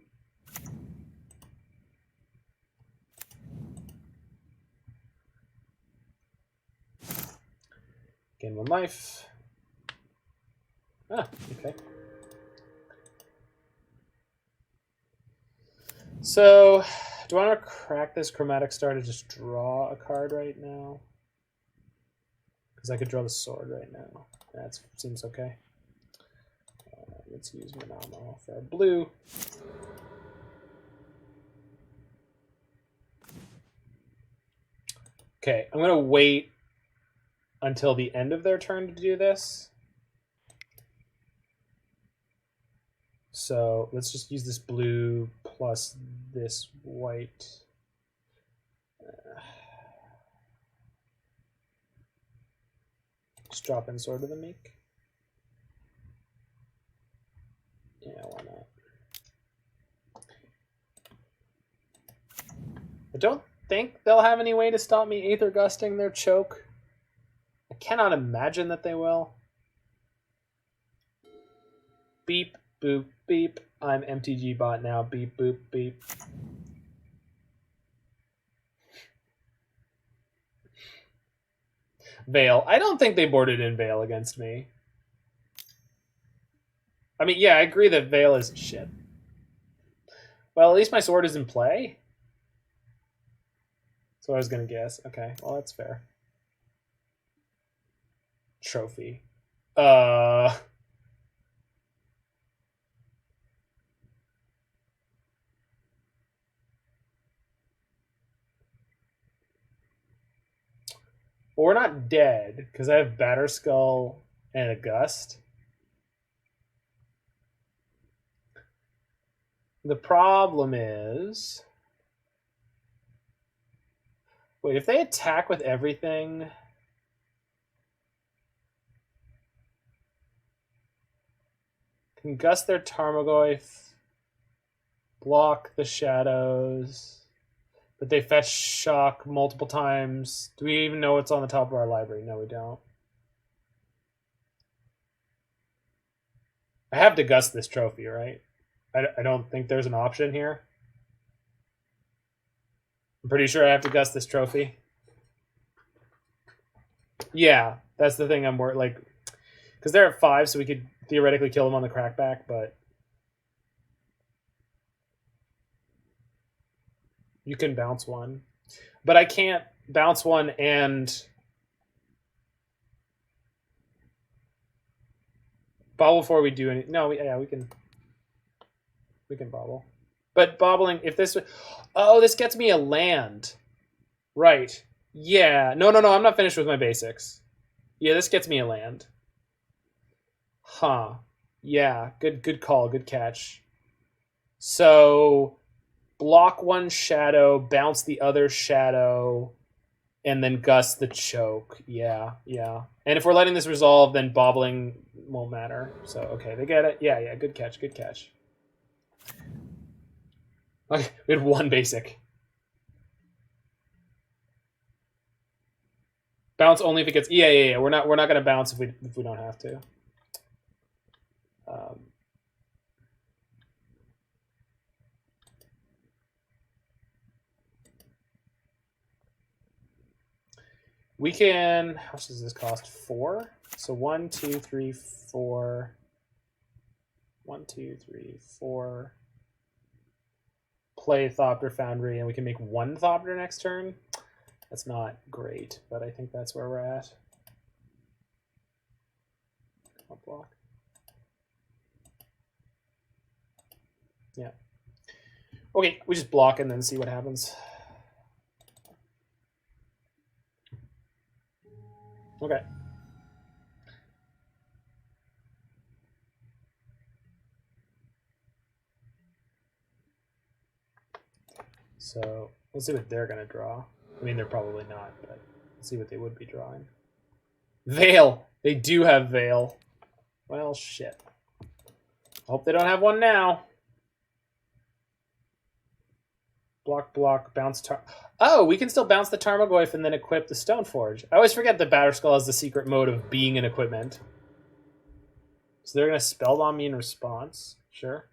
Gain 1 life. Ah, okay. So, do I want to crack this Chromatic Star to just draw a card right now? Because I could draw the sword right now. That seems okay. Let's use Minamo for our blue. Okay, I'm going to wait until the end of their turn to do this. So let's just use this blue plus this white. Just drop in Sword of the Meek. Yeah, why not? I don't think they'll have any way to stop me Aether Gusting their choke. I cannot imagine that they will. Beep, boop, beep. I'm MTG bot now. Beep, boop, beep. Veil. I don't think they boarded in Veil against me. I mean, yeah, I agree that Veil is shit. Well, at least my sword is in play. That's what I was going to guess. Okay, well, that's fair. Trophy. Well, we're not dead, because I have Batterskull and a Gust. The problem is... Wait, if they attack with everything... Can Gust their Tarmogoyf, block the shadows... But they fetch shock multiple times. Do we even know what's on the top of our library? No, we don't. I have to Gust this trophy, right? I don't think there's an option here. I'm pretty sure I have to Gust this trophy. Yeah, that's the thing I'm worried. Like, because they're at 5, so we could theoretically kill them on the crackback, but... You can bounce 1. But I can't bounce 1 and bauble before we do any. No, yeah, we can bauble. But bobbling, if this, oh, this gets me a land, right? Yeah, no, I'm not finished with my basics. Yeah, this gets me a land. Huh? Yeah, good call, good catch. So. Block 1 shadow, bounce the other shadow, and then Gust the choke. Yeah. And if we're letting this resolve, then bobbling won't matter. So, okay, they get it. Yeah, good catch. Okay, we had 1 basic. Bounce only if it gets... Yeah. We're not going to bounce if we don't have to. We can... How much does this cost? 4? So 1, 2, 3, 4. 1, 2, 3, 4. Play Thopter Foundry, and we can make 1 Thopter next turn. That's not great, but I think that's where we're at. I'll block. Yeah. Okay, we just block and then see what happens. Okay. So let's see what they're going to draw. I mean, they're probably not, but let's see what they would be drawing. Veil! They do have Veil. Well, shit. Hope they don't have one now. Block, block, bounce. Oh, we can still bounce the Tarmogoyf and then equip the Stoneforge. I always forget that Batterskull has the secret mode of being an equipment. So they're going to Spellbomb me in response. Sure.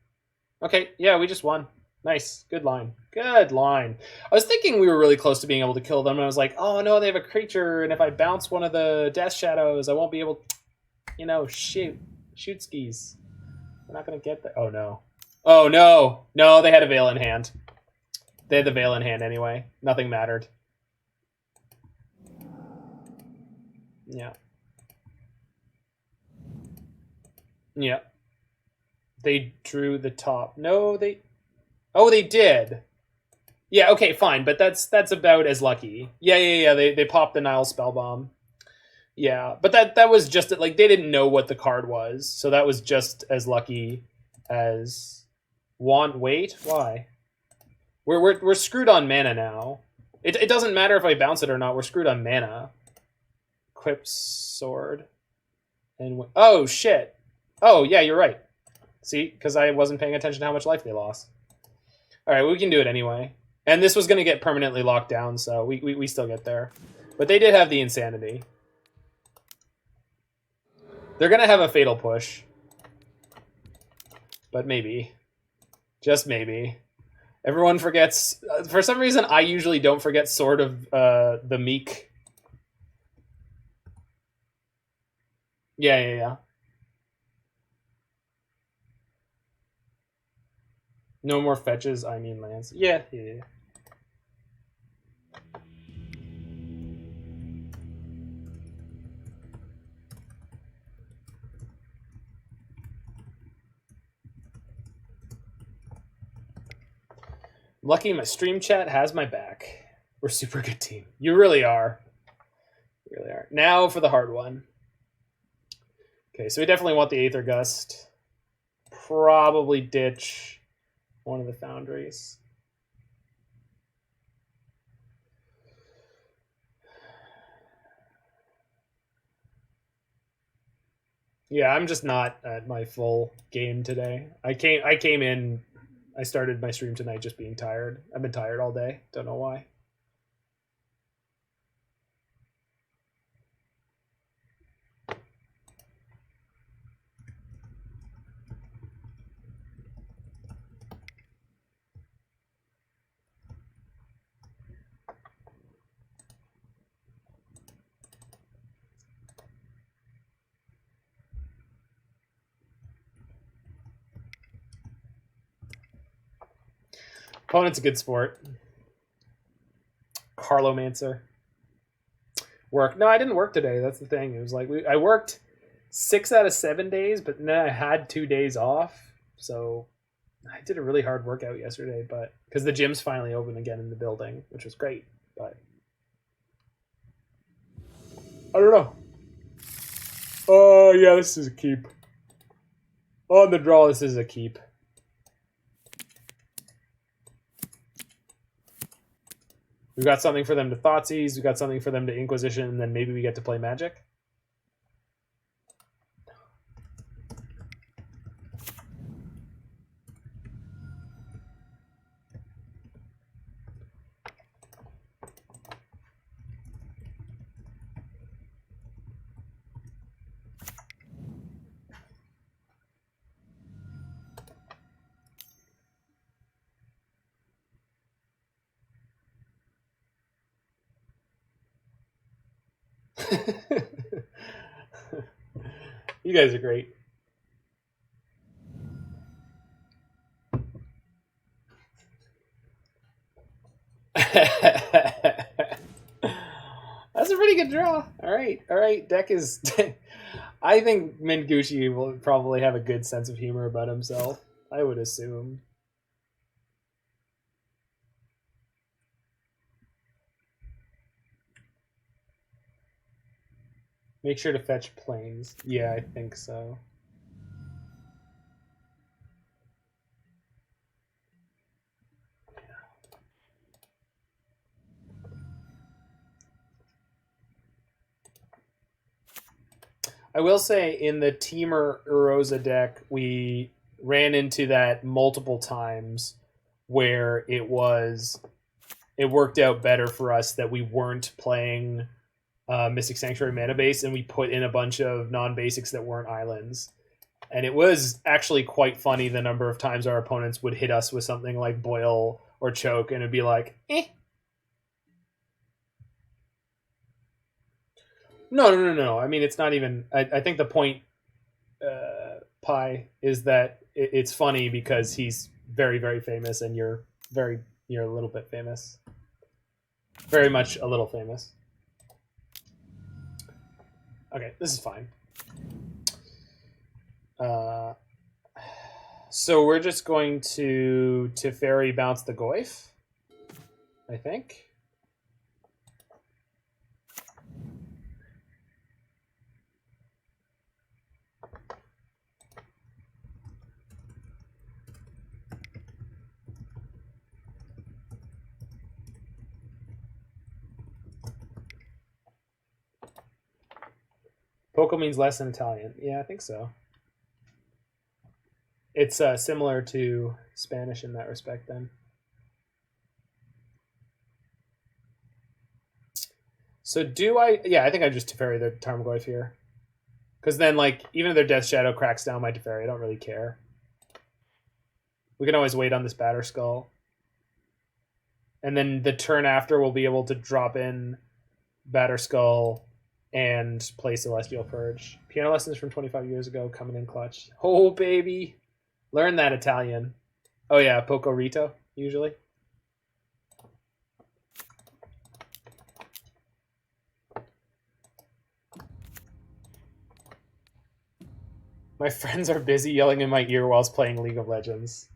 Okay, yeah, we just won. Nice. Good line. Good line. I was thinking we were really close to being able to kill them, and I was like, oh no, they have a creature, and if I bounce one of the Death Shadows, I won't be able to, you know, shoot skis. We're not going to get there. Oh no. Oh no. No, they had a Veil in hand. They had the Veil in hand anyway. Nothing mattered. Yeah. Yeah. They drew the top. No, they... Oh, they did. Yeah, okay, fine, but that's about as lucky. Yeah. They popped the Nile Spellbomb. Yeah, but that was just like they didn't know what the card was, so that was just as lucky as wait, why? We're screwed on mana now. It doesn't matter if I bounce it or not. We're screwed on mana. Equip sword. And oh shit. Oh yeah, you're right. See, because I wasn't paying attention to how much life they lost. All right, we can do it anyway. And this was going to get permanently locked down, so we still get there. But they did have the Insanity. They're going to have a Fatal Push. But maybe. Just maybe. Everyone forgets... for some reason, I usually don't forget Sword of the Meek. Yeah. No more fetches, I mean lands. Yeah. Lucky my stream chat has my back. We're a super good team. You really are. You really are. Now for the hard one. Okay, so we definitely want the Aether Gust. Probably ditch one of the Foundries. Yeah, I'm just not at my full game today. I came in, I started my stream tonight just being tired. I've been tired all day. Don't know why. Opponent's a good sport. Carlomancer. Work. No, I didn't work today. That's the thing. It was like I worked 6 out of 7 days, but then I had 2 days off. So I did a really hard workout yesterday, but because the gym's finally open again in the building, which was great. But I don't know. Oh yeah, this is a keep. On the draw, this is a keep. We've got something for them to Thoughtseize, we've got something for them to Inquisition, and then maybe we get to play Magic. You guys are great. we get a draw. All right. Deck is. I think Mingushi will probably have a good sense of humor about himself. I would assume. Make sure to fetch planes. Yeah, I think so. I will say in the Teamer Urza deck, we ran into that multiple times where it worked out better for us that we weren't playing Mystic Sanctuary mana base and we put in a bunch of non-basics that weren't islands. And it was actually quite funny the number of times our opponents would hit us with something like Boil or Choke and it'd be like, eh. No. I mean, it's not even... I think the point, Pi, is that it's funny because he's very, very famous and you're a little bit famous. Very much a little famous. Okay, this is fine. So we're just going to Teferi bounce the Goyf, I think. Poco means less in Italian. Yeah, I think so. It's similar to Spanish in that respect, then. So do I... Yeah, I think I just Teferi the Tarmogoyf here. Because then, like, even if their Death Shadow cracks down my Teferi, I don't really care. We can always wait on this Batterskull. And then the turn after, we'll be able to drop in Batterskull and play Celestial Purge. Piano lessons from 25 years ago coming in clutch. Oh, baby. Learn that Italian. Oh, yeah, Poco Rito, usually. My friends are busy yelling in my ear whilst playing League of Legends.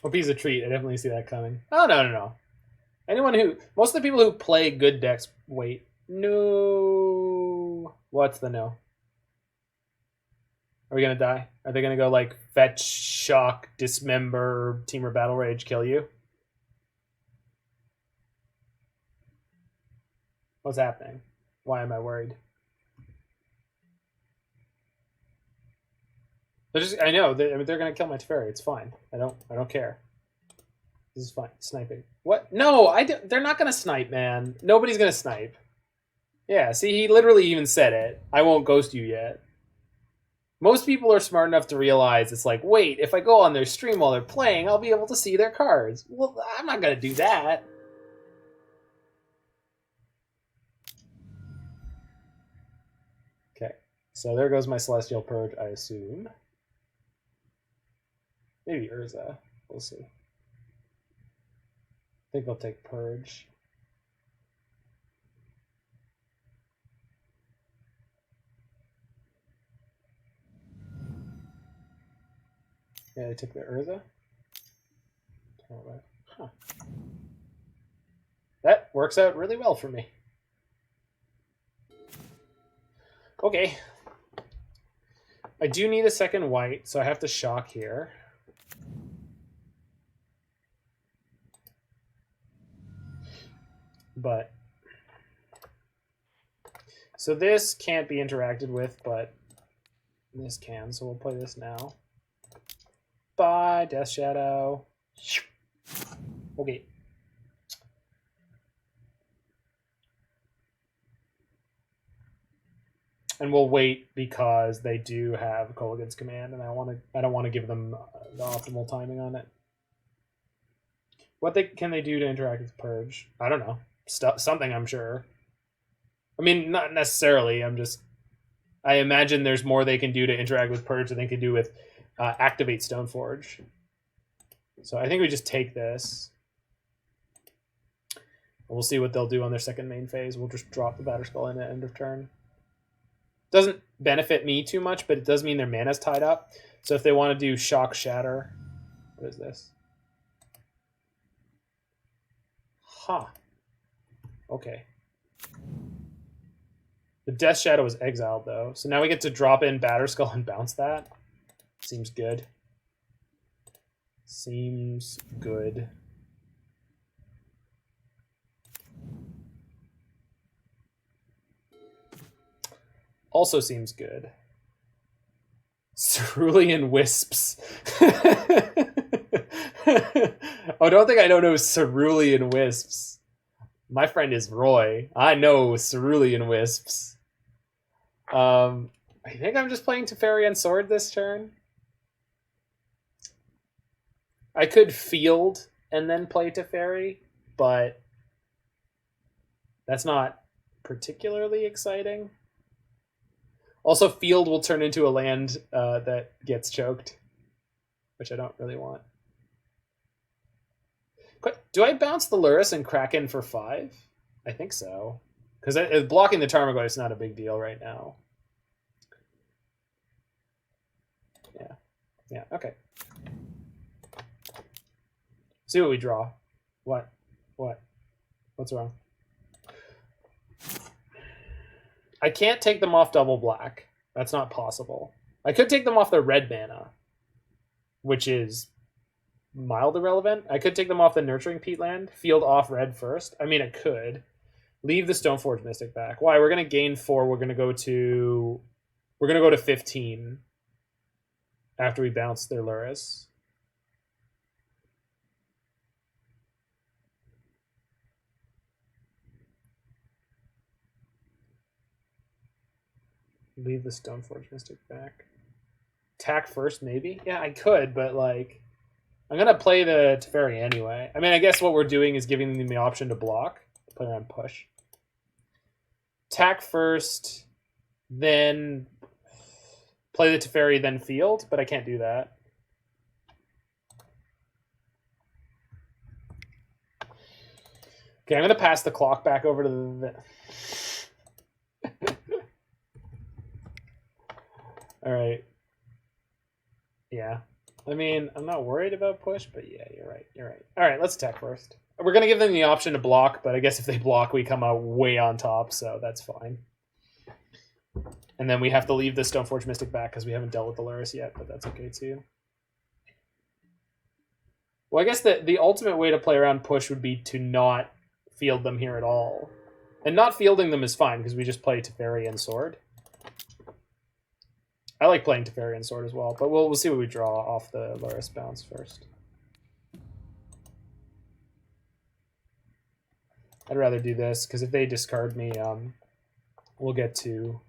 Hope he's a treat. I definitely see that coming. Oh, no. Most of the people who play good decks, wait. No. What's the no? Are we going to die? Are they going to go like fetch, shock, dismember, Teamer Battle Rage, kill you? What's happening? Why am I worried? I know they're going to kill my Teferi. It's fine. I don't care. This is fine. Sniping. What? No, they're not going to snipe, man. Nobody's going to snipe. Yeah, see, he literally even said it. I won't ghost you yet. Most people are smart enough to realize it's like, wait, if I go on their stream while they're playing, I'll be able to see their cards. Well, I'm not going to do that. Okay, so there goes my Celestial Purge, I assume. Maybe Urza. We'll see. I think they'll take Purge. Yeah, they took the Urza. Huh. That works out really well for me. Okay. I do need a second white, so I have to shock here. But so this can't be interacted with, but this can, so we'll play this now. Bye, Death Shadow. Okay. And we'll wait because they do have Kolaghan's Command, and I don't want to give them the optimal timing on it. What can they do to interact with Purge? I don't know. Something, I'm sure. I mean, not necessarily. I imagine there's more they can do to interact with Purge than they can do with activate Stoneforge. So I think we just take this. We'll see what they'll do on their second main phase. We'll just drop the Batterskull in at end of turn. Doesn't benefit me too much, but it does mean their mana's tied up. So if they want to do Shock Shatter, what is this? Huh. Okay. The Death Shadow is exiled, though. So now we get to drop in Batterskull and bounce that. Seems good. Seems good. Also seems good. Cerulean Wisps. Oh, don't think I don't know Cerulean Wisps. My friend is Roy. I know Cerulean Wisps. I think I'm just playing Teferi and Sword this turn. I could field and then play Teferi, but that's not particularly exciting. Also, field will turn into a land that gets choked, which I don't really want. Do I bounce the Lurus and Kraken for 5? I think so. Because blocking the Tarmogoyf is not a big deal right now. Yeah. Yeah, okay. See what we draw. What? What's wrong? I can't take them off double black. That's not possible. I could take them off their red mana, which is mild irrelevant. I could take them off the Nurturing Peatland, field off red first. I mean, I could. Leave the Stoneforge Mystic back. Why? We're going to gain 4. We're going to go to 15 after we bounce their Lurus. Leave the Stoneforge Mystic back. Attack first, maybe? Yeah, I could, but like, I'm going to play the Teferi anyway. I mean, I guess what we're doing is giving them the option to block. Play around push. Attack first, then play the Teferi, then field, but I can't do that. Okay, I'm going to pass the clock back over to the... All right. Yeah. I mean, I'm not worried about push, but yeah, you're right. All right, let's attack first. We're going to give them the option to block, but I guess if they block, we come out way on top, so that's fine. And then we have to leave the Stoneforge Mystic back because we haven't dealt with the Lurus yet, but that's okay too. Well, I guess the ultimate way to play around push would be to not field them here at all. And not fielding them is fine because we just play Teferi and Sword. I like playing Teferi and Sword as well, but we'll see what we draw off the Lurus bounce first. I'd rather do this, because if they discard me, we'll get to...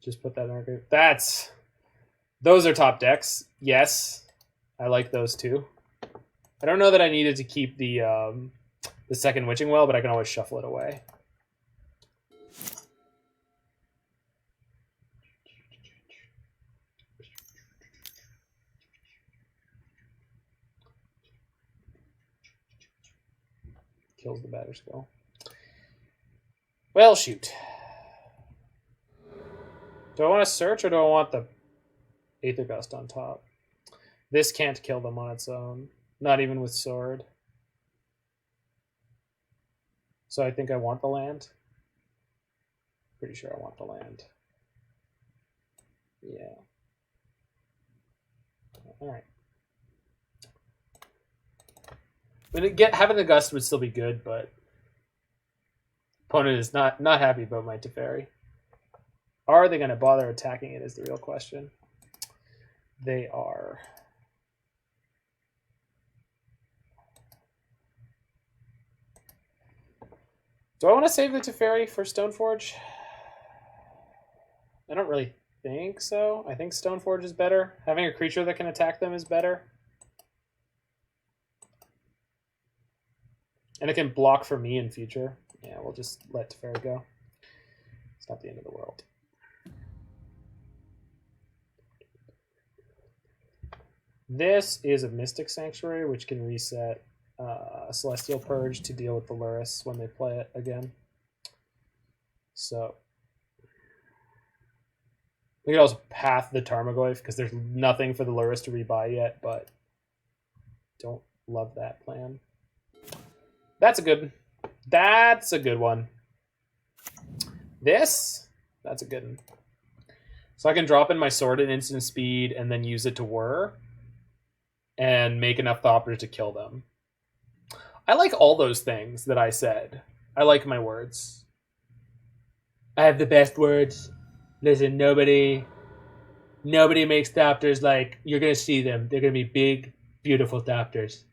Just put that in our group. Those are top decks. Yes, I like those too. I don't know that I needed to keep the second Witching Well, but I can always shuffle it away. Kills the Batterskull. Well, shoot. Do I want to search or do I want the Aether Gust on top? This can't kill them on its own. Not even with Sword. So I think I want the land. Pretty sure I want the land. Yeah. Alright. Having the Gust would still be good, but opponent is not happy about my Teferi. Are they going to bother attacking it is the real question. They are. Do I want to save the Teferi for Stoneforge? I don't really think so. I think Stoneforge is better. Having a creature that can attack them is better. And it can block for me in future. Yeah, we'll just let Teferi go. It's not the end of the world. This is a Mystic Sanctuary, which can reset Celestial Purge to deal with the Lurus when they play it again. So we could also path the Tarmogoyf because there's nothing for the Lurus to rebuy yet, but don't love that plan. That's a good one. That's a good one. So I can drop in my sword at instant speed and then use it to whir and make enough Thopters to kill them. I like all those things that I said. I like my words. I have the best words. Listen, nobody makes Thopters like, you're going to see them. They're going to be big, beautiful Thopters.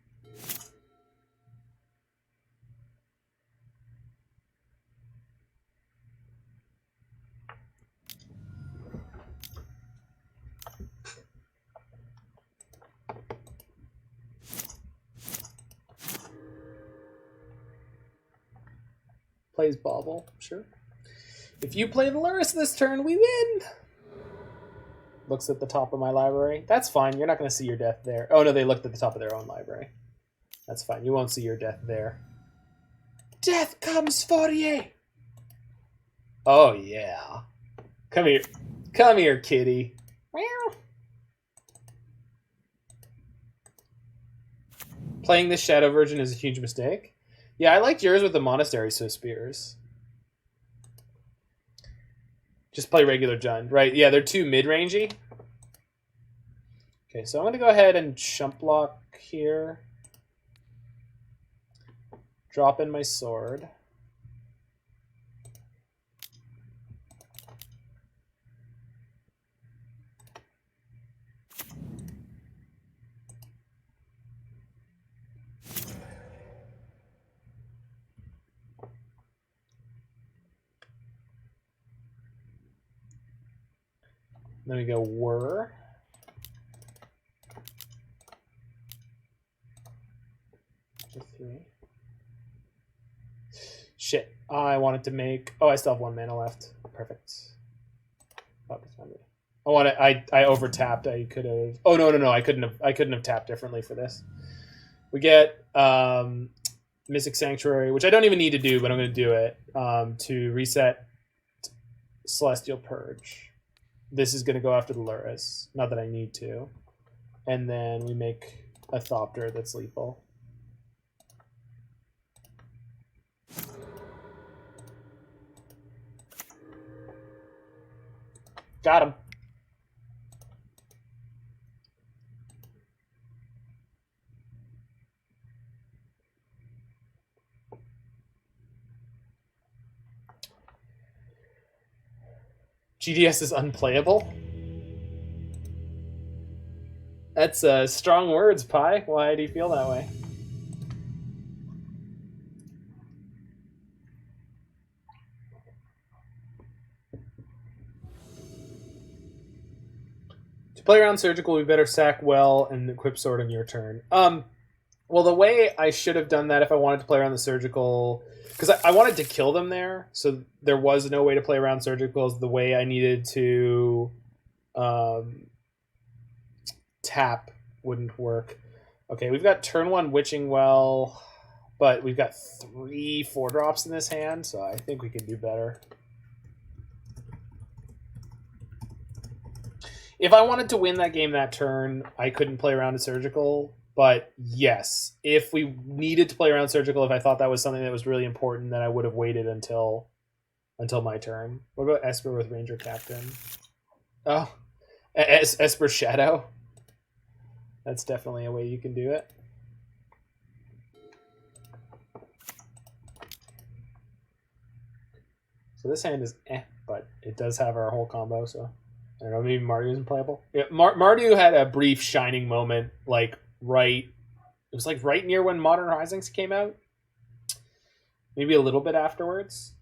Plays Bauble, sure. If you play the Lurus this turn, we win. Looks at the top of my library. That's fine. You're not going to see your death there. Oh, no, they looked at the top of their own library. That's fine. You won't see your death there. Death comes for you. Oh, yeah. Come here. Come here, kitty. Meow. Playing the Shadow Version is a huge mistake. Yeah, I liked yours with the Monastery Spears. Just play regular Jund, right? Yeah, they're too mid-rangey. Okay, so I'm going to go ahead and chump block here. Drop in my sword. Then we go whir. Three. Shit. I wanted to make... Oh, I still have 1 mana left. Perfect. I want to... I over-tapped. I could have... Oh, no. I couldn't have tapped differently for this. We get Mystic Sanctuary, which I don't even need to do, but I'm going to do it, to reset Celestial Purge. This is going to go after the Lurus. Not that I need to. And then we make a Thopter that's lethal. Got him. GDS is unplayable? That's strong words, Pi. Why do you feel that way? To play around Surgical, we better sack well and equip Sword on your turn. Well, the way I should have done that if I wanted to play around the Surgical... Because I wanted to kill them there, so there was no way to play around Surgicals the way I needed to tap wouldn't work. Okay, we've got turn 1 Witching Well, but we've got 3 4-drops in this hand, so I think we can do better. If I wanted to win that game that turn, I couldn't play around a Surgical. But yes, if we needed to play around Surgical, if I thought that was something that was really important, then I would have waited until my turn. What about Esper with Ranger Captain? Oh, Esper Shadow. That's definitely a way you can do it. So this hand is but it does have our whole combo, so I don't know, maybe Mardu isn't playable. Yeah, Mardu had a brief shining moment, like it was like right near when Modern Risings came out. Maybe a little bit afterwards.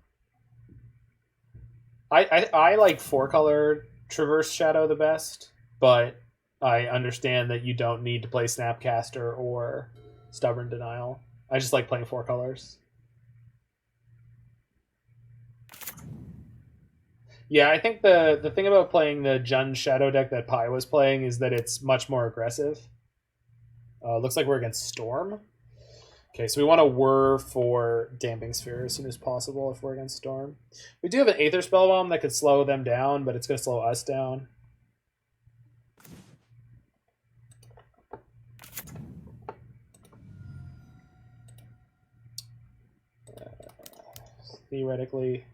I like 4-color Traverse Shadow the best, but I understand that you don't need to play Snapcaster or Stubborn Denial. I just like playing 4 colors. Yeah, I think the thing about playing the Jund Shadow deck that Pi was playing is that it's much more aggressive. Looks like we're against Storm. Okay, so we want to whir for Damping Sphere as soon as possible if we're against Storm. We do have an Aether Spellbomb that could slow them down, but it's going to slow us down. Theoretically,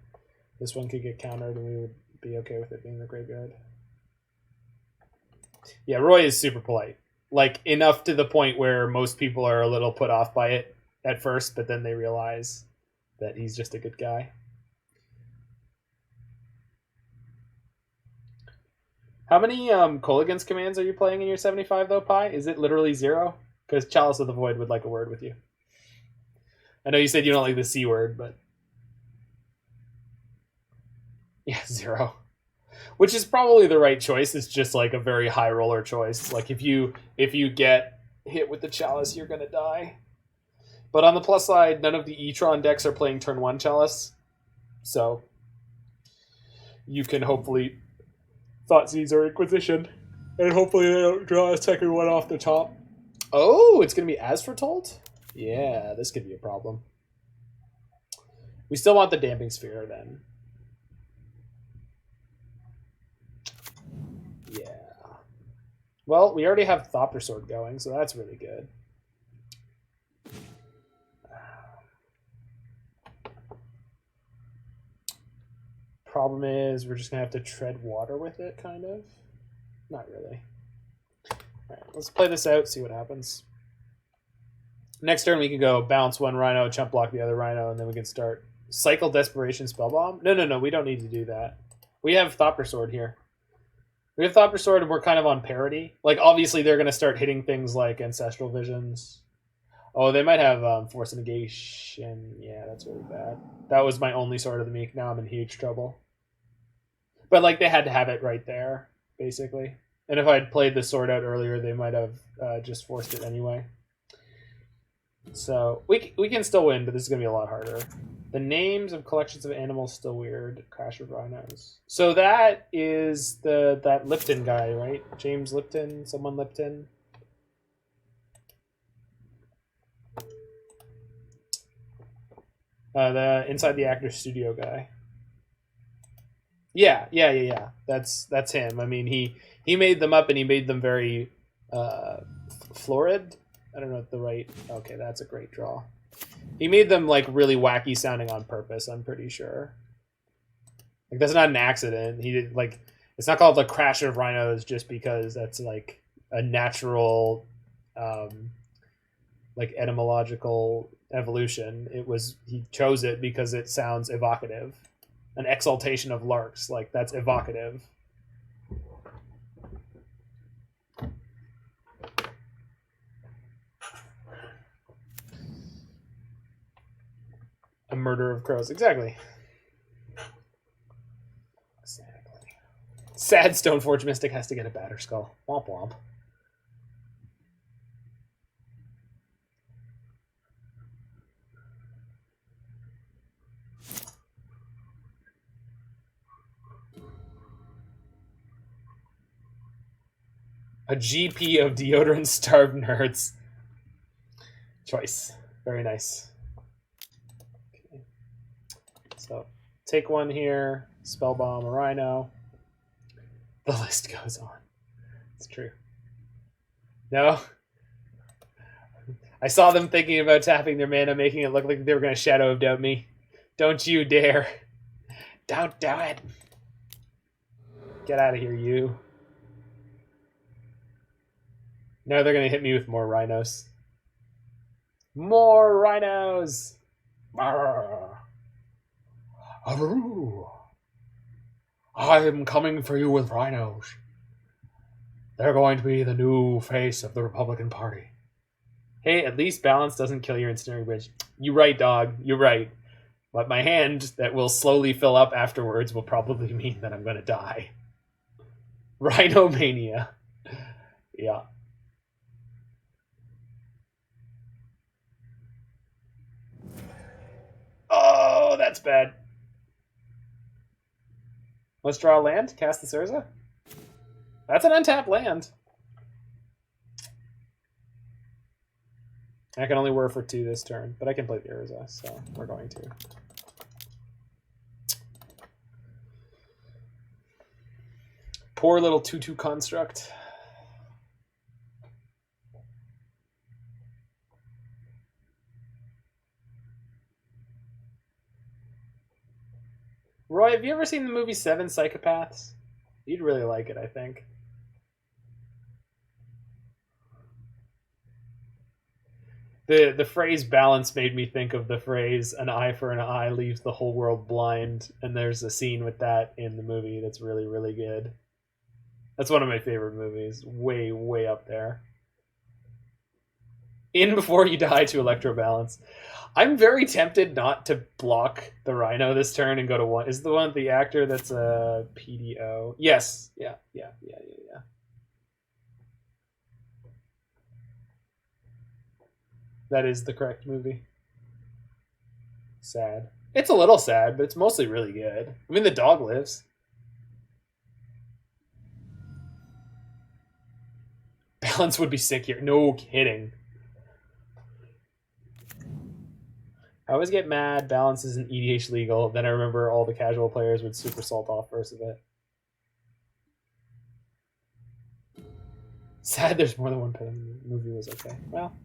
this one could get countered and we would be okay with it being the graveyard. Yeah, Roy is super polite. Like, enough to the point where most people are a little put off by it at first, but then they realize that he's just a good guy. How many Kolaghan's commands are you playing in your 75, though, Pi? Is it literally 0? Because Chalice of the Void would like a word with you. I know you said you don't like the C word, but... yeah, 0. Which is probably the right choice. It's just like a very high roller choice. Like if you get hit with the Chalice, you're gonna die. But on the plus side, none of the E-Tron decks are playing turn 1 Chalice. So you can hopefully Thoughtseize or Inquisition. And hopefully they don't draw a second one off the top. Oh, it's gonna be As Foretold? Yeah, this could be a problem. We still want the Damping Sphere then. Yeah. Well, we already have Thopter Sword going, so that's really good. Problem is, we're just going to have to tread water with it, kind of. Not really. Alright, let's play this out, see what happens. Next turn, we can go bounce one Rhino, chump block the other Rhino, and then we can start Cycle Desperation Spellbomb. No, we don't need to do that. We have Thopter Sword here. We have Thopter Sword, and we're kind of on parity. Like, obviously, they're going to start hitting things like Ancestral Visions. Oh, they might have Force of Negation. Yeah, that's really bad. That was my only Sword of the Meek. Now I'm in huge trouble. But, like, they had to have it right there, basically. And if I had played the Sword out earlier, they might have just forced it anyway. So, we can still win, but this is going to be a lot harder. The names of collections of animals still weird. Crash of Rhinos. So that is that Lipton guy, right? James Lipton? Someone Lipton? The Inside the Actor Studio guy. Yeah. That's him. I mean, he made them up and he made them very florid. I don't know what the right... Okay, that's a great draw. He made them like really wacky sounding on purpose, I'm pretty sure. Like that's not an accident. He did like it's not called the Crash of Rhinos just because that's like a natural like etymological evolution. He chose it because it sounds evocative. An exaltation of larks, like that's evocative. A murder of crows. Exactly. Sad Stoneforge Mystic has to get a Batterskull. Womp womp. A GP of deodorant starved nerds. Choice. Very nice. Okay. So take one here. Spellbomb a Rhino. The list goes on. It's true. No? I saw them thinking about tapping their mana, making it look like they were going to Shadow of Doubt me. Don't you dare. Don't do it. Get out of here, you. Now they're going to hit me with more Rhinos. More Rhinos! Arr. Aroo. I'm coming for you with Rhinos. They're going to be the new face of the Republican Party. Hey, at least balance doesn't kill your Ensnaring Bridge. You're right, dog. You're right. But my hand that will slowly fill up afterwards will probably mean that I'm going to die. Rhinomania. Yeah. Oh, that's bad. Let's draw a land, cast the Urza. That's an untapped land. I can only Whir for 2 this turn, but I can play the Urza, so we're going to. Poor little 2/2 construct. Roy, have you ever seen the movie Seven Psychopaths? You'd really like it, I think. The phrase balance made me think of the phrase an eye for an eye leaves the whole world blind, and there's a scene with that in the movie that's really, really good. That's one of my favorite movies. Way, way up there. In Before You Die to Electro Balance. I'm very tempted not to block the Rhino this turn and go to 1. Is the one with the actor that's a PDO? Yes. Yeah. That is the correct movie. Sad. It's a little sad, but it's mostly really good. I mean, the dog lives. Balance would be sick here. No kidding. I always get mad. Balance isn't EDH legal. Then I remember all the casual players would super salt off first of it. Sad there's more than one pet in the movie was okay. Well.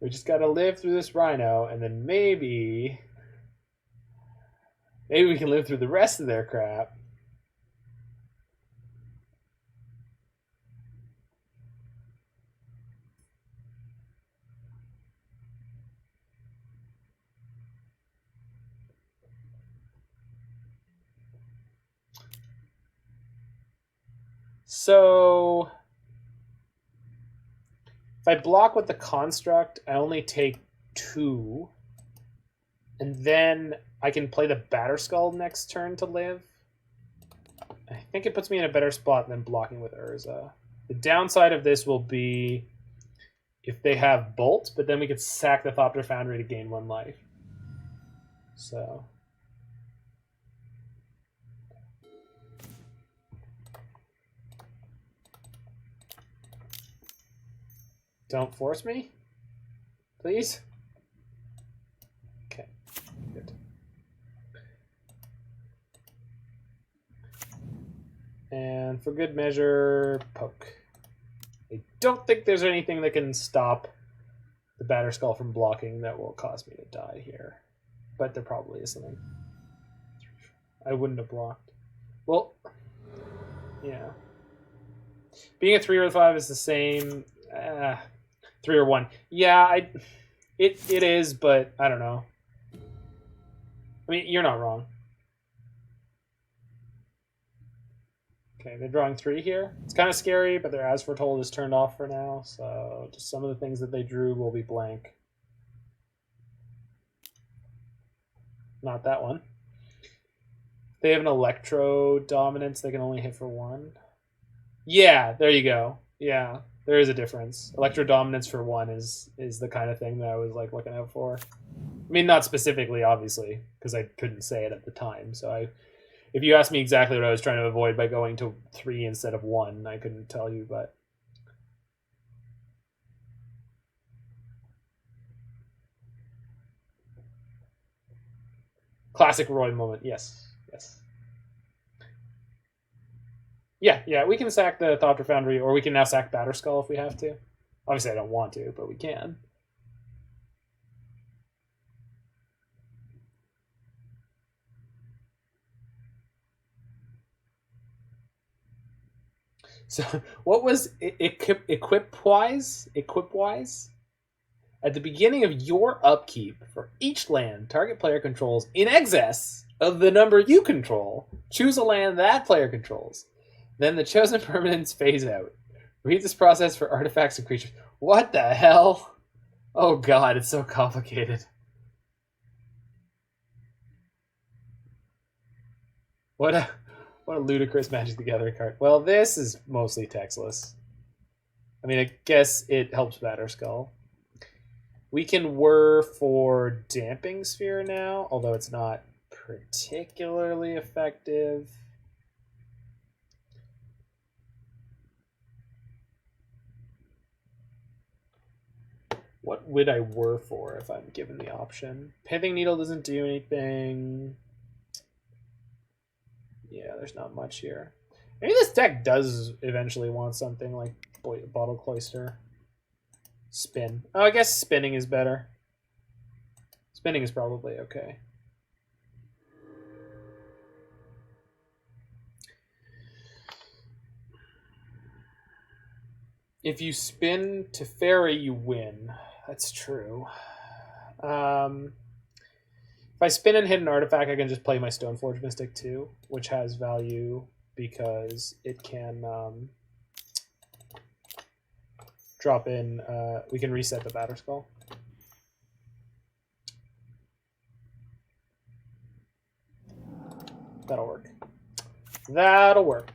We just gotta live through this Rhino, and then maybe we can live through the rest of their crap. So if I block with the construct, I only take 2. And then I can play the Batterskull next turn to live. I think it puts me in a better spot than blocking with Urza. The downside of this will be if they have Bolt, but then we could sack the Thopter Foundry to gain 1 life. So... Don't force me, please. Okay, good. And for good measure, poke. I don't think there's anything that can stop the Batterskull from blocking that will cause me to die here. But there probably is something. I wouldn't have blocked. Well, yeah. Being a 3 or 5 is the same. 3 or 1. Yeah, it is, but I don't know. I mean, you're not wrong. Okay, they're drawing 3 here. It's kind of scary, but their As Foretold is turned off for now, so just some of the things that they drew will be blank. Not that one. They have an Electro Dominance. They can only hit for 1. Yeah, there you go. Yeah, there is a difference. Electro Dominance for 1 is the kind of thing that I was like looking out for. I mean, not specifically, obviously, because I couldn't say it at the time. So if you asked me exactly what I was trying to avoid by going to 3 instead of 1, I couldn't tell you, but... Classic Roy moment, yes. Yeah, we can sack the Thopter Foundry, or we can now sack Batterskull if we have to. Obviously, I don't want to, but we can. So, what was equip-wise? Equip-wise? At the beginning of your upkeep, for each land target player controls in excess of the number you control, choose a land that player controls. Then the chosen permanents phase out. Read this process for artifacts and creatures. What the hell? Oh god, it's so complicated. What a ludicrous Magic the Gathering card. Well, this is mostly textless. I mean, I guess it helps Batterskull. We can whir for Damping Sphere now, although it's not particularly effective. What would I whir for if I'm given the option? Pithing Needle doesn't do anything. Yeah, there's not much here. Maybe this deck does eventually want something like Bottle Cloister. Spin. Oh, I guess spinning is better. Spinning is probably okay. If you spin Teferi, you win. That's true. If I spin and hit an artifact, I can just play my Stoneforge Mystic too, which has value because it can drop in. We can reset the Batterskull. That'll work. That'll work.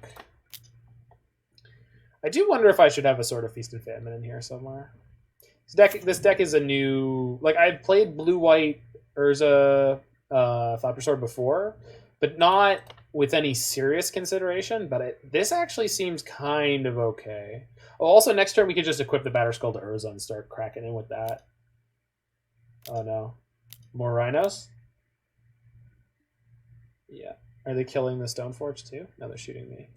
I do wonder if I should have a Sword of Feast and Famine in here somewhere. This deck is a new... Like, I've played blue-white Urza Thopter Sword before, but not with any serious consideration, but this actually seems kind of okay. Oh, also, next turn we could just equip the Batterskull to Urza and start cracking in with that. Oh, no. More Rhinos? Yeah. Are they killing the Stoneforge, too? No, they're shooting me.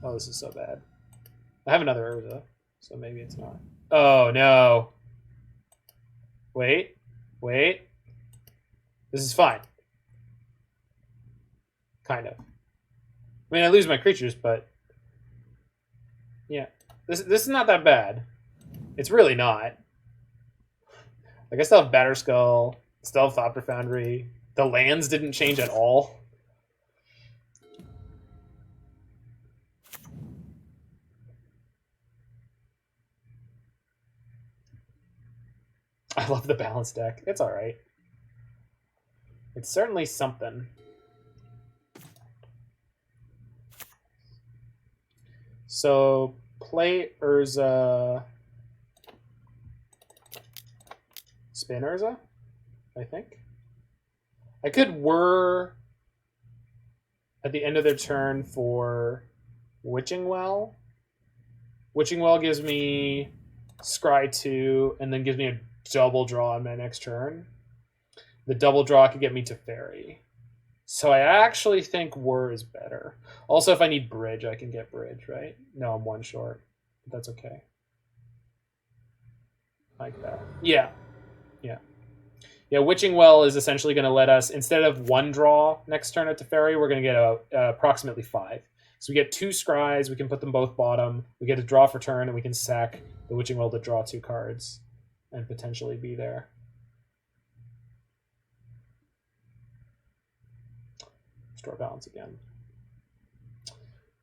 Oh, this is so bad. I have another Urza, so maybe it's not. Oh, no. Wait. Wait. This is fine. Kind of. I mean, I lose my creatures, but... Yeah. This is not that bad. It's really not. Like, I still have Batterskull, still have Thopter Foundry. The lands didn't change at all. I love the balanced deck. It's alright. It's certainly something. So, play Urza. Spin Urza, I think. I could whir at the end of their turn for Witching Well. Witching Well gives me Scry 2 and then gives me a double draw on my next turn. The double draw could get me to Teferi. So I actually think Whir is better. Also, if I need Bridge, I can get Bridge, right? No, I'm one short. But that's okay. Like that. Yeah. Yeah. Yeah, Witching Well is essentially going to let us, instead of one draw next turn at Teferi, we're going to get approximately 5. So we get 2 Scries, we can put them both bottom, we get a draw for turn, and we can sack the Witching Well to draw 2 cards and potentially be there. Restore balance again.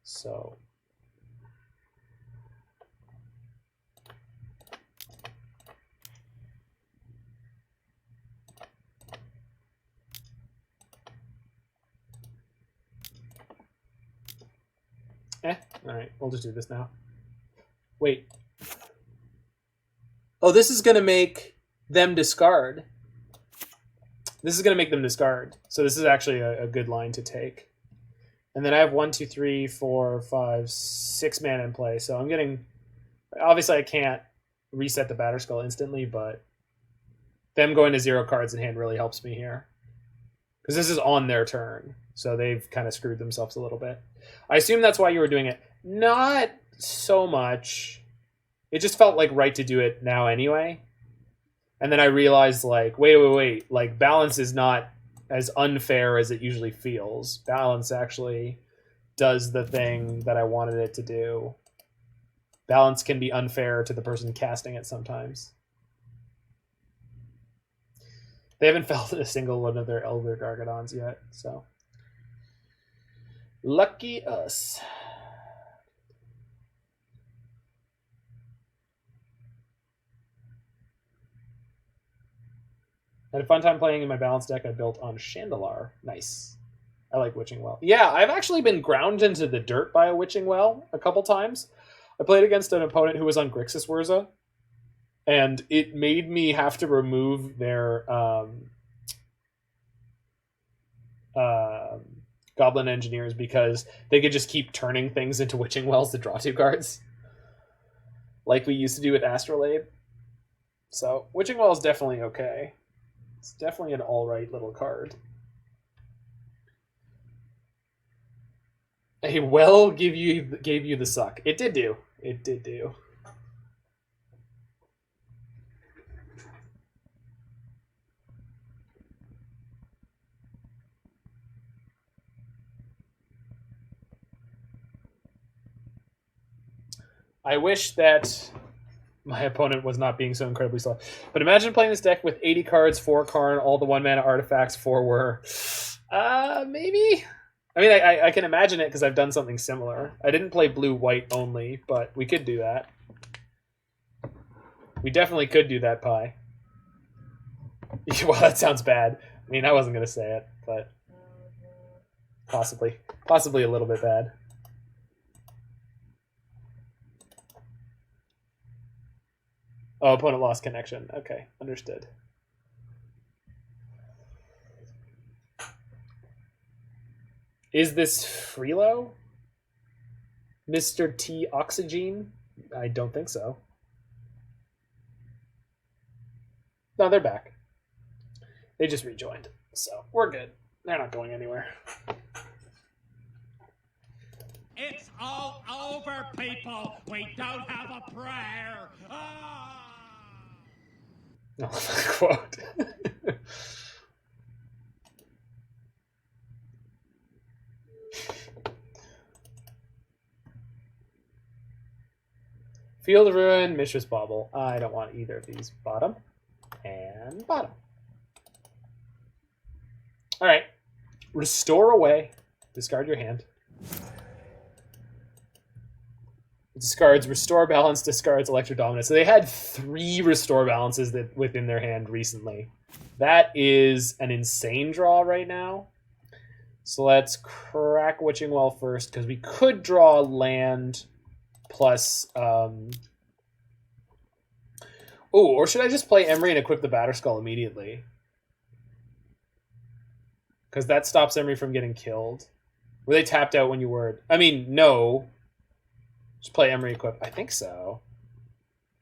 So... Alright, we'll just do this now. Wait. Oh, this is going to make them discard. This is going to make them discard. So this is actually a good line to take. And then I have 1, 2, 3, 4, 5, 6 mana in play. So I'm getting... Obviously, I can't reset the Batterskull instantly, but them going to 0 cards in hand really helps me here. Because this is on their turn. So they've kind of screwed themselves a little bit. I assume that's why you were doing it. Not so much. It just felt like right to do it now anyway. And then I realized, like, wait. Like, balance is not as unfair as it usually feels. Balance actually does the thing that I wanted it to do. Balance can be unfair to the person casting it sometimes. They haven't felt a single one of their Elder Gargadons yet, so. Lucky us. I had a fun time playing in my balance deck I built on Chandelar. Nice. I like Witching Well. Yeah, I've actually been ground into the dirt by a Witching Well a couple times. I played against an opponent who was on Grixis Urza, and it made me have to remove their Goblin Engineers because they could just keep turning things into Witching Wells to draw 2 cards, like we used to do with Astrolabe. So Witching Well is definitely okay. It's definitely an all-right little card. A well gave you the suck. It did do. It did do. I wish that my opponent was not being so incredibly slow. But imagine playing this deck with 80 cards, 4 Karn, all the 1-mana artifacts, 4 Whir. Maybe? I mean, I can imagine it because I've done something similar. I didn't play blue-white only, but we could do that. We definitely could do that, Pi. Well, that sounds bad. I mean, I wasn't going to say it, but possibly a little bit bad. Oh, opponent lost connection. Okay, understood. Is this Freelo? Mr. T Oxygen? I don't think so. No, they're back. They just rejoined, so we're good. They're not going anywhere. It's all over, people. We don't have a prayer. Oh, quote. Field of Ruin, Mishra's Bauble. I don't want either of these. Bottom and bottom. All right. Restore away. Discard your hand. Discards Restore Balance, discards Electro Dominance. So they had 3 Restore Balances that within their hand recently. That is an insane draw right now. So let's crack Witching Well first, because we could draw land plus... Oh, or should I just play Emry and equip the Batterskull immediately? Because that stops Emry from getting killed. Were they tapped out when you were... I mean, no. Just play Emry equip. I think so.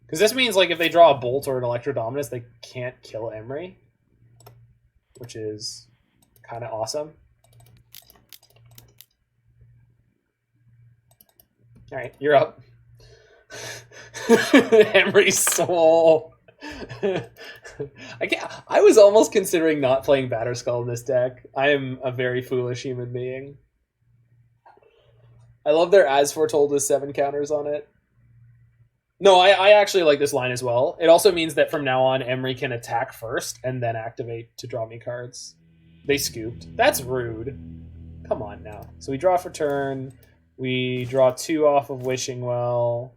Because this means, like, if they draw a Bolt or an Electro Dominus, they can't kill Emry. Which is kind of awesome. Alright, you're up. Emry's soul. I was almost considering not playing Batterskull in this deck. I am a very foolish human being. I love their As Foretold with 7 counters on it. No, I actually like this line as well. It also means that from now on, Emry can attack first and then activate to draw me cards. They scooped. That's rude. Come on now. So we draw for turn. We draw 2 off of Wishing Well.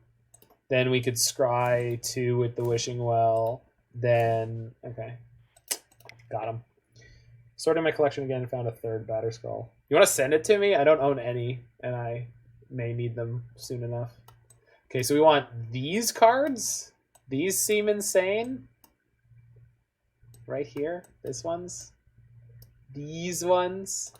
Then we could scry 2 with the Wishing Well. Then, okay. Got him. Sorted my collection again and found a 3rd Batterskull. You want to send it to me? I don't own any, and I may need them soon enough. Okay, so we want these cards. These seem insane. Right here. This one's. These ones.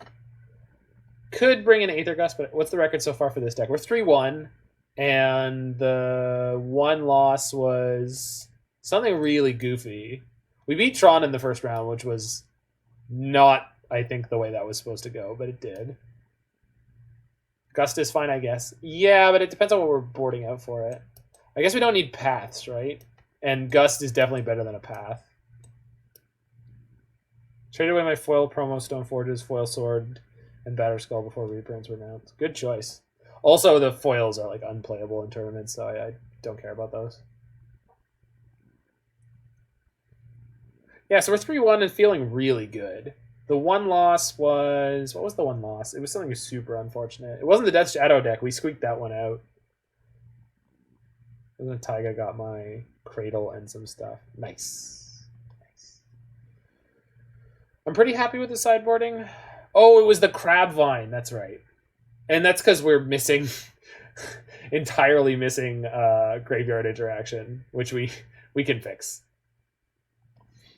Could bring an Aether Gust, but what's the record so far for this deck? We're 3-1, and the 1 loss was something really goofy. We beat Tron in the first round, which was not, I think, the way that was supposed to go, but it did. Gust is fine, I guess. Yeah, but it depends on what we're boarding out for it. I guess we don't need paths, right? And Gust is definitely better than a path. Traded away my foil promo Stoneforges, foil sword, and Batterskull before reprints were announced. Good choice. Also, the foils are like unplayable in tournaments, so I don't care about those. Yeah, so we're 3-1 and feeling really good. The one loss was... What was the one loss? It was something super unfortunate. It wasn't the Death Shadow deck. We squeaked that one out. And then Taiga got my Cradle and some stuff. Nice. Nice. I'm pretty happy with the sideboarding. Oh, it was the Crab Vine. That's right. And that's because we're missing... entirely missing graveyard interaction, which we can fix.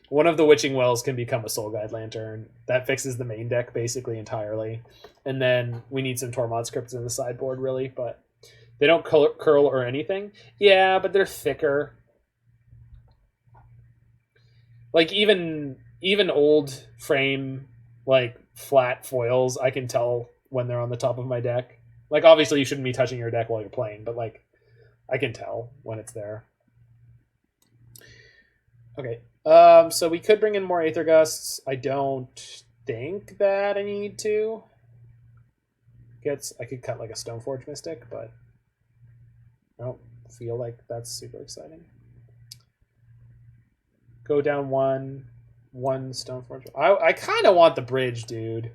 One of the Witching Wells can become a Soul Guide Lantern. That fixes the main deck basically entirely. And then we need some Tormod scripts in the sideboard, really, but they don't curl or anything. Yeah, but they're thicker. Like, even old frame, like, flat foils, I can tell when they're on the top of my deck. Like, obviously, you shouldn't be touching your deck while you're playing, but, like, I can tell when it's there. Okay. So we could bring in more Aether Gusts. I don't think that I need to. I could cut like a Stoneforge Mystic, but I don't feel like that's super exciting. Go down one Stoneforge. I kind of want the bridge, dude.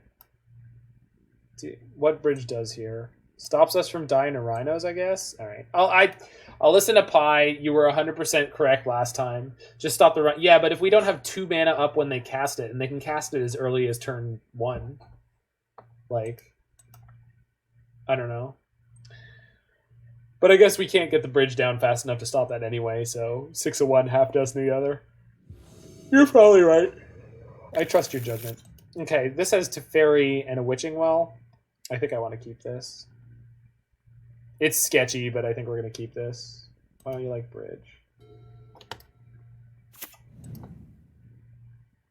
What bridge does here? Stops us from dying to rhinos, I guess. All right. I'll listen to Pi. You were 100% correct last time. Just stop the run. Yeah, but if we don't have 2 mana up when they cast it, and they can cast it as early as turn 1, like, I don't know. But I guess we can't get the bridge down fast enough to stop that anyway. So 6 of one, half dozen of the other. You're probably right. I trust your judgment. Okay, this has Teferi and a Witching Well. I think I want to keep this. It's sketchy, but I think we're going to keep this. Why don't you like bridge?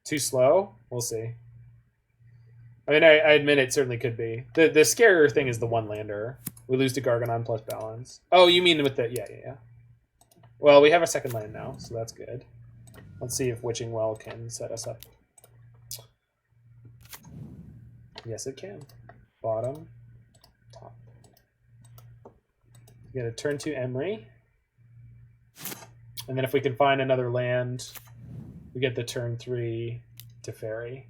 Too slow? We'll see. I mean, I admit it certainly could be. The scarier thing is the one lander. We lose to Garganon plus balance. Oh, you mean with the... Yeah. Well, we have a second land now, so that's good. Let's see if Witching Well can set us up. Yes, it can. Bottom. Top. We get a turn 2 Emry. And then if we can find another land, we get the turn 3 Teferi.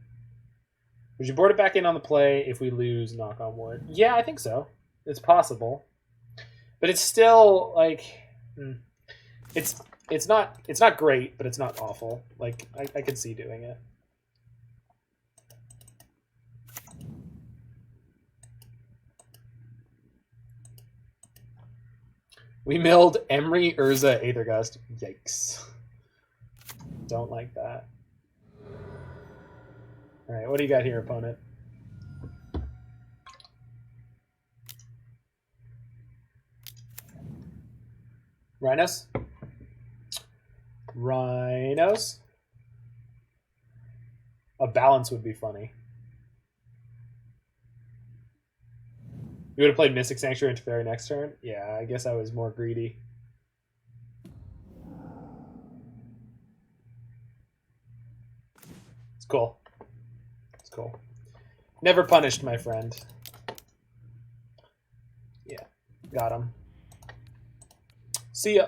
Would you board it back in on the play if we lose Knock on Wood? Yeah, I think so. It's possible. But it's still like it's not great, but it's not awful. Like I could see doing it. We milled Emry, Urza, Aether Gust. Yikes. Don't like that. Alright, what do you got here, opponent? Rhinos? Rhinos? A balance would be funny. You would have played Mystic Sanctuary into Teferi next turn? Yeah, I guess I was more greedy. It's cool. It's cool. Never punished, my friend. Yeah, got him. See ya.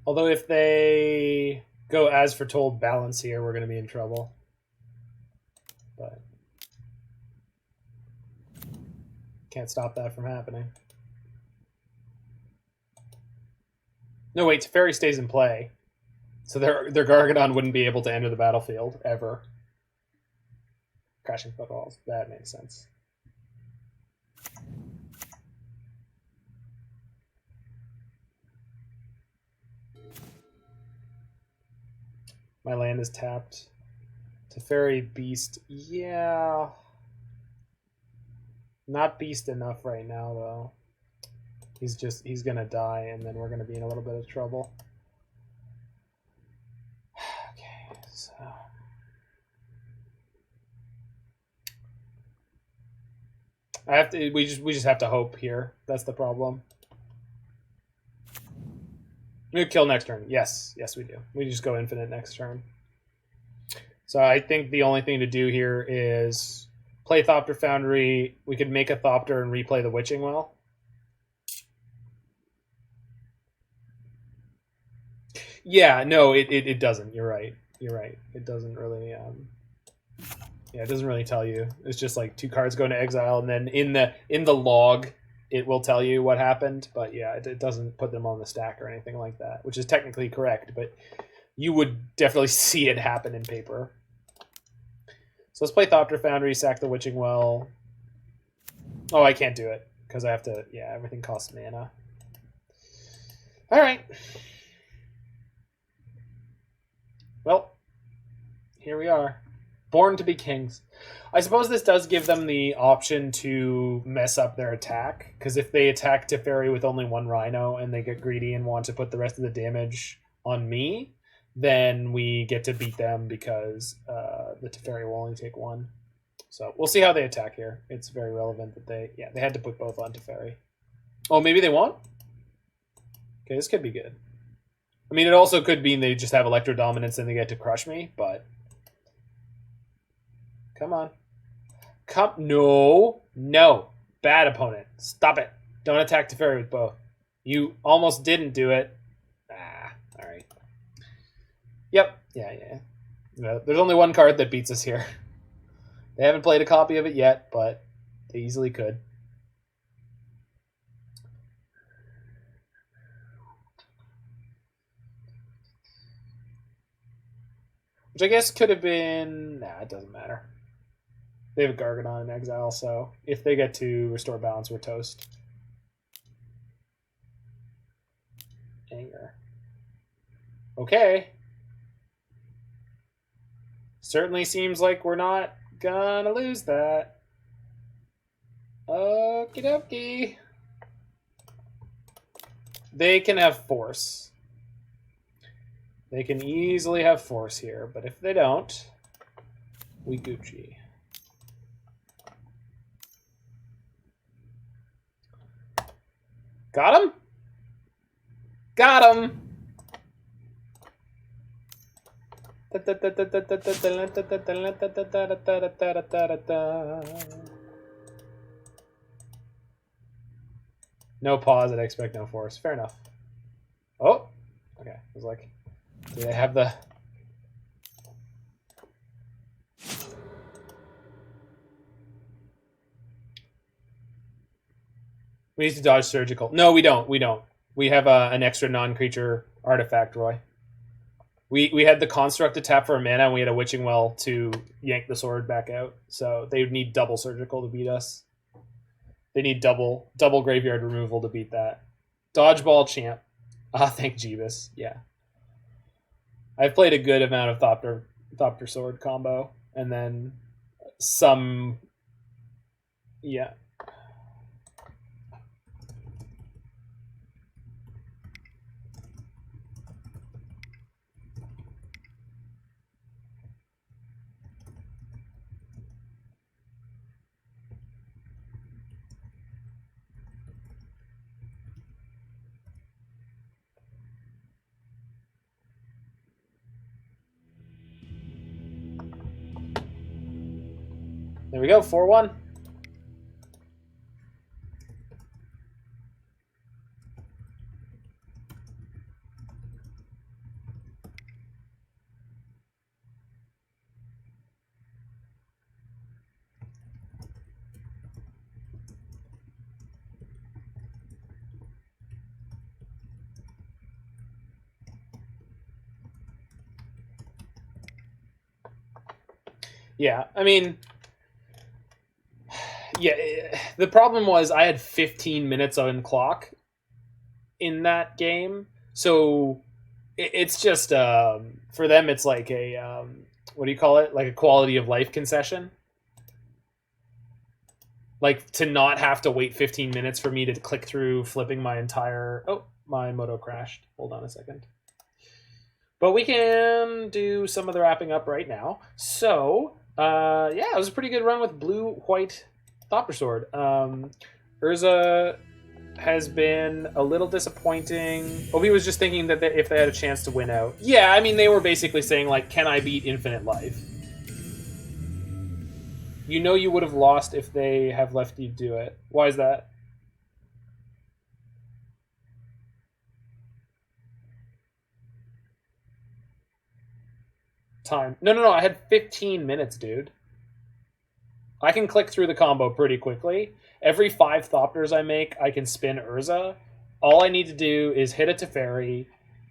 Although if they go as foretold balance here, we're going to be in trouble. But can't stop that from happening. No, wait, Teferi stays in play. So their Gargadon wouldn't be able to enter the battlefield, ever. Crashing Footballs. That makes sense. My land is tapped. Teferi Beast. Yeah. Not Beast enough right now, though. He's gonna die, and then we're gonna be in a little bit of trouble. Okay, so... we just have to hope here. That's the problem. We kill next turn. Yes, yes, we do. We just go infinite next turn. So I think the only thing to do here is play Thopter Foundry. We could make a Thopter and replay the Witching Well. Yeah, no, it doesn't. You're right. You're right. It doesn't really. Yeah, it doesn't really tell you. It's just like 2 cards go into exile, and then in the log, it will tell you what happened. But yeah, it doesn't put them on the stack or anything like that, which is technically correct. But you would definitely see it happen in paper. So let's play Thopter Foundry, sack the Witching Well. Oh, I can't do it because I have to. Yeah, everything costs mana. All right. Well, here we are. Born to be kings. I suppose this does give them the option to mess up their attack, because if they attack Teferi with only 1 Rhino and they get greedy and want to put the rest of the damage on me, then we get to beat them because the Teferi will only take 1. So we'll see how they attack here. It's very relevant that they had to put both on Teferi. Oh, maybe they won't? Okay, this could be good. I mean, it also could mean they just have Electro Dominance and they get to crush me, but... Come on. No. No. Bad opponent. Stop it. Don't attack Teferi with both. You almost didn't do it. Alright. Yep. Yeah. There's only 1 card that beats us here. They haven't played a copy of it yet, but they easily could. Which I guess could have been... Nah, it doesn't matter. They have a Gargadon in exile, so if they get to restore balance, we're toast. Anger. Okay. Certainly seems like we're not gonna lose that. Okie dokie. They can have force. They can easily have force here, but if they don't, we Gucci. Got him? Got him! No pause, I expect no force. Fair enough. Oh! Okay, I was like, do they have the... We need to dodge surgical. No, we don't. We have an extra non-creature artifact, Roy. We had the construct to tap for a mana, and we had a Witching Well to yank the sword back out. So they would need double surgical to beat us. They need double graveyard removal to beat that. Dodgeball champ. Thank Jeebus. Yeah. I've played a good amount of Thopter sword combo, and then some... Yeah. There we go, 4-1. Yeah, I mean... Yeah, the problem was I had 15 minutes on clock in that game, so it's just for them it's like a what do you call it? Like a quality of life concession. Like to not have to wait 15 minutes for me to click through flipping my entire... Oh, my Moto crashed. Hold on a second. But we can do some of the wrapping up right now. So, yeah, it was a pretty good run with blue-white Thopter Sword. Urza has been a little disappointing. Obi was just thinking that if they had a chance to win out. Yeah, I mean, they were basically saying, like, can I beat Infinite Life? You know you would have lost if they have left you do it. Why is that? Time. No, I had 15 minutes, dude. I can click through the combo pretty quickly. Every 5 Thopters I make, I can spin Urza. All I need to do is hit a Teferi,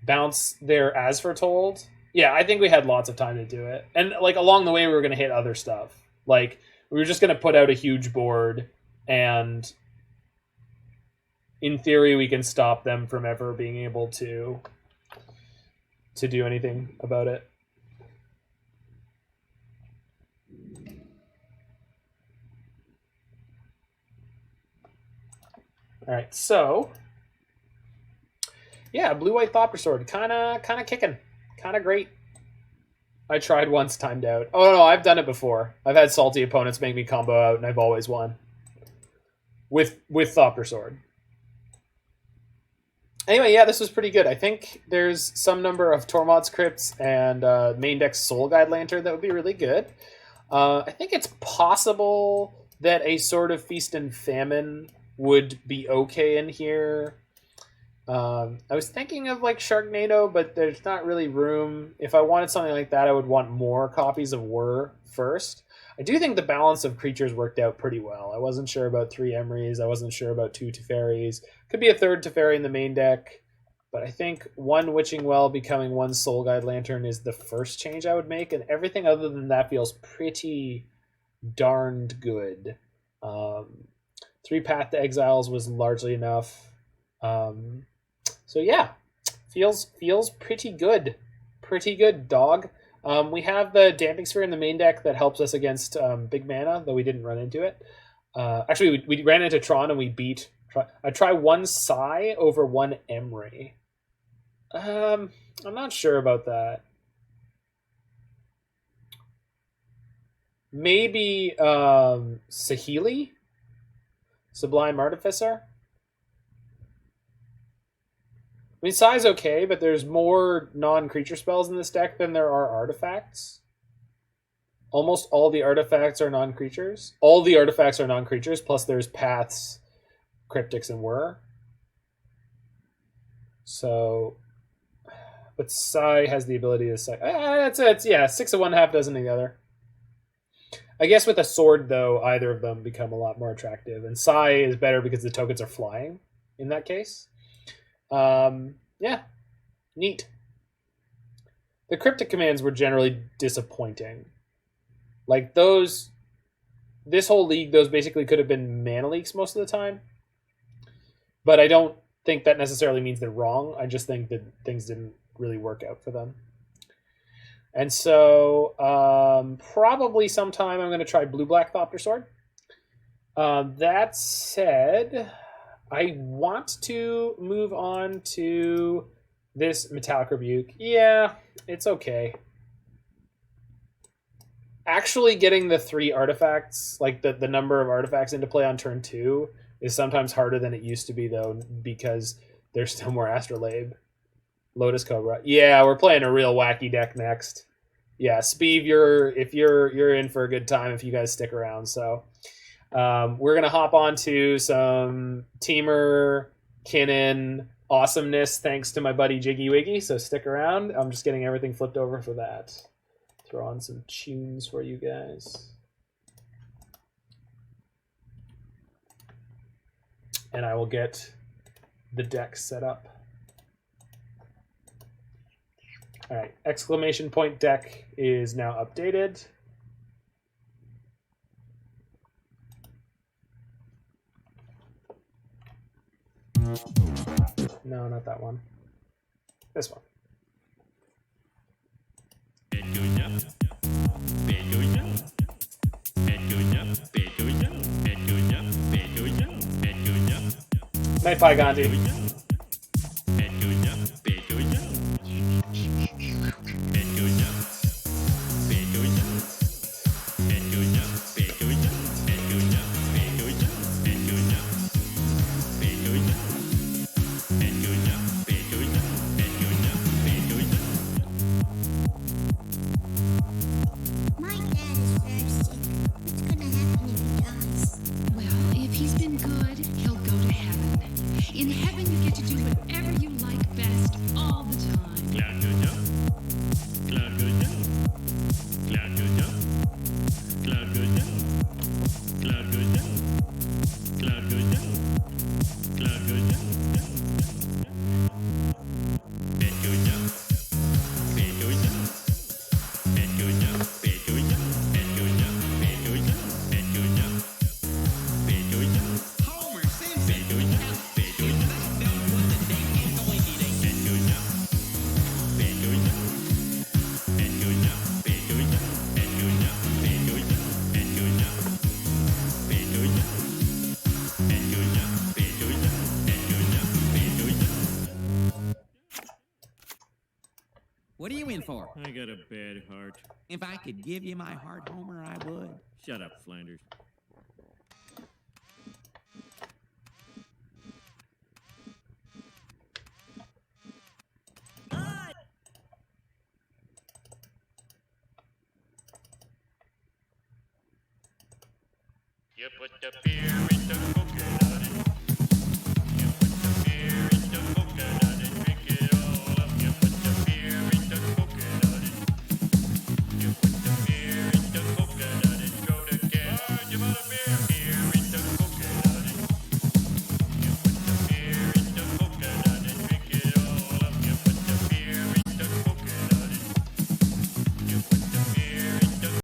bounce their As Foretold. Yeah, I think we had lots of time to do it. And like along the way, we were going to hit other stuff. Like we were just going to put out a huge board, and in theory, we can stop them from ever being able to do anything about it. All right, so yeah, blue-white Thopter Sword, kind of kicking, kind of great. I tried once, timed out. Oh no, I've done it before. I've had salty opponents make me combo out, and I've always won with Thopter Sword. Anyway, yeah, this was pretty good. I think there's some number of Tormod's Crypts and main deck Soul Guide Lantern that would be really good. I think it's possible that a sort of Feast and Famine would be okay in here. I was thinking of like Sharknado, but there's not really room. If I wanted something like that, I would want more copies of Whir first. I do think the balance of creatures worked out pretty well. I wasn't sure about 3 Emrys. I wasn't sure about 2 Teferis. Could be a 3rd Teferi in the main deck. But I think 1 Witching Well becoming 1 Soul Guide Lantern is the first change I would make. And everything other than that feels pretty darned good. 3 Path to Exiles was largely enough. So yeah, feels pretty good. Pretty good, dog. We have the Damping Sphere in the main deck that helps us against big mana, though we didn't run into it. Actually, we ran into Tron and we beat... I try 1 Psy over 1 Emry. I'm not sure about that. Maybe Saheeli? Sublime Artificer? I mean, Psy's okay, but there's more non-creature spells in this deck than there are artifacts. Almost all the artifacts are non-creatures. All the artifacts are non-creatures, plus there's Paths, Cryptics, and Whir. So... But Psy has the ability to... It's yeah, 6 of one, half dozen of the other. I guess with a sword, though, either of them become a lot more attractive. And Psy is better because the tokens are flying in that case. Yeah, neat. The Cryptic Commands were generally disappointing. Like those... This whole league, those basically could have been mana leaks most of the time. But I don't think that necessarily means they're wrong. I just think that things didn't really work out for them. And so probably sometime I'm going to try blue-black Thopter Sword. That said, I want to move on to this Metallic Rebuke. Yeah, it's okay. Actually getting the 3 artifacts, like the number of artifacts into play on turn 2 is sometimes harder than it used to be, though, because there's still more Astrolabe. Lotus Cobra. Yeah, we're playing a real wacky deck next. Yeah, Speeve, you're in for a good time if you guys stick around. So we're gonna hop on to some Teamer Kinnan awesomeness thanks to my buddy Jiggy Wiggy. So stick around. I'm just getting everything flipped over for that. Throw on some tunes for you guys. And I will get the deck set up. All right, exclamation point deck is now updated. No, not that one. This one. Night Pie Gandhi. What are you in for? I got a bad heart. If I could give you my heart, Homer, I would. Shut up, Flanders. You put the beer in the coconut. You put the beer in the coconut and drink it all up. You put the beer in the coconut. You put the beer in the coconut and throw the can. You put a beer in